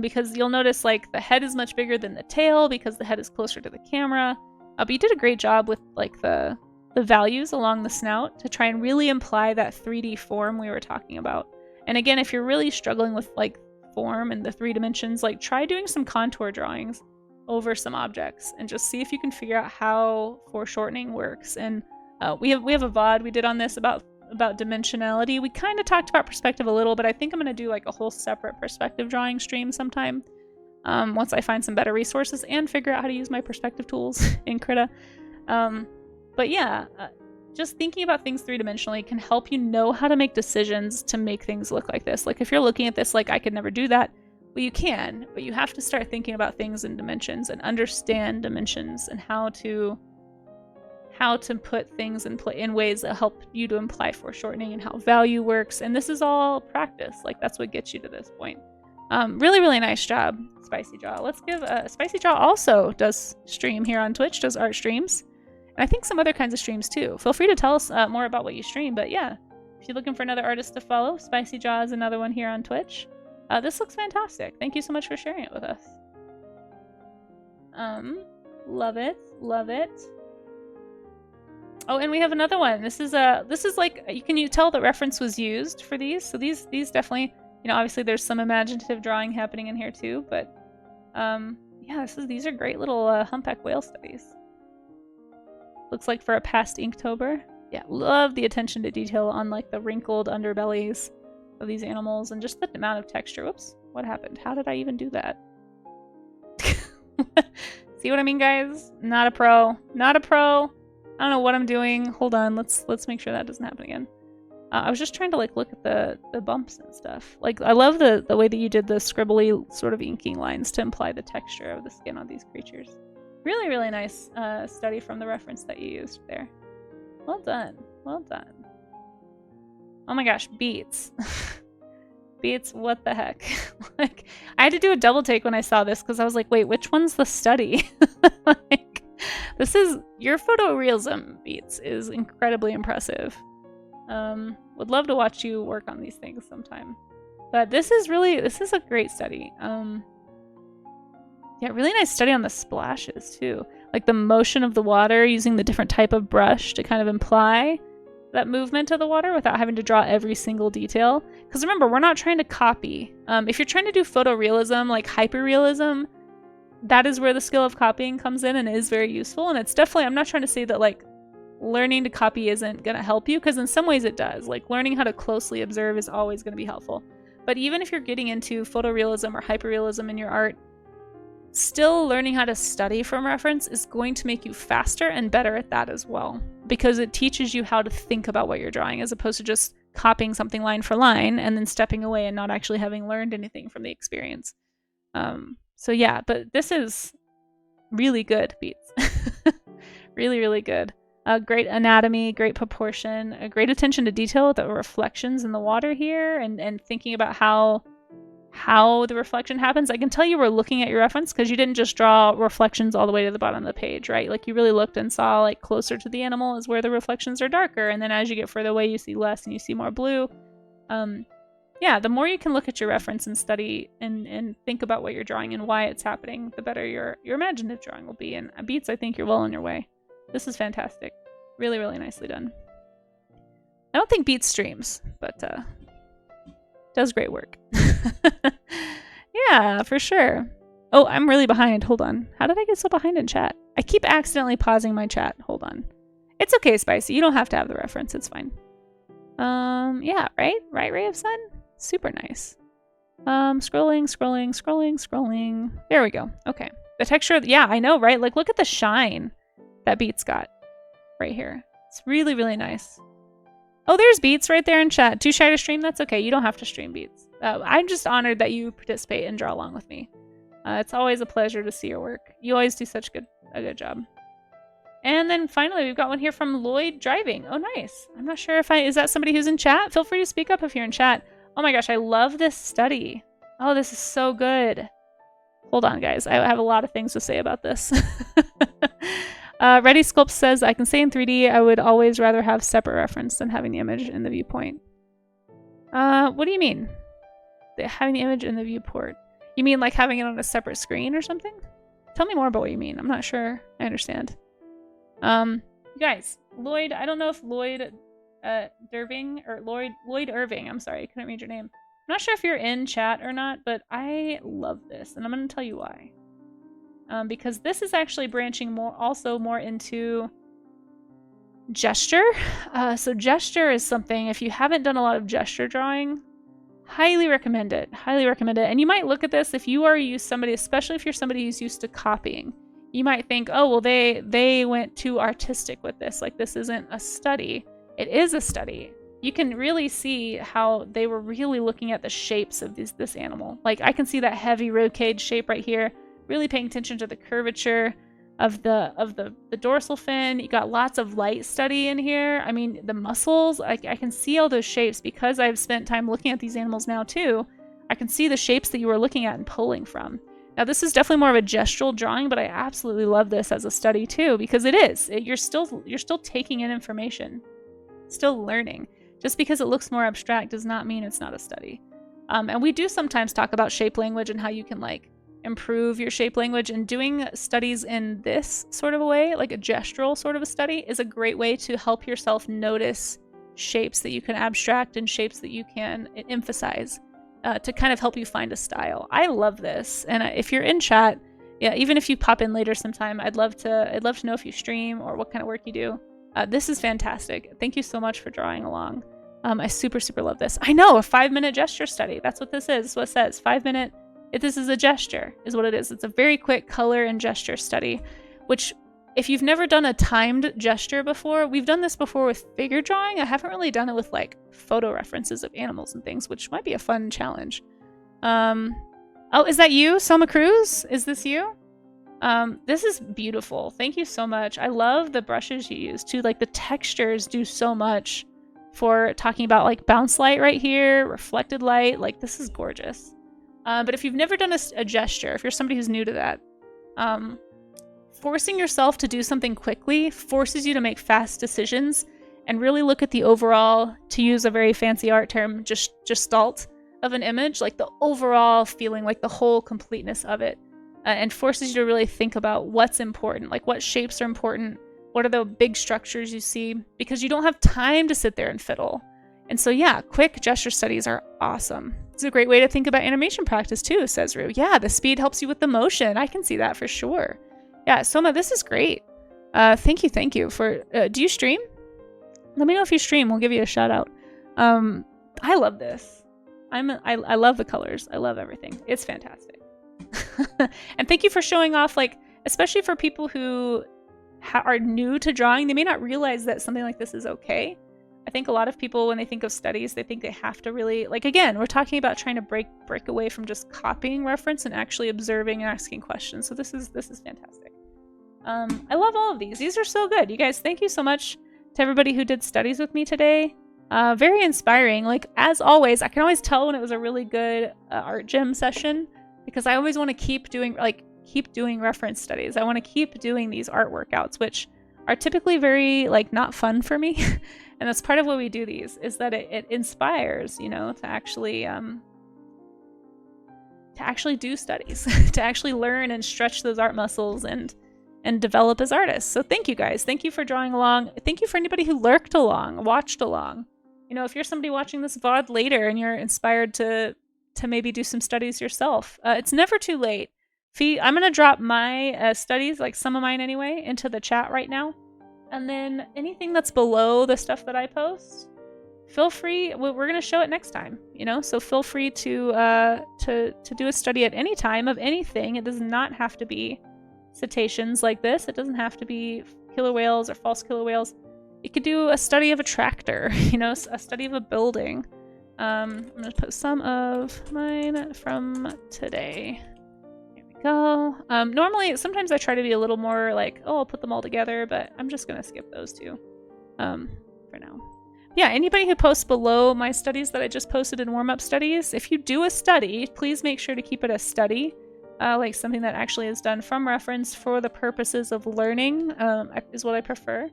Because you'll notice like the head is much bigger than the tail because the head is closer to the camera. But you did a great job with like the values along the snout to try and really imply that 3D form we were talking about. And again, if you're really struggling with like form and the 3 dimensions, like try doing some contour drawings over some objects and just see if you can figure out how foreshortening works. And we have a VOD we did on this about dimensionality. We kind of talked about perspective a little, but I think I'm going to do like a whole separate perspective drawing stream sometime once I find some better resources and figure out how to use my perspective tools in Krita. But yeah, just thinking about things 3-dimensionally can help you know how to make decisions to make things look like this. Like if you're looking at this like I could never do that, well, you can, but you have to start thinking about things in dimensions and understand dimensions and how to how to put things in ways that help you to imply foreshortening and how value works. And this is all practice. Like, that's what gets you to this point. Really, really nice job, Spicy Jaw. Let's give Spicy Jaw also does stream here on Twitch, does art streams. And I think some other kinds of streams too. Feel free to tell us more about what you stream. But yeah, if you're looking for another artist to follow, Spicy Jaw is another one here on Twitch. This looks fantastic. Thank you so much for sharing it with us. Love it, love it. Oh, and we have another one. This is like, you tell the reference was used for these. So these definitely, you know, obviously there's some imaginative drawing happening in here too, but yeah, these are great little humpback whale studies. Looks like for a past Inktober. Yeah, love the attention to detail on like the wrinkled underbellies of these animals and just the amount of texture. Whoops, what happened? How did I even do that? See what I mean, guys? Not a pro. Not a pro. I don't know what I'm doing. Hold on, let's make sure that doesn't happen again. I was just trying to like look at the bumps and stuff. Like, I love the way that you did the scribbly sort of inking lines to imply the texture of the skin on these creatures. Really, really nice study from the reference that you used there. Well done. Well done. Oh my gosh, beats. Beats, what the heck? Like, I had to do a double take when I saw this because I was like, wait, which one's the study? Like, this is, your photorealism, Beats, is incredibly impressive. Would love to watch you work on these things sometime. But this is a great study. Yeah, really nice study on the splashes too. Like the motion of the water using the different type of brush to kind of imply that movement of the water without having to draw every single detail. Because remember, we're not trying to copy. If you're trying to do photorealism, like hyperrealism, that is where the skill of copying comes in and is very useful. And it's definitely, I'm not trying to say that like learning to copy isn't going to help you, because in some ways it does. Like learning how to closely observe is always going to be helpful. But even if you're getting into photorealism or hyperrealism in your art, still learning how to study from reference is going to make you faster and better at that as well, because it teaches you how to think about what you're drawing as opposed to just copying something line for line and then stepping away and not actually having learned anything from the experience. So yeah, but this is really good, Beats. Really, really good. Great anatomy, great proportion, a great attention to detail with the reflections in the water here, and thinking about how the reflection happens. I can tell you were looking at your reference because you didn't just draw reflections all the way to the bottom of the page, right? Like you really looked and saw like closer to the animal is where the reflections are darker, and then as you get further away you see less and you see more blue. Yeah, the more you can look at your reference and study and think about what you're drawing and why it's happening, the better your imaginative drawing will be. And Beats, I think you're well on your way. This is fantastic. Really, really nicely done. I don't think Beats streams, but does great work. Yeah, for sure. Oh, I'm really behind. Hold on. How did I get so behind in chat? I keep accidentally pausing my chat. Hold on. It's okay, Spicy. You don't have to have the reference. It's fine. Yeah, right? Right, Ray of Sun? Super nice. Scrolling. There we go. Okay. The texture, yeah, I know, right? Like, look at the shine that Beats got right here. It's really, really nice. Oh, there's Beats right there in chat. Too shy to stream? That's okay. You don't have to stream, Beats. I'm just honored that you participate and draw along with me. It's always a pleasure to see your work. You always do such a good job. And then finally, we've got one here from Lloyd Driving. Oh, nice. I'm not sure if is that somebody who's in chat? Feel free to speak up if you're in chat. Oh my gosh, I love this study. Oh, this is so good. Hold on, guys. I have a lot of things to say about this. Ready Sculpt says, I can say in 3D, I would always rather have separate reference than having the image in the viewpoint. What do you mean? Having the image in the viewport? You mean like having it on a separate screen or something? Tell me more about what you mean. I'm not sure I understand. You guys, Lloyd, I don't know if Lloyd Derving or Lloyd Irving, I'm sorry, I couldn't read your name. I'm not sure if you're in chat or not, but I love this, and I'm going to tell you why. Because this is actually branching more into gesture. So gesture is something, if you haven't done a lot of gesture drawing, highly recommend it. Highly recommend it. And you might look at this if you are somebody, especially if you're somebody who's used to copying. You might think, oh, well, they went too artistic with this. Like, this isn't a study. It is a study. You can really see how they were really looking at the shapes of this animal. Like, I can see that heavy rib cage shape right here, really paying attention to the curvature. the dorsal fin. You got lots of light study in here. I mean, the muscles, I can see all those shapes because I've spent time looking at these animals now too. I can see the shapes that you were looking at and pulling from. Now, this is definitely more of a gestural drawing, but I absolutely love this as a study too, because it is. You're still taking in information, still learning. Just because it looks more abstract does not mean it's not a study. And we do sometimes talk about shape language and how you can like improve your shape language, and doing studies in this sort of a way, like a gestural sort of a study, is a great way to help yourself notice shapes that you can abstract and shapes that you can emphasize to kind of help you find a style. I love this, and if you're in chat, yeah, even if you pop in later sometime, I'd love to know if you stream or what kind of work you do. This is fantastic. Thank you so much for drawing along. I super love this. I know, a 5-minute gesture study. That's what this is. That's what it says. 5-minute. This is a gesture, is what it is. It's a very quick color and gesture study, which if you've never done a timed gesture before, we've done this before with figure drawing. I haven't really done it with like photo references of animals and things, which might be a fun challenge. Oh, is that you, Soma Cruz? Is this you? This is beautiful. Thank you so much. I love the brushes you use too. Like the textures do so much for talking about like bounce light right here, reflected light. Like this is gorgeous. But if you've never done a gesture, if you're somebody who's new to that, forcing yourself to do something quickly forces you to make fast decisions and really look at the overall, to use a very fancy art term, gestalt of an image, like the overall feeling, like the whole completeness of it, and forces you to really think about what's important, like what shapes are important, what are the big structures you see, because you don't have time to sit there and fiddle. And so yeah, quick gesture studies are awesome. It's a great way to think about animation practice too, says Rue. Yeah, the speed helps you with the motion. I can see that for sure. Yeah, Soma, this is great. Thank you for, do you stream? Let me know if you stream, we'll give you a shout out. I love this. I love the colors. I love everything. It's fantastic. And thank you for showing off, like, especially for people who are new to drawing, they may not realize that something like this is okay. I think a lot of people, when they think of studies, they think they have to really, like, again, we're talking about trying to break away from just copying reference and actually observing and asking questions. So this is fantastic. I love all of these. These are so good. You guys, thank you so much to everybody who did studies with me today. Very inspiring. Like, as always, I can always tell when it was a really good art gym session, because I always want to keep doing reference studies. I want to keep doing these art workouts, which are typically very, like, not fun for me. And that's part of why we do these, is that it inspires, you know, to actually do studies, to actually learn and stretch those art muscles and develop as artists. So thank you guys. Thank you for drawing along. Thank you for anybody who lurked along, watched along. You know, if you're somebody watching this VOD later and you're inspired to maybe do some studies yourself, it's never too late. I'm going to drop my studies, like some of mine anyway, into the chat right now. And then anything that's below the stuff that I post, feel free. We're going to show it next time, you know? So feel free to do a study at any time of anything. It does not have to be cetaceans like this. It doesn't have to be killer whales or false killer whales. You could do a study of a tractor, you know, a study of a building. I'm going to put some of mine from today. Here we go. Normally, sometimes I try to be a little more like, oh, I'll put them all together, but I'm just going to skip those two for now. Yeah, anybody who posts below my studies that I just posted in warm-up studies, if you do a study, please make sure to keep it a study. Like something that actually is done from reference for the purposes of learning is what I prefer.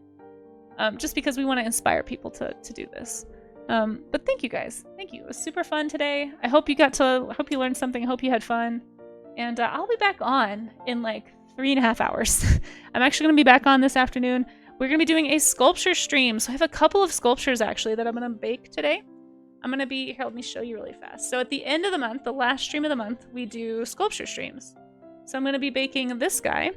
Just because we want to inspire people to do this. But thank you guys. Thank you. It was super fun today. I hope you learned something. I hope you had fun. And I'll be back on in like 3.5 hours. I'm actually going to be back on this afternoon. We're going to be doing a sculpture stream. So I have a couple of sculptures actually that I'm going to bake today. I'm going to be, here, let me show you really fast. So at the end of the month, the last stream of the month, we do sculpture streams. So I'm going to be baking this guy.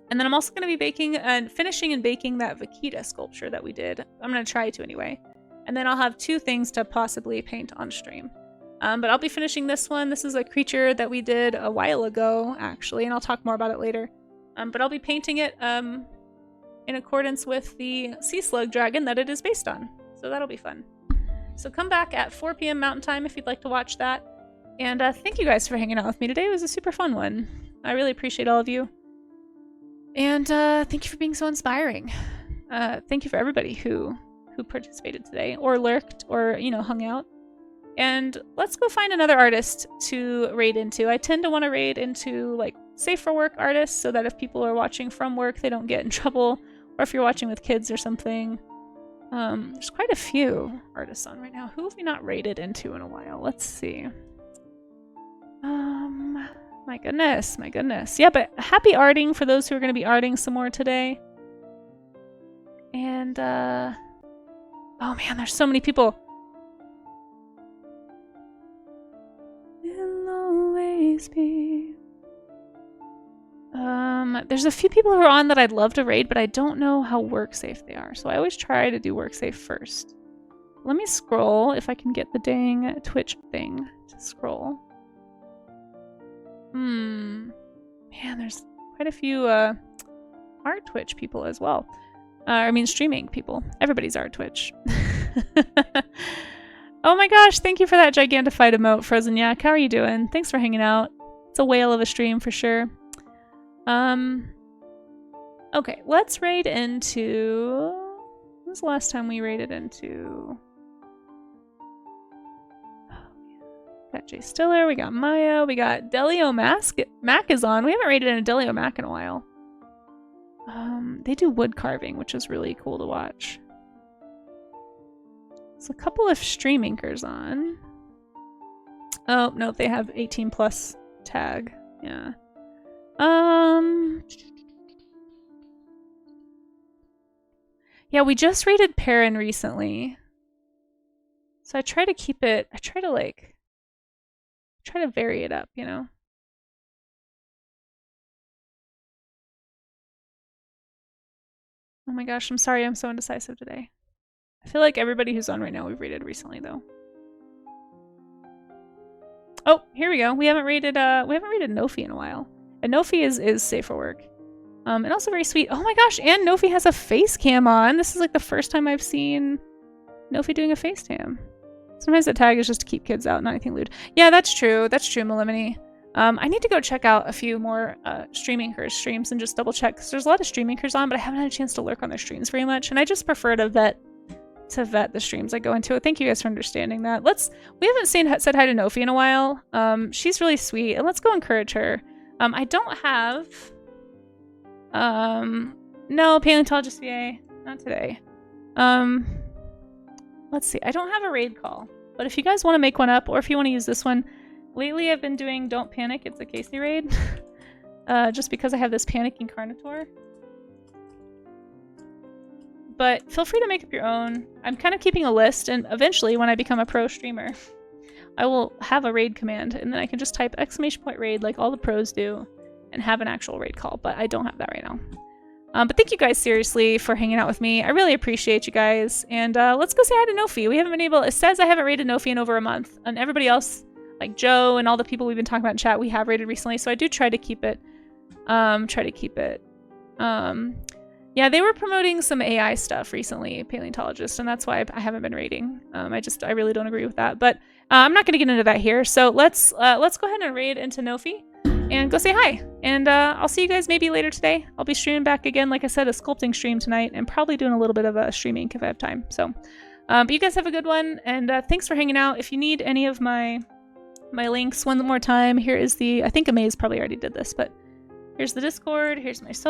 And then I'm also going to be baking and finishing and baking that vaquita sculpture that we did. I'm going to try to anyway. And then I'll have 2 things to possibly paint on stream. But I'll be finishing this one. This is a creature that we did a while ago, actually, and I'll talk more about it later. But I'll be painting it in accordance with the sea slug dragon that it is based on. So that'll be fun. So come back at 4 p.m. Mountain Time if you'd like to watch that. And thank you guys for hanging out with me today. It was a super fun one. I really appreciate all of you. And thank you for being so inspiring. Thank you for everybody who participated today or lurked or, you know, hung out. And let's go find another artist to raid into. I tend to want to raid into like safe for work artists so that if people are watching from work, they don't get in trouble. Or if you're watching with kids or something. There's quite a few artists on right now. Who have we not raided into in a while? Let's see. My goodness, my goodness. Yeah, but happy arting for those who are going to be arting some more today. And, oh man, there's so many people. It'll always be. There's a few people who are on that I'd love to raid, but I don't know how work safe they are. So I always try to do work safe first. Let me scroll if I can get the dang Twitch thing to scroll. Man, there's quite a few art Twitch people as well. I mean streaming people. Everybody's art Twitch. Oh my gosh, thank you for that gigantified emote, Frozen Yak. How are you doing? Thanks for hanging out. It's a whale of a stream for sure. Okay, let's raid into... When was the last time we raided into... We got Jay Stiller, we got Maya, we got Delio Mac is on. We haven't raided in a Delio Mac in a while. They do wood carving, which is really cool to watch. There's a couple of stream inkers on. Oh, no, they have 18 plus tag. Yeah. Yeah, we just raided Perrin recently. So I try to keep it, I try to vary it up, you know? Oh my gosh, I'm sorry I'm so indecisive today. I feel like everybody who's on right now we've raided recently though. Oh, here we go. We haven't raided Nofi in a while. And Nofi is safe for work. And also very sweet. Oh my gosh, and Nofi has a face cam on. This is like the first time I've seen Nofi doing a face cam. Sometimes the tag is just to keep kids out, not anything lewd. Yeah, that's true. That's true, Melimini. I need to go check out a few more streamers' streams and just double check because there's a lot of streamers on, but I haven't had a chance to lurk on their streams very much, and I just prefer to vet the streams I go into. Thank you guys for understanding that. We haven't said hi to Nofi in a while. She's really sweet, and let's go encourage her. I don't have no paleontologist VA, not today. Let's see. I don't have a raid call, but if you guys want to make one up, or if you want to use this one, lately I've been doing Don't Panic. It's a Casey raid, just because I have this panicking Carnotaur. But feel free to make up your own. I'm kind of keeping a list, and eventually, when I become a pro streamer, I will have a raid command, and then I can just type !raid like all the pros do, and have an actual raid call. But I don't have that right now. But thank you guys seriously for hanging out with me. I really appreciate you guys. And let's go say hi to Nofi. We haven't been able... It says I haven't raided Nofi in over a month. And everybody else, like Joe and all the people we've been talking about in chat, we have raided recently. So I do try to keep it... Yeah, they were promoting some AI stuff recently, Paleontologist, and that's why I haven't been raiding. I really don't agree with that. But I'm not going to get into that here. So let's go ahead and raid into Nofi. And go say hi. And I'll see you guys maybe later today. I'll be streaming back again, like I said, a sculpting stream tonight, and probably doing a little bit of a streaming if I have time. So, but you guys have a good one, and thanks for hanging out. If you need any of my links one more time, here is the... I think Amaze probably already did this, but here's the Discord, here's my